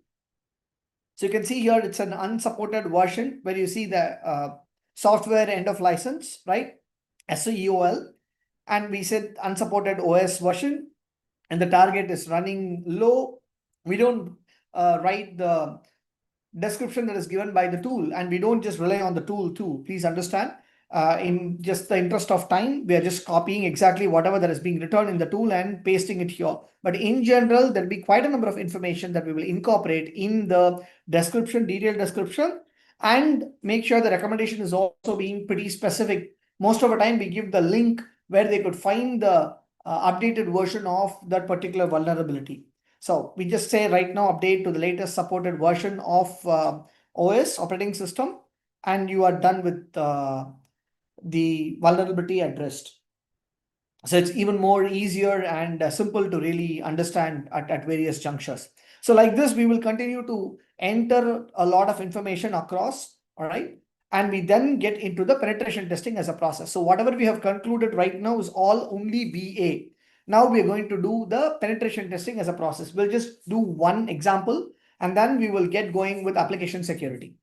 So you can see here, it's an unsupported version where you see the software end of license, right? SEOL, and we said unsupported OS version, and the target is running low. We don't write the description that is given by the tool, and we don't just rely on the tool too. Please understand. In just the interest of time, we are just copying exactly whatever that is being written in the tool and pasting it here. But in general, there'll be quite a number of information that we will incorporate in the description, detailed description, and make sure the recommendation is also being pretty specific. Most of the time, we give the link where they could find the updated version of that particular vulnerability. So we just say right now update to the latest supported version of OS operating system, and you are done with the vulnerability addressed. So it's even more easier and simple to really understand at various junctures. So like this, we will continue to enter a lot of information across, all right? And we then get into the penetration testing as a process. So whatever we have concluded right now is all only VA. Now we are going to do the penetration testing as a process. We'll just do one example, and then we will get going with application security.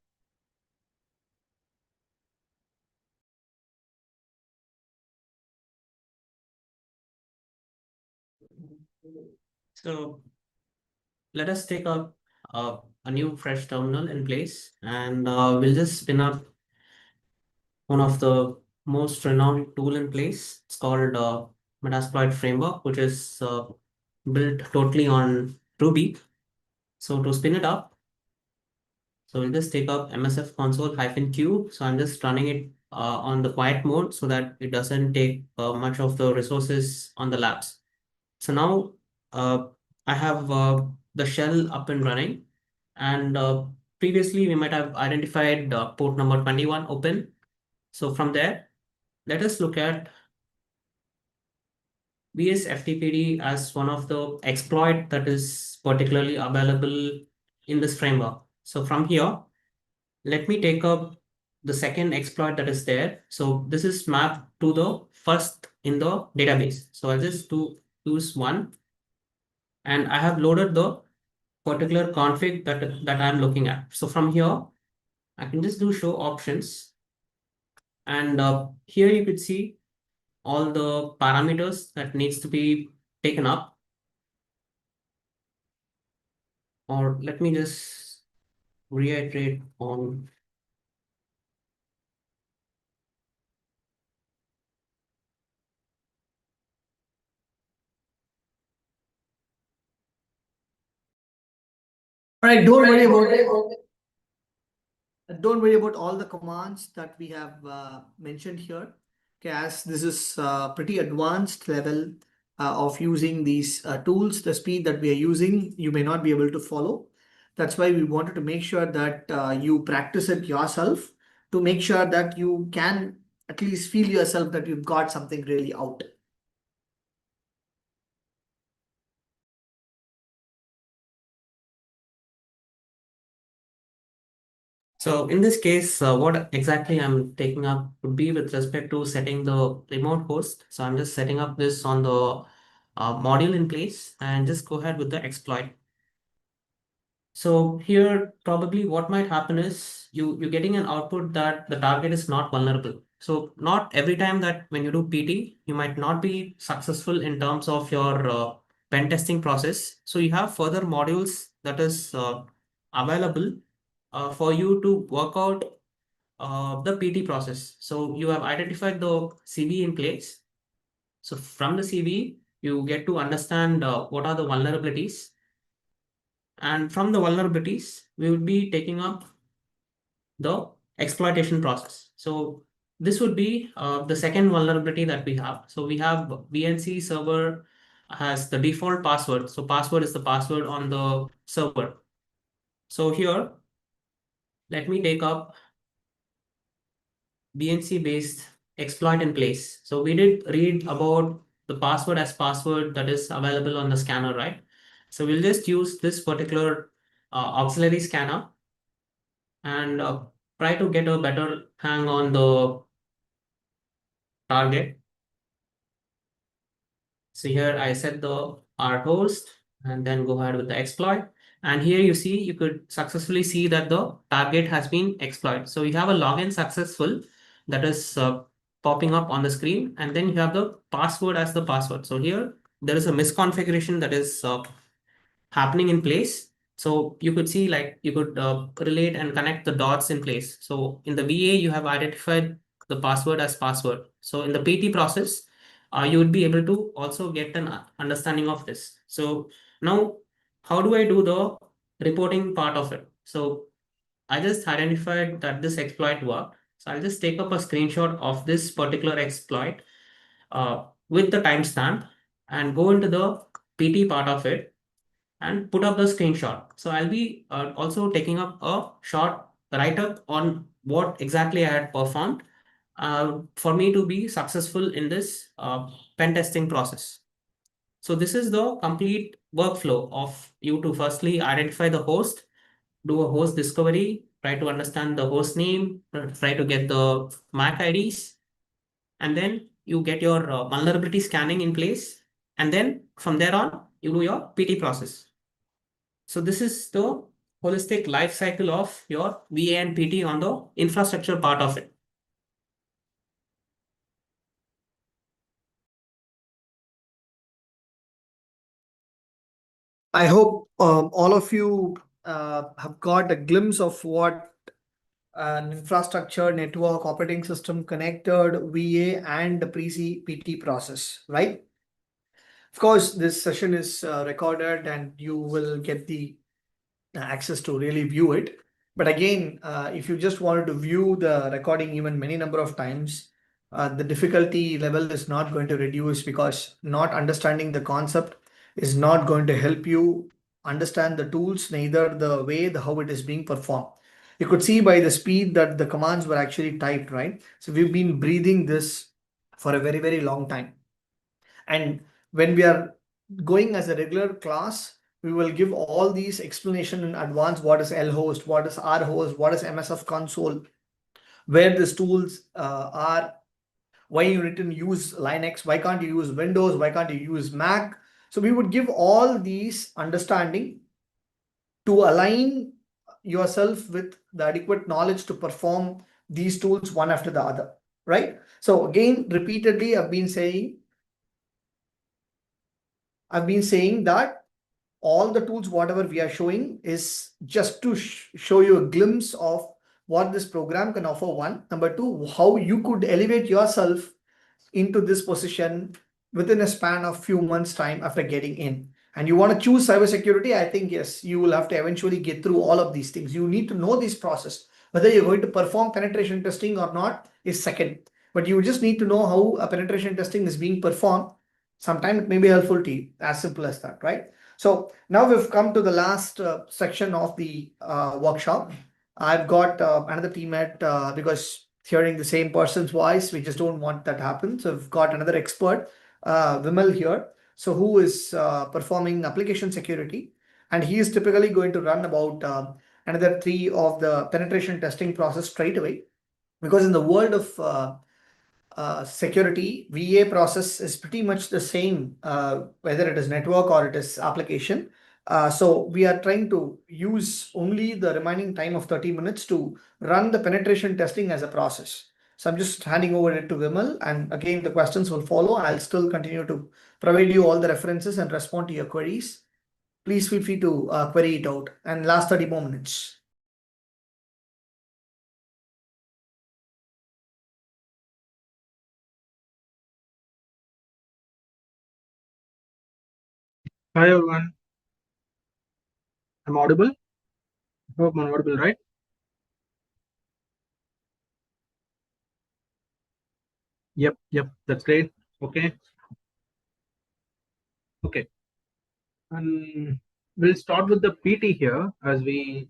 So let us take up a new fresh terminal in place, and we'll just spin up one of the most renowned tool in place. It's called Metasploit framework, which is built totally on Ruby. So to spin it up, so we'll just take up MSF console -q. So I'm just running it on the quiet mode so that it doesn't take much of the resources on the labs. So now I have the shell up and running, and previously we might have identified port number 21 open. So from there, let us look at VS-FTPD as one of the exploit that is particularly available in this framework. So from here, let me take up the second exploit that is there. So this is mapped to the first in the database. So I'll just use one, and I have loaded the particular config that I'm looking at. So from here, I can just do show options, and here you could see all the parameters that needs to be taken up. Or let me just reiterate on. All right, don't worry about it. Don't worry about all the commands that we have mentioned here. Okay, as this is pretty advanced level of using these tools, the speed that we are using, you may not be able to follow. That's why we wanted to make sure that you practice it yourself to make sure that you can at least feel yourself that you've got something really out. So in this case, what exactly I'm taking up would be with respect to setting the remote host. So I'm just setting up this on the module in place, and just go ahead with the exploit. So here, probably what might happen is you're getting an output that the target is not vulnerable. So not every time that when you do PT, you might not be successful in terms of your pen testing process. So you have further modules that is available for you to work out the PT process. So you have identified the CV in place. So from the CV, you get to understand what are the vulnerabilities. And from the vulnerabilities, we would be taking up the exploitation process. So this would be the second vulnerability that we have. So we have VNC server has the default password. So password is the password on the server. So here, let me take up BNC based exploit in place. So we did read about the password as password that is available on the scanner, right? So we'll just use this particular auxiliary scanner and try to get a better hang on the target. So here I set the R host and then go ahead with the exploit. And here you see, you could successfully see that the target has been exploited. So you have a login successful that is popping up on the screen, and then you have the password as the password. So here there is a misconfiguration that is happening in place. So you could see, like, you could relate and connect the dots in place. So in the VA, you have identified the password as password. So in the PT process, you would be able to also get an understanding of this. So now, how do I do the reporting part of it? So I just identified that this exploit worked. So I'll just take up a screenshot of this particular exploit with the timestamp and go into the PT part of it and put up the screenshot. So I'll be also taking up a short write-up on what exactly I had performed for me to be successful in this pen testing process. So this is the complete workflow of you to firstly identify the host, do a host discovery, try to understand the host name, try to get the MAC IDs, and then you get your vulnerability scanning in place. And then from there on, you do your PT process. So this is the holistic life cycle of your VA and PT on the infrastructure part of it. I hope all of you have got a glimpse of what an infrastructure, network, operating system, connected, VA, and the pre-PT process, right? Of course, this session is recorded and you will get the access to really view it. But again, if you just wanted to view the recording even many number of times, the difficulty level is not going to reduce, because not understanding the concept is not going to help you understand the tools, neither the way how it is being performed. You could see by the speed that the commands were actually typed, right? So we've been breathing this for a very, very long time. And when we are going as a regular class, we will give all these explanation in advance. What is lhost, what is rhost, what is MSF console, where these tools are, why you need to use Linux, why can't you use Windows, why can't you use Mac. So we would give all these understanding to align yourself with the adequate knowledge to perform these tools one after the other, right? So again, repeatedly I've been saying that all the tools, whatever we are showing, is just to show you a glimpse of what this program can offer. One. Number two, how you could elevate yourself into this position within a span of few months' time after getting in. And you want to choose cybersecurity, I think, yes, you will have to eventually get through all of these things. You need to know this process. Whether you're going to perform penetration testing or not is second. But you just need to know how a penetration testing is being performed. Sometimes it may be helpful to you, as simple as that, right? So now we've come to the last section of the workshop. I've got another teammate because hearing the same person's voice, we just don't want that to happen. So we've got another expert, Vimal here. So who is performing application security, and he is typically going to run about another 3 of the penetration testing process straight away. Because in the world of security, VA process is pretty much the same, whether it is network or it is application. So we are trying to use only the remaining time of 30 minutes to run the penetration testing as a process. So I'm just handing over it to Vimal, and again, the questions will follow. I'll still continue to provide you all the references and respond to your queries. Please feel free to query it out, and last 30 more minutes. Hi everyone, I'm audible. I hope I'm audible, right? Yep, that's great. Okay, and we'll start with the PT here. As we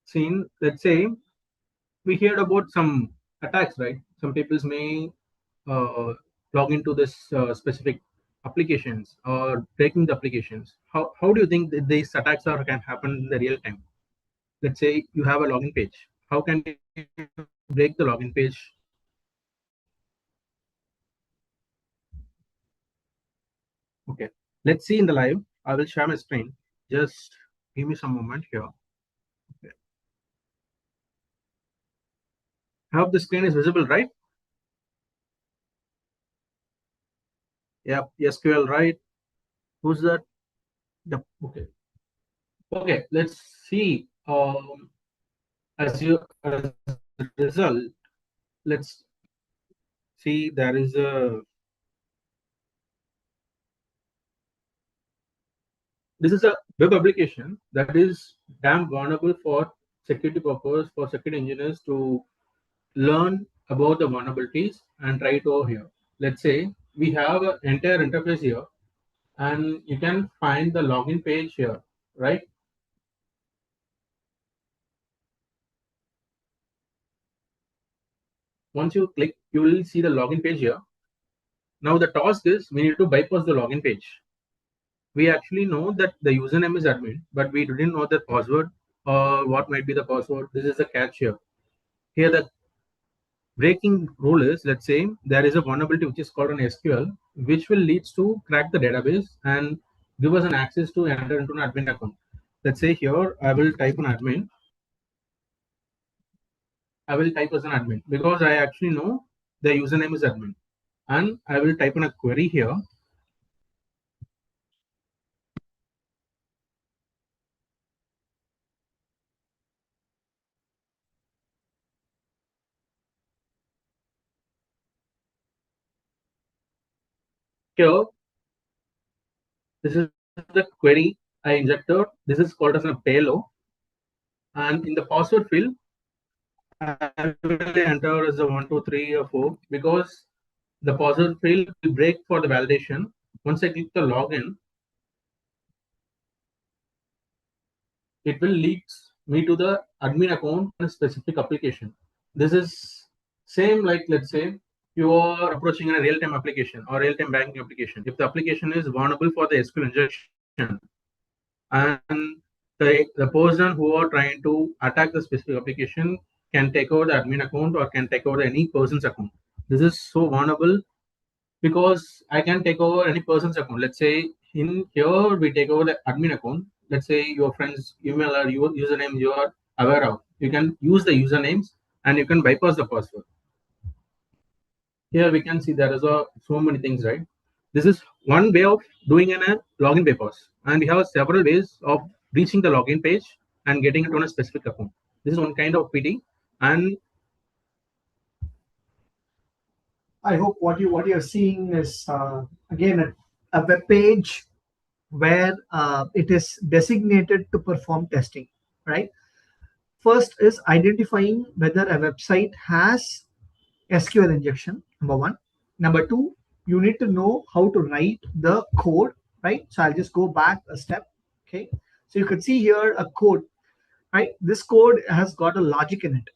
seen, let's say we heard about some attacks, right? Some people may log into this specific applications or breaking the applications. How do you think that these attacks can happen in the real time? Let's say you have a login page. How can you break the login page? Okay, let's see in the live. I will share my screen. Just give me some moment here. Okay. I hope the screen is visible, right? Yep, SQL, right? Who's that? Yep. Okay. Okay, let's see. As a result, let's see there is a. This is a web application that is damn vulnerable for security purpose, for security engineers to learn about the vulnerabilities and try it over here. Let's say we have an entire interface here, and you can find the login page here, right? Once you click, you will see the login page here. Now the task is we need to bypass the login page. We actually know that the username is admin, but we didn't know the password or what might be the password. This is the catch here. Here the breaking rule is, let's say there is a vulnerability which is called an SQL, which will leads to crack the database and give us an access to enter into an admin account. Let's say here I will type an admin. I will type as an admin because I actually know the username is admin, and I will type in a query here. Here, this is the query I injected. This is called as a payload, and in the password field, I will enter as a 1, 2, 3, or 4 because the password field will break for the validation. Once I click the login, it will lead me to the admin account in a specific application. This is same like, let's say you are approaching a real-time application or real-time banking application. If the application is vulnerable for the SQL injection, and the person who are trying to attack the specific application can take over the admin account or can take over any person's account. This is so vulnerable because I can take over any person's account. Let's say in here we take over the admin account. Let's say your friend's email or your username you are aware of. You can use the usernames and you can bypass the password. Here we can see there is so many things, right? This is one way of doing a login bypass, and we have several ways of reaching the login page and getting it on a specific account. This is one kind of PD, and I hope what you're seeing is again a web page where it is designated to perform testing, right? First is identifying whether a website has SQL injection, number one. Number two, you need to know how to write the code, right? So I'll just go back a step, okay? So you can see here a code, right? This code has got a logic in it.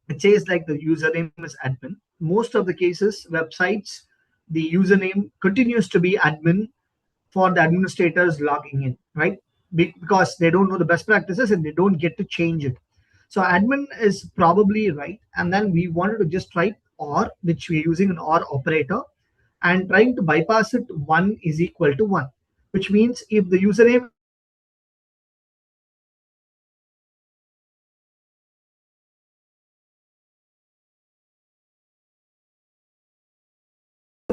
It says like the username is admin. Most of the cases, websites, the username continues to be admin for the administrators logging in, right? Because they don't know the best practices and they don't get to change it. So admin is probably right. And then we wanted to just write or, which we're using an or operator, and trying to bypass it 1 is equal to 1, which means if the username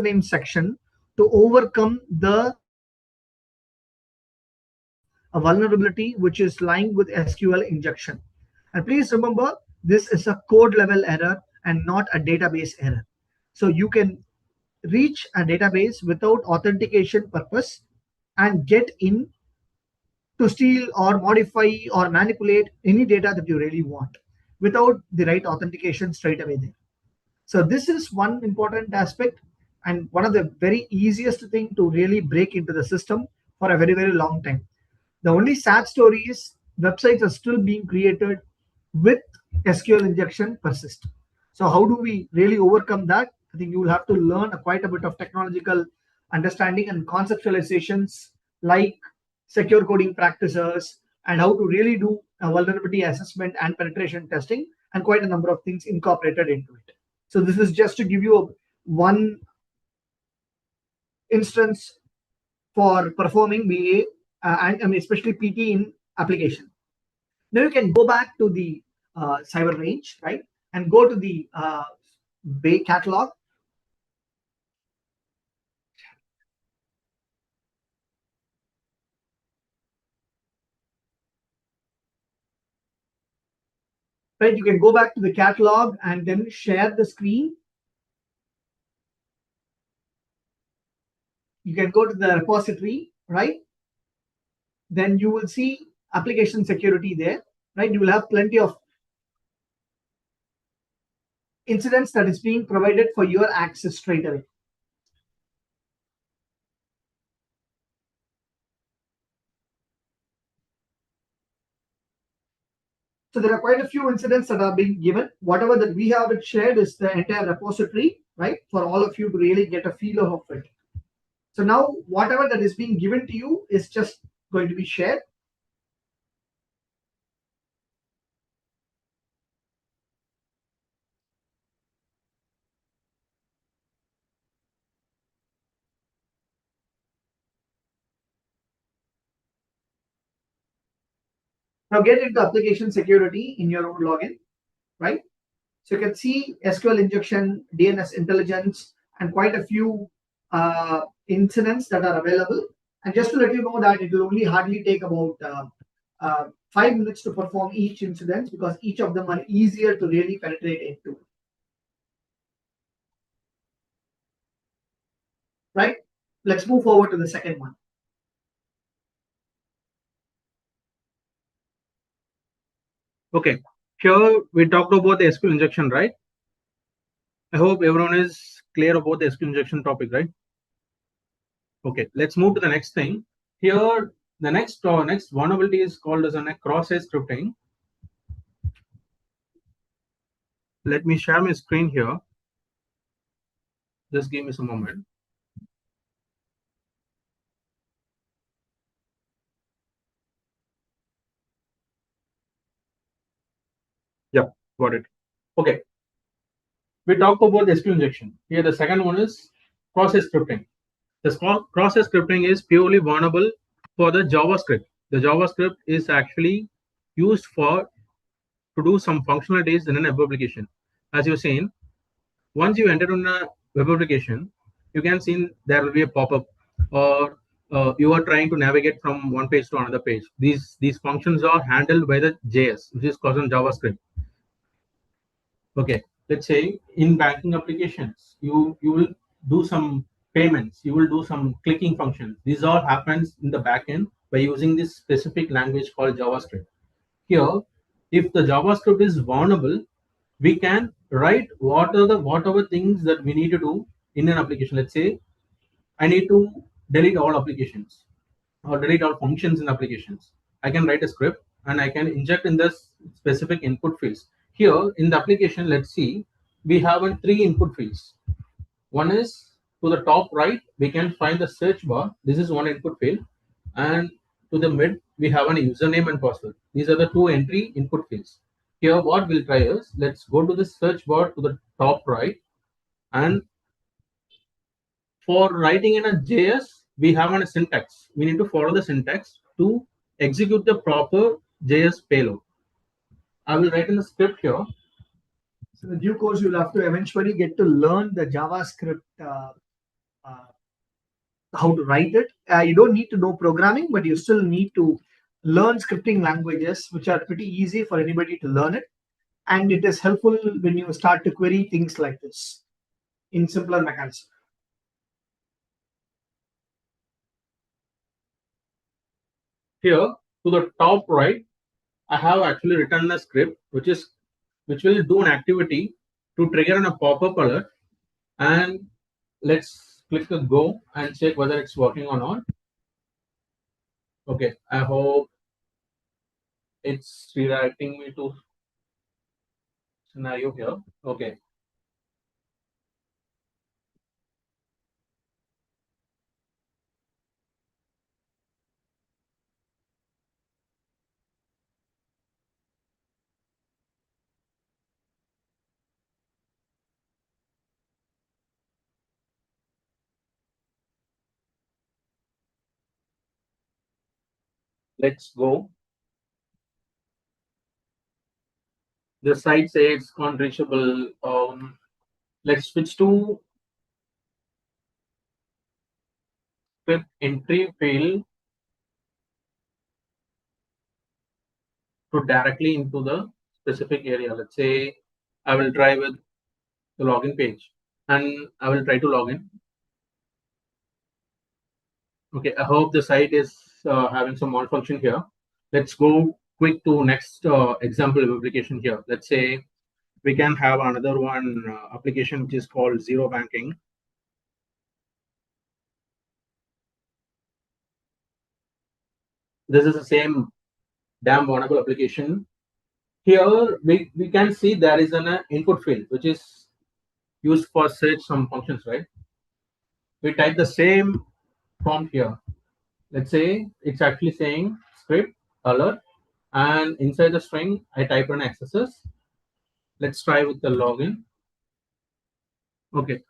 name section to overcome the vulnerability which is lying with SQL injection. And please remember, this is a code level error and not a database error. So you can reach a database without authentication purpose and get in to steal or modify or manipulate any data that you really want without the right authentication straight away there. So this is one important aspect and one of the very easiest thing to really break into the system for a very, very long time. The only sad story is websites are still being created with SQL injection persist. So how do we really overcome that? I think you will have to learn quite a bit of technological understanding and conceptualizations like secure coding practices and how to really do a vulnerability assessment and penetration testing and quite a number of things incorporated into it. So this is just to give you one instance for performing VA and I mean, especially PT in application. Now you can go back to the cyber range, right, and go to the Bay catalog. Right, you can go back to the catalog and then share the screen. You can go to the repository, right? Then you will see application security there, right? You will have plenty of incidents that is being provided for your access straight away. So there are quite a few incidents that are being given. Whatever that we have it shared is the entire repository, right? For all of you to really get a feel of it. So now whatever that is being given to you is just going to be shared. Now get into application security in your own login, right? So you can see SQL injection, DNS intelligence, and quite a few incidents that are available. And just to let you know that it will only hardly take about 5 minutes to perform each incident because each of them are easier to really penetrate into. Right? Let's move forward to the second one. Okay, here we talked about the SQL injection, right? I hope everyone is clear about the SQL injection topic, right? Okay, let's move to the next thing. Here, the next vulnerability is called as a cross-site scripting. Let me share my screen here. Just give me some moment. Yeah, got it. Okay. We talked about the SQL injection. Here, the second one is cross-site scripting. The cross-site scripting is purely vulnerable for the JavaScript. The JavaScript is actually used for to do some functionalities in a web application. As you've seen, once you enter on a web application, you can see there will be a pop-up or you are trying to navigate from one page to another page. These functions are handled by the JS, which is called in JavaScript. Okay, let's say in banking applications, you will do some payments, you will do some clicking functions. These all happens in the backend by using this specific language called JavaScript. Here, if the JavaScript is vulnerable, we can write whatever things that we need to do in an application. Let's say I need to delete all applications or delete all functions in applications. I can write a script and I can inject in this specific input fields. Here in the application, let's see, we have three input fields. One is to the top right, we can find the search bar. This is one input field. And to the mid, we have a username and password. These are the two entry input fields. Here, what we'll try is, let's go to the search bar to the top right. And for writing in a JS, we have a syntax. We need to follow the syntax to execute the proper JS payload. I will write in the script here. So the due course, you'll have to eventually get to learn the JavaScript, how to write it. You don't need to know programming, but you still need to learn scripting languages, which are pretty easy for anybody to learn it. And it is helpful when you start to query things like this in simpler mechanisms. Here to the top right, I have actually written a script which will do an activity to trigger a pop-up alert. And let's click the go and check whether it's working or not. Okay, I hope it's redirecting me to scenario here. Okay. Let's go. The site says unreachable. Let's switch to script entry field to directly into the specific area. Let's say I will try with the login page and I will try to log in. Okay, I hope the site is having some malfunction here. Let's go quick to next example of application here. Let's say we can have another one application which is called Zero Banking. This is the same damn vulnerable application. Here we can see there is an input field which is used for search some functions, right? We type the same prompt here. Let's say it's actually saying script alert, and inside the string I type an XSS. Let's try with the login. Okay.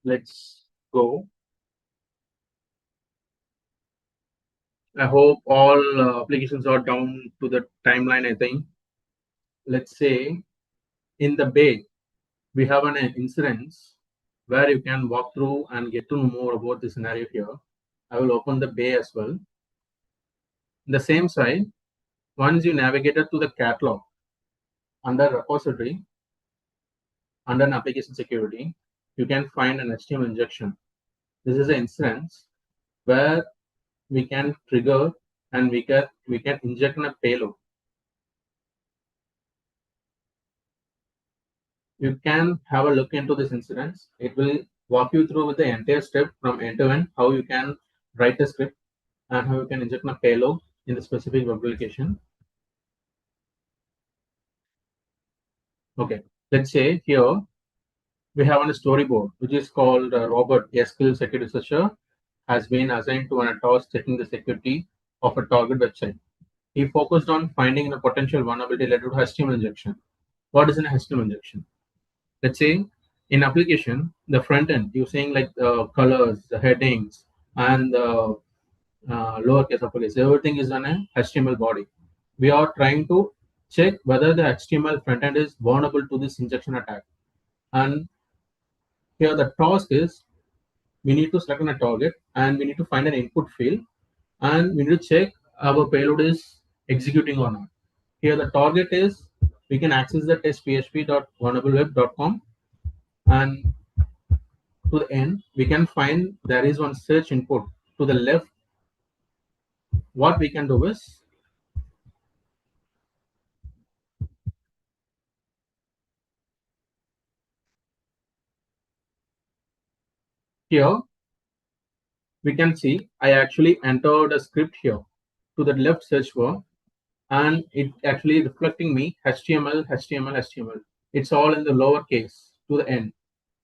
Let's go. I hope all applications are down to the timeline, I think. Let's say in the bay, we have an incidents where you can walk through and get to know more about the scenario here. I will open the bay as well. The same side, once you navigated to the catalog, under repository, under an application security, you can find an HTML injection. This is an instance where we can trigger and we can inject in a payload. You can have a look into this instance. It will walk you through with the entire step from end to end, how you can write a script and how you can inject a payload in the specific web application. Okay, let's say here we have on a storyboard which is called Robert, a skilled security researcher, has been assigned to an task checking the security of a target website. He focused on finding a potential vulnerability related to HTML injection. What is an HTML injection? Let's say in application, the front end using like the colors, the headings, and the lowercase uppercase, everything is on a HTML body. We are trying to check whether the HTML front end is vulnerable to this injection attack. And here the task is we need to select a target and we need to find an input field and we need to check our payload is executing or not. Here the target is we can access the test.php.vulnerableweb.com, and to the end we can find there is one search input to the left. What we can do is here we can see I actually entered a script here to the left search bar and it actually reflecting me HTML, HTML, HTML. It's all in the lowercase to the end.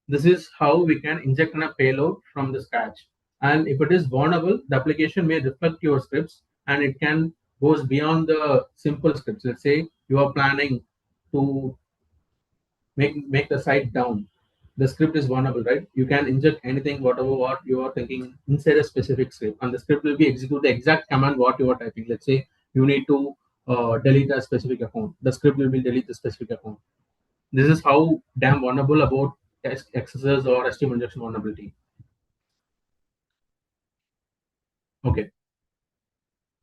This is how we can inject in a payload from the scratch. And if it is vulnerable, the application may reflect your scripts and it can goes beyond the simple scripts. Let's say you are planning to make the site down. The script is vulnerable, right? You can inject anything, whatever what you are thinking inside a specific script, and the script will be execute the exact command what you are typing. Let's say you need to delete a specific account. The script will be delete the specific account. This is how damn vulnerable about XSS or HTML injection vulnerability. Okay.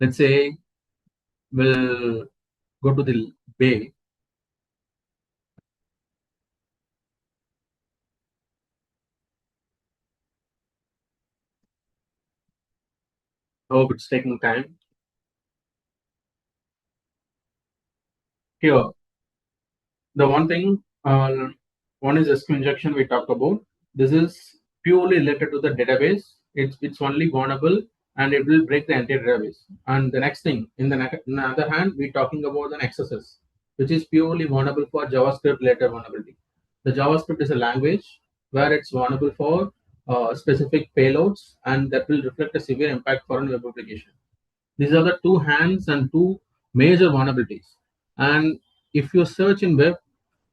Let's say we'll go to the bay. I hope it's taking time. Here, the one thing, one is SQL injection we talked about. This is purely related to the database. It's only vulnerable and it will break the entire database. And the next thing, in the other hand, we're talking about an XSS, which is purely vulnerable for JavaScript related vulnerability. The JavaScript is a language where it's vulnerable for specific payloads and that will reflect a severe impact for a web application. These are the two hands and two major vulnerabilities. And if you search in web,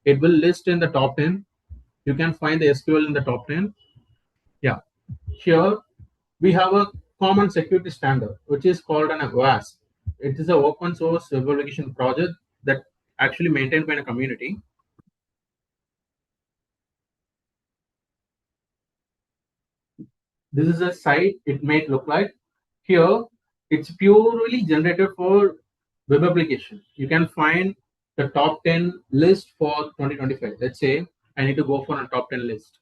it will list in the top 10. You can find the SQL in the top 10. Yeah, here we have a common security standard, which is called an VASP. It is an open source web application project that actually maintained by a community. This is a site it may look like. Here, it's purely generated for web application. You can find the top 10 list for 2025. Let's say I need to go for a top 10 list.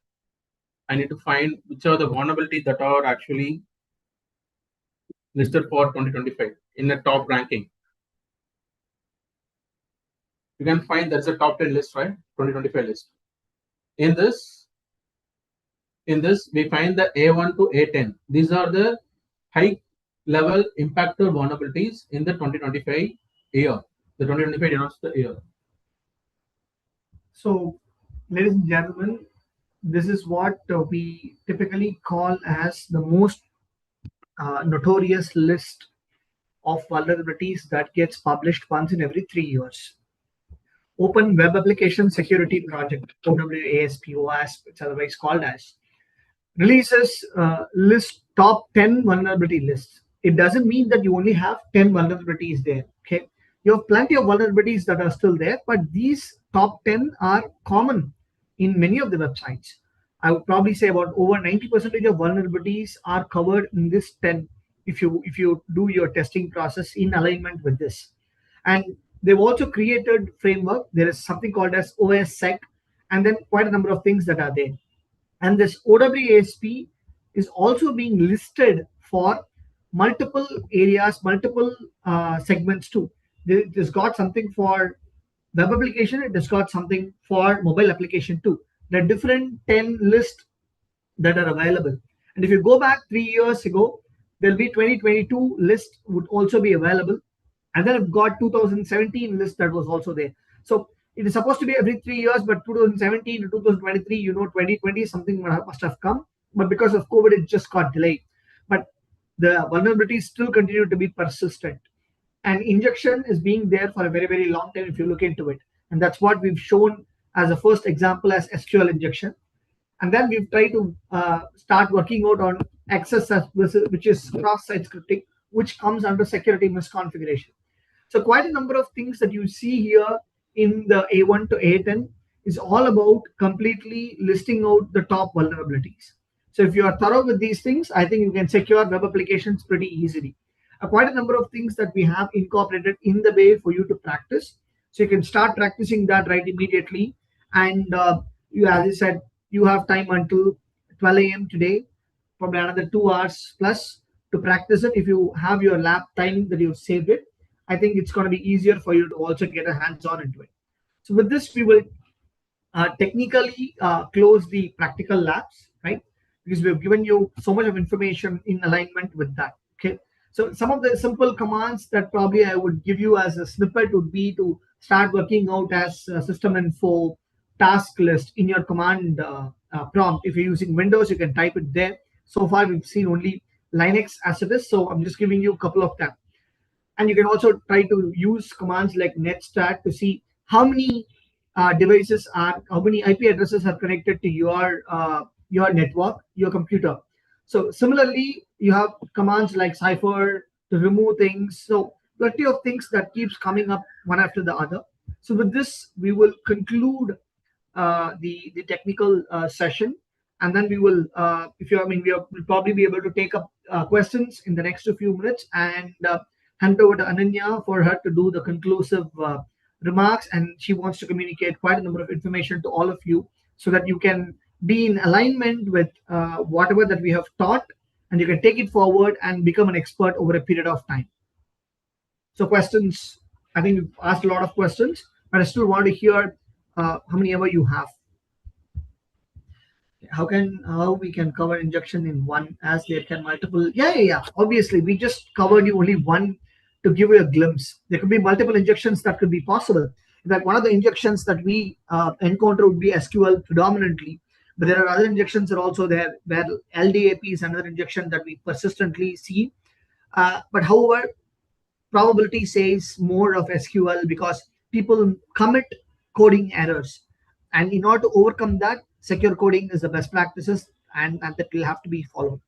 I need to find which are the vulnerabilities that are actually listed for 2025 in the top ranking. You can find that's a top 10 list, right? 2025 list. In this, we find the A1 to A10. These are the high level impacted vulnerabilities in the 2025 year. The 2025 denotes the year. So, ladies and gentlemen, this is what we typically call as the most notorious list of vulnerabilities that gets published once in every 3 years. Open Web Application Security Project, OWASP, OASP, it's otherwise called as, releases list top 10 vulnerability lists. It doesn't mean that you only have 10 vulnerabilities there. Okay, you have plenty of vulnerabilities that are still there, but these top 10 are common in many of the websites. I would probably say about over 90% of vulnerabilities are covered in this 10 if you do your testing process in alignment with this. And they've also created framework. There is something called as OSSec, and then quite a number of things that are there. And this OWASP is also being listed for multiple areas, multiple segments too. It has got something for web application, it has got something for mobile application too. There are different 10 lists that are available. And if you go back 3 years ago, there'll be 2022 list would also be available. And then I've got 2017 list that was also there. So it is supposed to be every 3 years, but 2017 to 2023, 2020, something must have come. But because of COVID, it just got delayed. But the vulnerabilities still continue to be persistent. And injection is being there for a very, very long time if you look into it. And that's what we've shown as a first example as SQL injection. And then we've tried to start working out on XSS, which is cross-site scripting, which comes under security misconfiguration. So quite a number of things that you see here in the A1 to A10 is all about completely listing out the top vulnerabilities. So if you are thorough with these things, I think you can secure web applications pretty easily. Quite a number of things that we have incorporated in the way for you to practice. So you can start practicing that right immediately. And you, as I said, you have time until 12 a.m. today, probably another 2 hours plus to practice it. If you have your lab time that you've saved it, I think it's going to be easier for you to also get a hands-on into it. So with this, we will technically close the practical labs, right? Because we've given you so much of information in alignment with that, okay? So some of the simple commands that probably I would give you as a snippet would be to start working out as system info task list in your command prompt. If you're using Windows, you can type it there. So far, we've seen only Linux as it is. So I'm just giving you a couple of them. And you can also try to use commands like netstat to see how many devices are, how many IP addresses are connected to your network, your computer. So similarly, you have commands like cipher to remove things. So plenty of things that keeps coming up one after the other. So with this, we will conclude the technical session, and then we will, we'll probably be able to take up questions in the next few minutes and hand over to Ananya for her to do the conclusive remarks, and she wants to communicate quite a number of information to all of you so that you can be in alignment with whatever that we have taught, and you can take it forward and become an expert over a period of time. So questions, I think we've asked a lot of questions, but I still want to hear how many ever you have. How we can cover injection in one as there can multiple? Yeah. Obviously, we just covered you only one to give you a glimpse. There could be multiple injections that could be possible. In fact, one of the injections that we encounter would be SQL predominantly, but there are other injections that are also there where LDAP is another injection that we persistently see. But however, probability says more of SQL because people commit coding errors, and in order to overcome that, secure coding is the best practices, and that will have to be followed.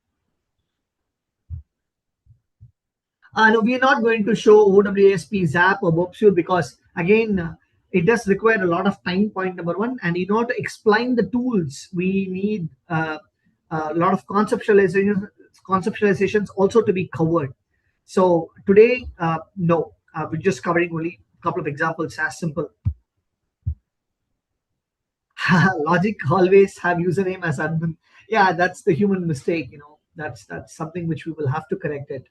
No, we're not going to show OWASP, ZAP, or Burp Suite because, again, it does require a lot of time, point number one. And in order to explain the tools, we need a lot of conceptualizations also to be covered. So today, no, we're just covering only a couple of examples as simple. Logic always have username as admin. Yeah, that's the human mistake. That's something which we will have to correct it.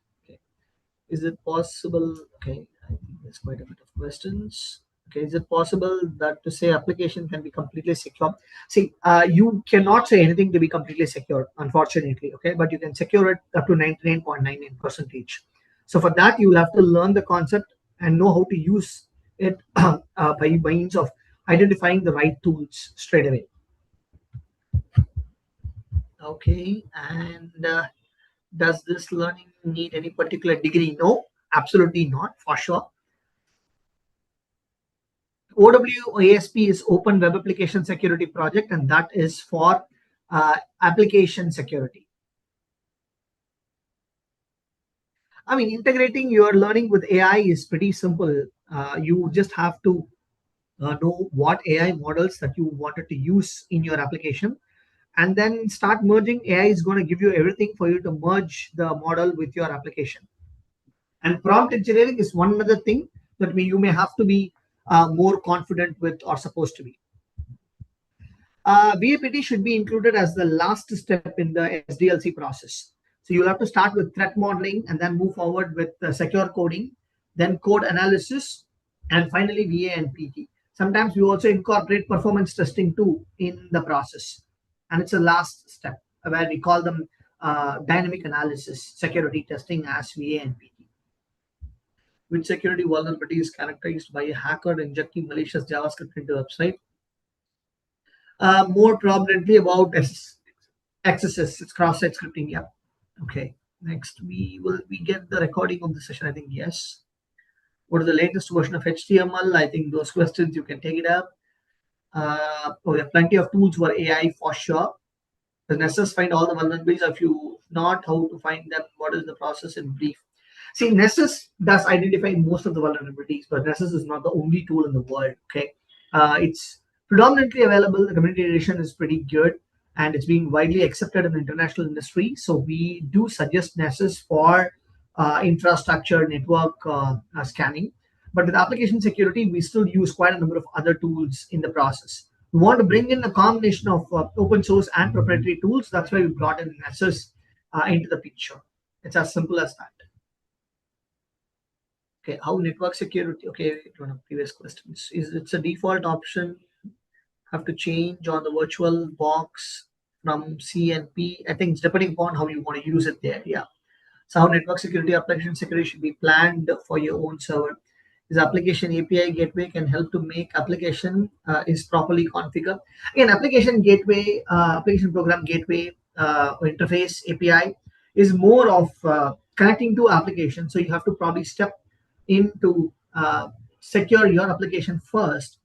Is it possible? Okay, I think there's quite a bit of questions. Okay, is it possible that to say application can be completely secure? See, you cannot say anything to be completely secure, unfortunately. Okay, but you can secure it up to 99.99%. So for that, you will have to learn the concept and know how to use it by means of identifying the right tools straight away. Okay, and does this learning need any particular degree? No, absolutely not, for sure. OWASP is Open Web Application Security Project, and that is for application security. I mean, integrating your learning with AI is pretty simple. You just have to know what AI models that you wanted to use in your application, and then start merging. AI is going to give you everything for you to merge the model with your application. And prompt engineering is one other thing that you may have to be more confident with or supposed to be. VAPT should be included as the last step in the SDLC process. So you'll have to start with threat modeling and then move forward with secure coding, then code analysis, and finally VA and PT. Sometimes we also incorporate performance testing too in the process. And it's a last step where we call them dynamic analysis, security testing as VA and PT. Which security vulnerability is characterized by a hacker injecting malicious JavaScript into a website? More prominently about XSS, it's cross-site scripting. Yeah. Okay. Next, we get the recording of the session. I think yes. What is the latest version of HTML? I think those questions you can take it up. We have plenty of tools for AI for sure. Does Nessus find all the vulnerabilities? If you not, how to find them? What is the process in brief? See, Nessus does identify most of the vulnerabilities, but Nessus is not the only tool in the world. Okay, it's predominantly available. The community edition is pretty good, and it's being widely accepted in the international industry. So we do suggest Nessus for infrastructure, network scanning. But with application security, we still use quite a number of other tools in the process. We want to bring in a combination of open source and proprietary tools. That's why we brought in Nessus into the picture. It's as simple as that. Okay, how network security? Okay, one of previous questions. It's a default option? Have to change on the virtual box from C and P? I think it's depending upon how you want to use it there. Yeah. So how network security, application security should be planned for your own server. This application API gateway can help to make application is properly configured. Again, application gateway, application program gateway interface API is more of connecting to application. So you have to probably step into secure your application first,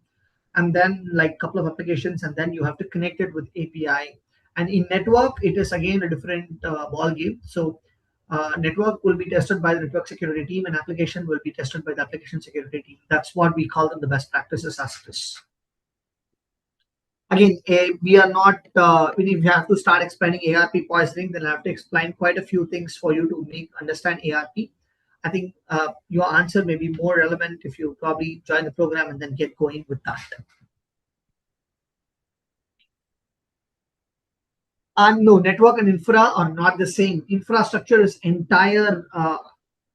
and then like a couple of applications, and then you have to connect it with API. And in network, it is again a different ball game. So network will be tested by the network security team, and application will be tested by the application security team. That's what we call them the best practices as it is. Again, we are not, if you have to start explaining ARP poisoning, then I have to explain quite a few things for you to understand ARP. I think your answer may be more relevant if you probably join the program and then get going with that. No, network and infra are not the same. Infrastructure is entire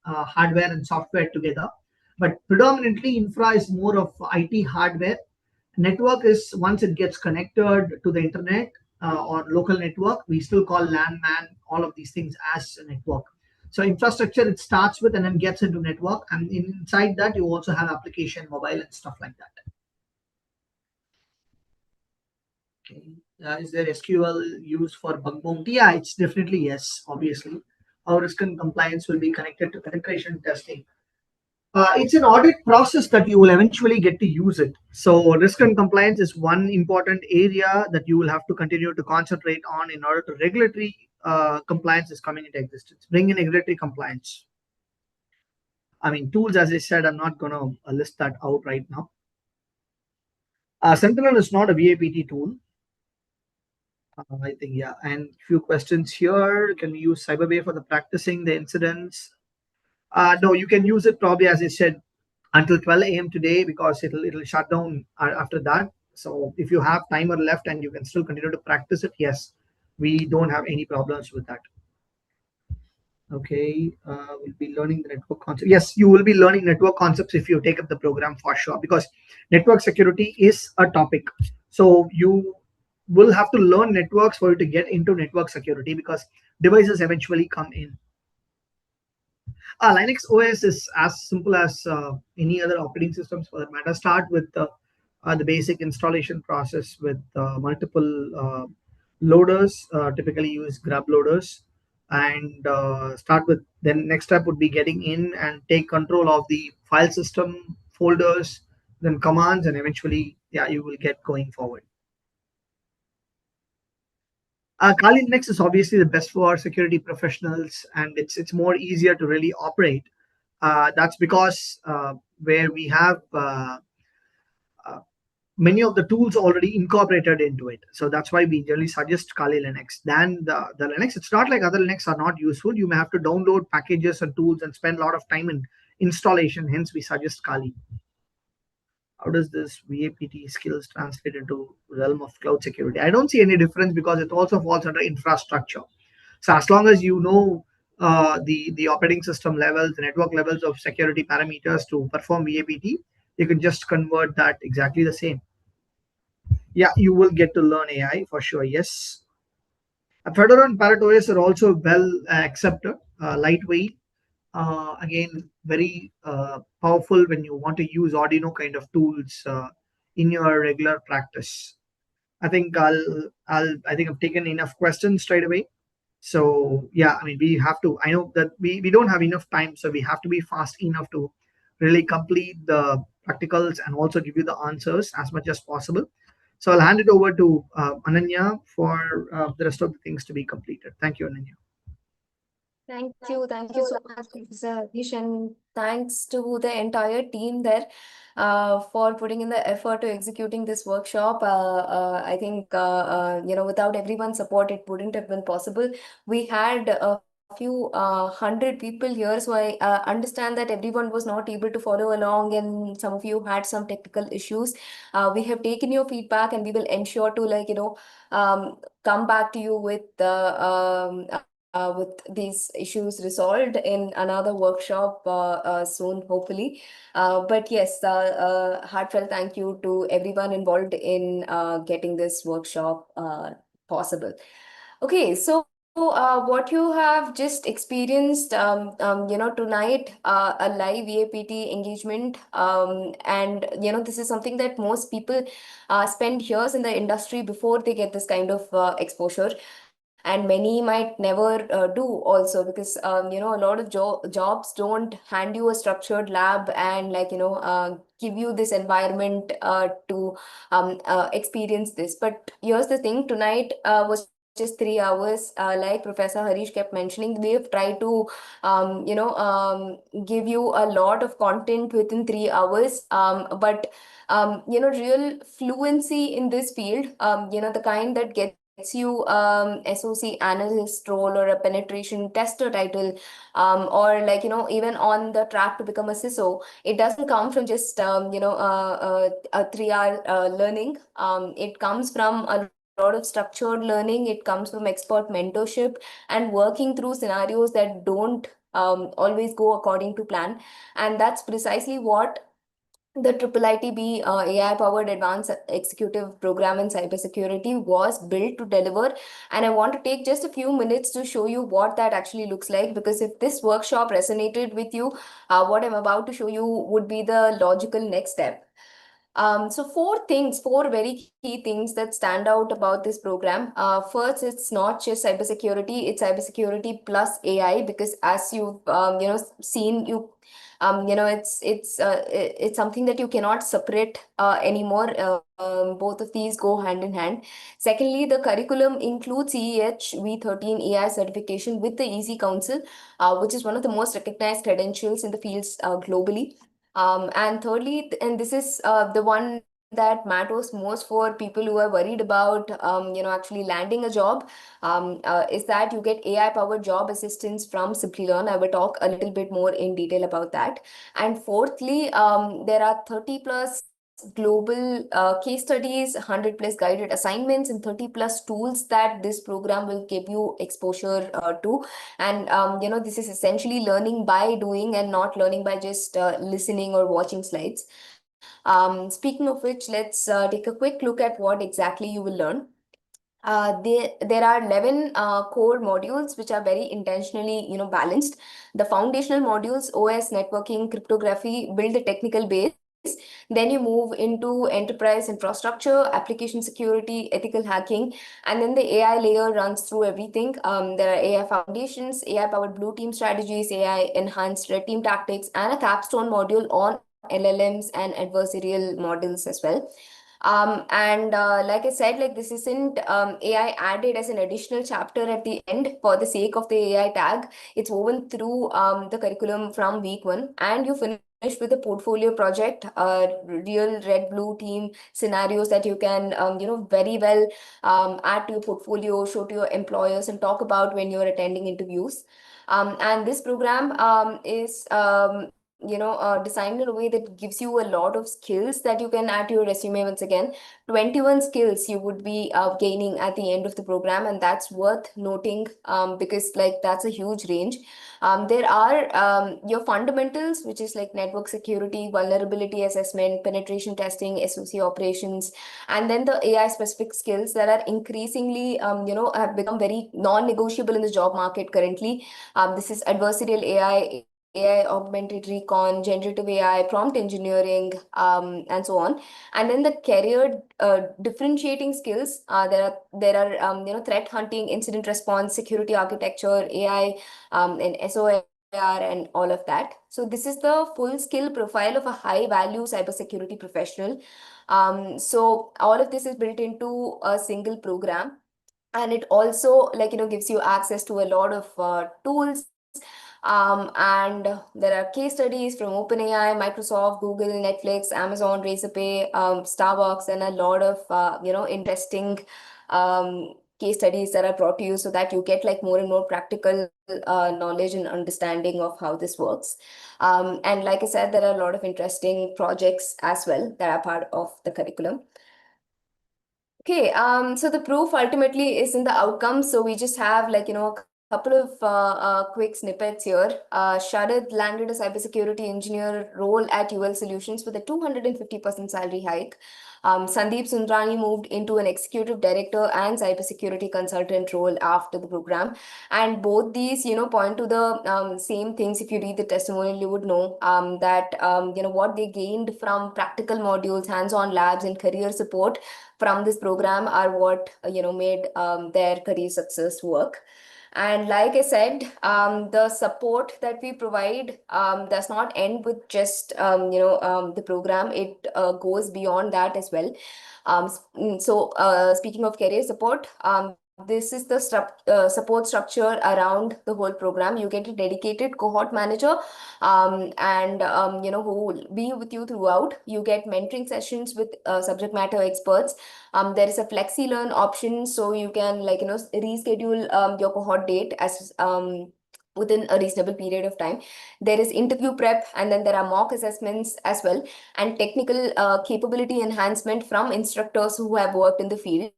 hardware and software together, but predominantly infra is more of IT hardware. Network is once it gets connected to the internet or local network, we still call LAN, MAN, all of these things as a network. So infrastructure, it starts with and then gets into network, and inside that you also have application, mobile, and stuff like that. Okay. Is there SQL used for bug bounty? Yeah, it's definitely yes, obviously. Our risk and compliance will be connected to penetration testing. It's an audit process that you will eventually get to use it. So risk and compliance is one important area that you will have to continue to concentrate on in order to regulatory compliance is coming into existence. Bring in regulatory compliance. I mean, tools, as I said, I'm not going to list that out right now. Sentinel is not a VAPT tool. I think, yeah. And few questions here. Can we use Cyberbay for the practicing the incidents? No, you can use it probably, as I said, until 12 a.m. today, because it'll shut down after that. So if you have timer left and you can still continue to practice it, yes, we don't have any problems with that. Okay, we'll be learning the network concept. Yes, you will be learning network concepts if you take up the program for sure, because network security is a topic. So you will have to learn networks for you to get into network security, because devices eventually come in. Linux OS is as simple as any other operating systems for that matter. Start with the basic installation process with multiple loaders. Typically use grub loaders, and start with. Then next step would be getting in and take control of the file system, folders, then commands, and eventually, yeah, you will get going forward. Kali Linux is obviously the best for security professionals, and it's more easier to really operate. That's because where we have uh, many of the tools already incorporated into it. So that's why we generally suggest Kali Linux. Then the Linux, it's not like other Linux are not useful. You may have to download packages and tools and spend a lot of time in installation. Hence, we suggest Kali. How does this VAPT skills translate into realm of cloud security? I don't see any difference, because it also falls under infrastructure. So as long as you know the operating system levels, the network levels of security parameters to perform VAPT, you can just convert that exactly the same. Yeah, you will get to learn AI for sure. Yes. Fedora and Parrot OS are also well accepted, lightweight. Again, very powerful when you want to use Arduino kind of tools in your regular practice. I think I think I've taken enough questions straight away. So yeah, I mean, we have to. I know that we don't have enough time, so we have to be fast enough to really complete the practicals and also give you the answers as much as possible. So I'll hand it over to Ananya for the rest of the things to be completed. Thank you, Ananya. Thank you so much, Professor Harish, and thanks to the entire team there for putting in the effort to executing this workshop. I think without everyone's support, it wouldn't have been possible. We had a few hundred people here, so I understand that everyone was not able to follow along, and some of you had some technical issues. We have taken your feedback, and we will ensure to come back to you with these issues resolved in another workshop soon, hopefully. But yes, heartfelt thank you to everyone involved in getting this workshop possible. Okay, so what you have just experienced, tonight, a live VAPT engagement, and this is something that most people spend years in the industry before they get this kind of exposure, and many might never do also, because a lot of jobs don't hand you a structured lab and give you this environment to experience this. But here's the thing, tonight was just 3 hours. Like Professor Harish kept mentioning, we have tried to give you a lot of content within 3 hours, but real fluency in this field, the kind that gets you SOC analyst role or a penetration tester title, or even on the track to become a CISO, it doesn't come from just a 3 hour learning. It comes from a lot of structured learning. It comes from expert mentorship and working through scenarios that don't always go according to plan. And that's precisely what the IIIT-B AI-powered advanced executive program in cybersecurity was built to deliver. And I want to take just a few minutes to show you what that actually looks like, because if this workshop resonated with you, what I'm about to show you would be the logical next step. So four very key things that stand out about this program. First, it's not just cybersecurity; it's cybersecurity plus AI. Because as you've seen, it's something that you cannot separate anymore. Both of these go hand in hand. Secondly, the curriculum includes CEH V13 AI certification with the EC Council, which is one of the most recognized credentials in the fields globally. And thirdly, and this is the one that matters most for people who are worried about, actually landing a job, is that you get AI-powered job assistance from Simplilearn. I will talk a little bit more in detail about that. And fourthly, there are 30 plus global case studies, 100 plus guided assignments, and 30 plus tools that this program will give you exposure to. And this is essentially learning by doing and not learning by just listening or watching slides. Speaking of which, let's take a quick look at what exactly you will learn. There are 11 core modules which are very intentionally balanced. The foundational modules, OS, networking, cryptography, build the technical base. Then you move into enterprise infrastructure, application security, ethical hacking, and then the AI layer runs through everything. There are AI foundations, AI powered blue team strategies, AI enhanced red team tactics, and a capstone module on LLMs and adversarial models as well. And like I said, like this isn't AI added as an additional chapter at the end for the sake of the AI tag. It's woven through the curriculum from week one, and you finish with a portfolio project, real red blue team scenarios that you can very well add to your portfolio, show to your employers, and talk about when you're attending interviews. And this program is designed in a way that gives you a lot of skills that you can add to your resume. Once again, 21 skills you would be gaining at the end of the program, and that's worth noting, because like that's a huge range. There are your fundamentals, which is like network security, vulnerability assessment, penetration testing, SOC operations, and then the AI specific skills that are increasingly have become very non-negotiable in the job market currently. This is adversarial AI, augmented recon, generative AI, prompt engineering, and so on. And then the career differentiating skills. There are threat hunting, incident response, security architecture, AI, and SOR, and all of that. So this is the full skill profile of a high value cybersecurity professional. So all of this is built into a single program, and it also gives you access to a lot of tools. And there are case studies from OpenAI, Microsoft, Google, Netflix, Amazon, Razorpay, Starbucks, and a lot of interesting case studies that are brought to you, so that you get like more and more practical knowledge and understanding of how this works. And like I said, there are a lot of interesting projects as well that are part of the curriculum. Okay, so the proof ultimately is in the outcome. So we just have a couple of quick snippets here. Sharad landed a cybersecurity engineer role at UL Solutions with a 250% salary hike. Sandeep Sundrani moved into an executive director and cybersecurity consultant role after the program. And both these, point to the same things. If you read the testimonial, you would know that, what they gained from practical modules, hands-on labs, and career support from this program are what made their career success work. And like I said, the support that we provide does not end with just the program. It goes beyond that as well. So speaking of career support, this is the support structure around the whole program. You get a dedicated cohort manager, and who will be with you throughout. You get mentoring sessions with subject matter experts. There is a flexi learn option, so you can reschedule your cohort date as within a reasonable period of time. There is interview prep, and then there are mock assessments as well, and technical capability enhancement from instructors who have worked in the field.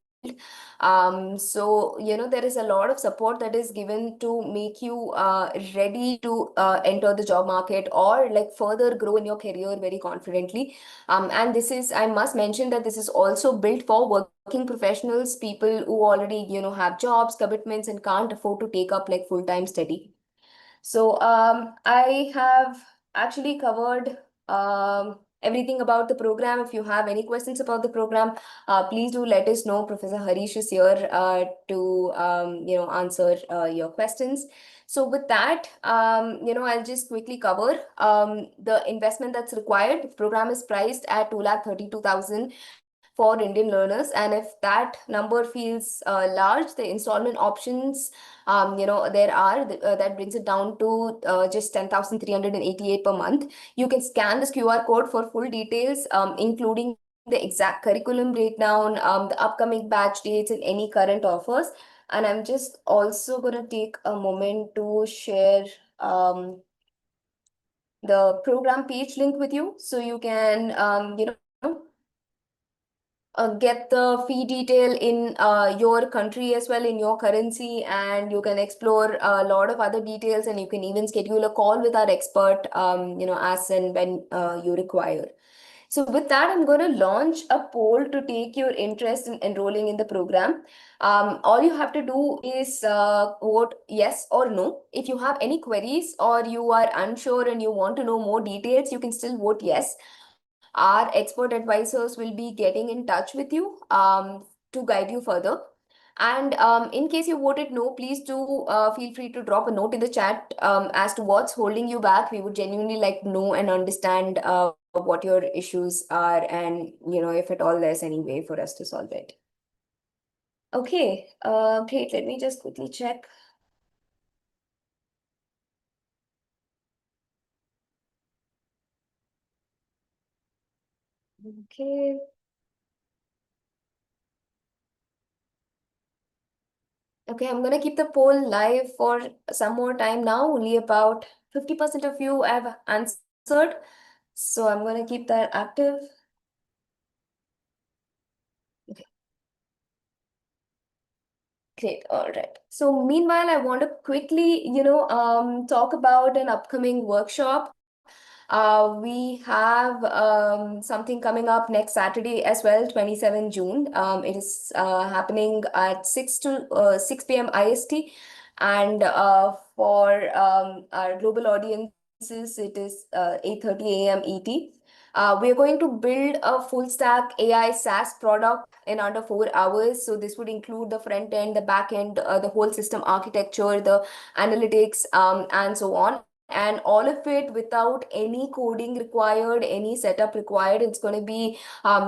So there is a lot of support that is given to make you ready to enter the job market, or like further grow in your career very confidently. And this is, I must mention that this is also built for working professionals, people who already have jobs, commitments, and can't afford to take up like full-time study. So I have actually covered everything about the program. If you have any questions about the program, please do let us know. Professor Harish is here to answer your questions. So with that, I'll just quickly cover the investment that's required. The program is priced at 2,32,000 for Indian learners, and if that number feels large, the installment options that brings it down to just 10,388 per month. You can scan this QR code for full details, including the exact curriculum breakdown, the upcoming batch dates, and any current offers. And I'm just also going to take a moment to share the program page link with you, so you can get the fee detail in your country as well, in your currency, and you can explore a lot of other details, and you can even schedule a call with our expert as and when you require. So with that, I'm going to launch a poll to take your interest in enrolling in the program. All you have to do is vote yes or no. If you have any queries or you are unsure and you want to know more details, you can still vote yes. Our expert advisors will be getting in touch with you to guide you further. And in case you voted no, please do feel free to drop a note in the chat as to what's holding you back. We would genuinely like to know and understand what your issues are, and if at all there's any way for us to solve it. Okay, great. Let me just quickly check. Okay. Okay, I'm gonna keep the poll live for some more time now. Only about 50% of you have answered, so I'm gonna keep that active. Okay. Great. All right. So meanwhile, I want to quickly, talk about an upcoming workshop. We have something coming up next Saturday as well, 27 June. It is happening at 6 p.m. IST. And for our global audiences, it is 8:30 a.m. ET. We are going to build a full stack AI SaaS product in under 4 hours. So this would include the front end, the back end, the whole system architecture, the analytics, and so on. And all of it without any coding required, any setup required. It's going to be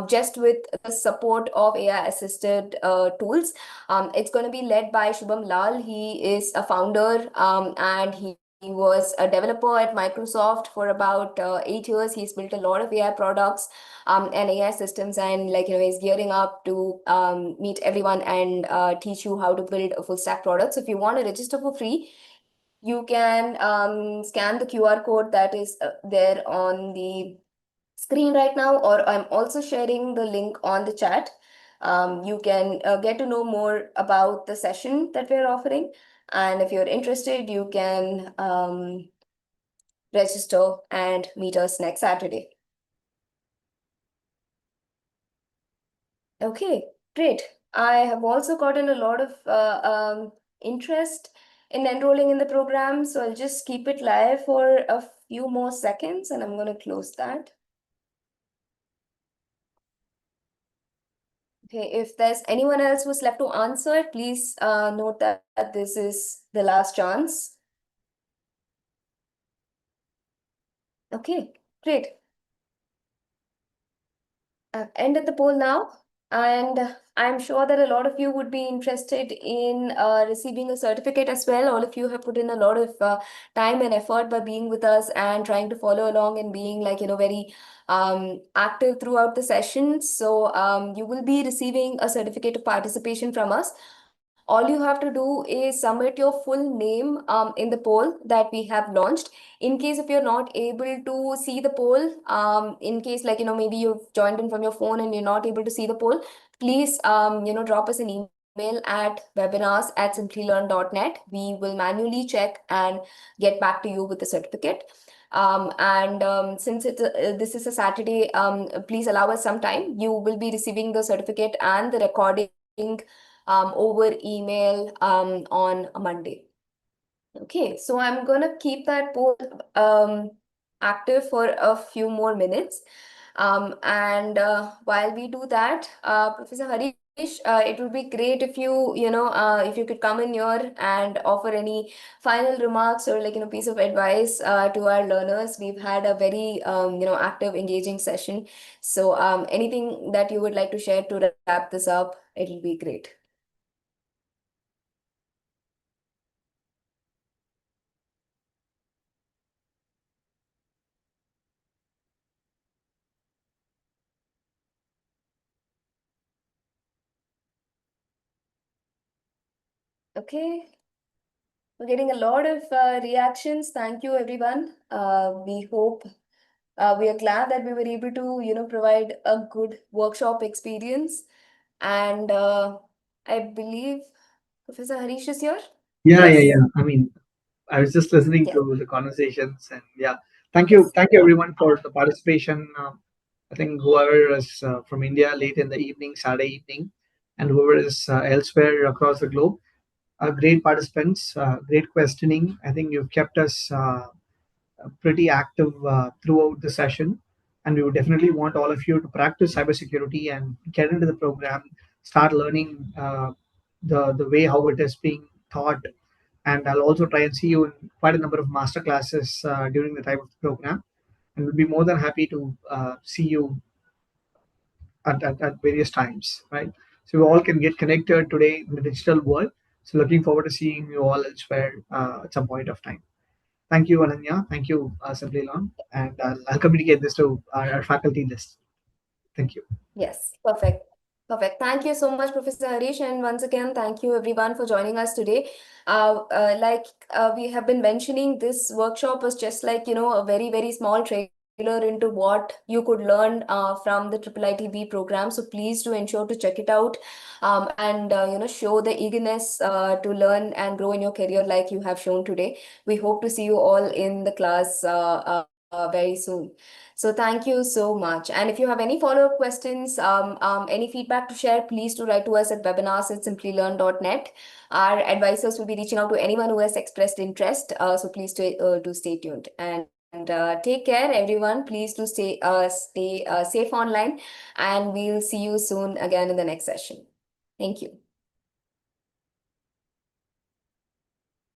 just with the support of AI assisted tools. It's going to be led by Shubham Lal. He is a founder and he was a developer at Microsoft for about 8 years. He's built a lot of AI products and AI systems, and he's gearing up to meet everyone and teach you how to build a full stack product. So if you want to register for free, you can scan the QR code that is there on the screen right now, or I'm also sharing the link on the chat. You can get to know more about the session that we're offering. And if you're interested, you can register and meet us next Saturday. Okay, great. I have also gotten a lot of interest in enrolling in the program, so I'll just keep it live for a few more seconds and I'm going to close that. Okay, if there's anyone else who's left to answer, please note that this is the last chance. Okay, great. I've ended the poll now, and I'm sure that a lot of you would be interested in receiving a certificate as well. All of you have put in a lot of time and effort by being with us and trying to follow along and being very active throughout the session. So you will be receiving a certificate of participation from us. All you have to do is submit your full name in the poll that we have launched. In case if you're not able to see the poll, in case maybe you've joined in from your phone and you're not able to see the poll, please drop us an email at webinars@simplilearn.net. We will manually check and get back to you with the certificate. Since this is a Saturday, please allow us some time. You will be receiving the certificate and the recording over email on a Monday. Okay, so I'm gonna keep that poll active for a few more minutes. And while we do that, Professor Harish, it would be great if if you could come in here and offer any final remarks or piece of advice to our learners. We've had a very active, engaging session. So anything that you would like to share to wrap this up, it'll be great. Okay. We're getting a lot of reactions. Thank you, everyone. We are glad that we were able to, provide a good workshop experience. And I believe Professor Harish is here. Yeah, Yes. I mean, I was just listening Yeah. to the conversations, and thank you everyone for the participation. I think whoever is from India late in the evening, Saturday evening, and whoever is elsewhere across the globe, great participants, great questioning. I think you've kept us pretty active throughout the session, and we would definitely want all of you to practice cybersecurity and get into the program, start learning the way how it is being taught. And I'll also try and see you in quite a number of master classes during the time of the program, and we'll be more than happy to see you at various times, right? So we all can get connected today in the digital world. So looking forward to seeing you all elsewhere at some point of time. Thank you, Ananya. Thank you, Simplilearn. And I'll communicate this to our faculty list. Thank you. Yes, perfect. Perfect. Thank you so much, Professor Harish. And once again, thank you everyone for joining us today. We have been mentioning, this workshop was just a very, very small trailer into what you could learn from the IIIT-B program. So please do ensure to check it out and show the eagerness to learn and grow in your career like you have shown today. We hope to see you all in the class very soon. So thank you so much. And if you have any follow-up questions, any feedback to share, please do write to us at webinars@simplilearn.net. Our advisors will be reaching out to anyone who has expressed interest. So please do stay tuned. And take care, everyone. Please do stay safe online. And we'll see you soon again in the next session. Thank you.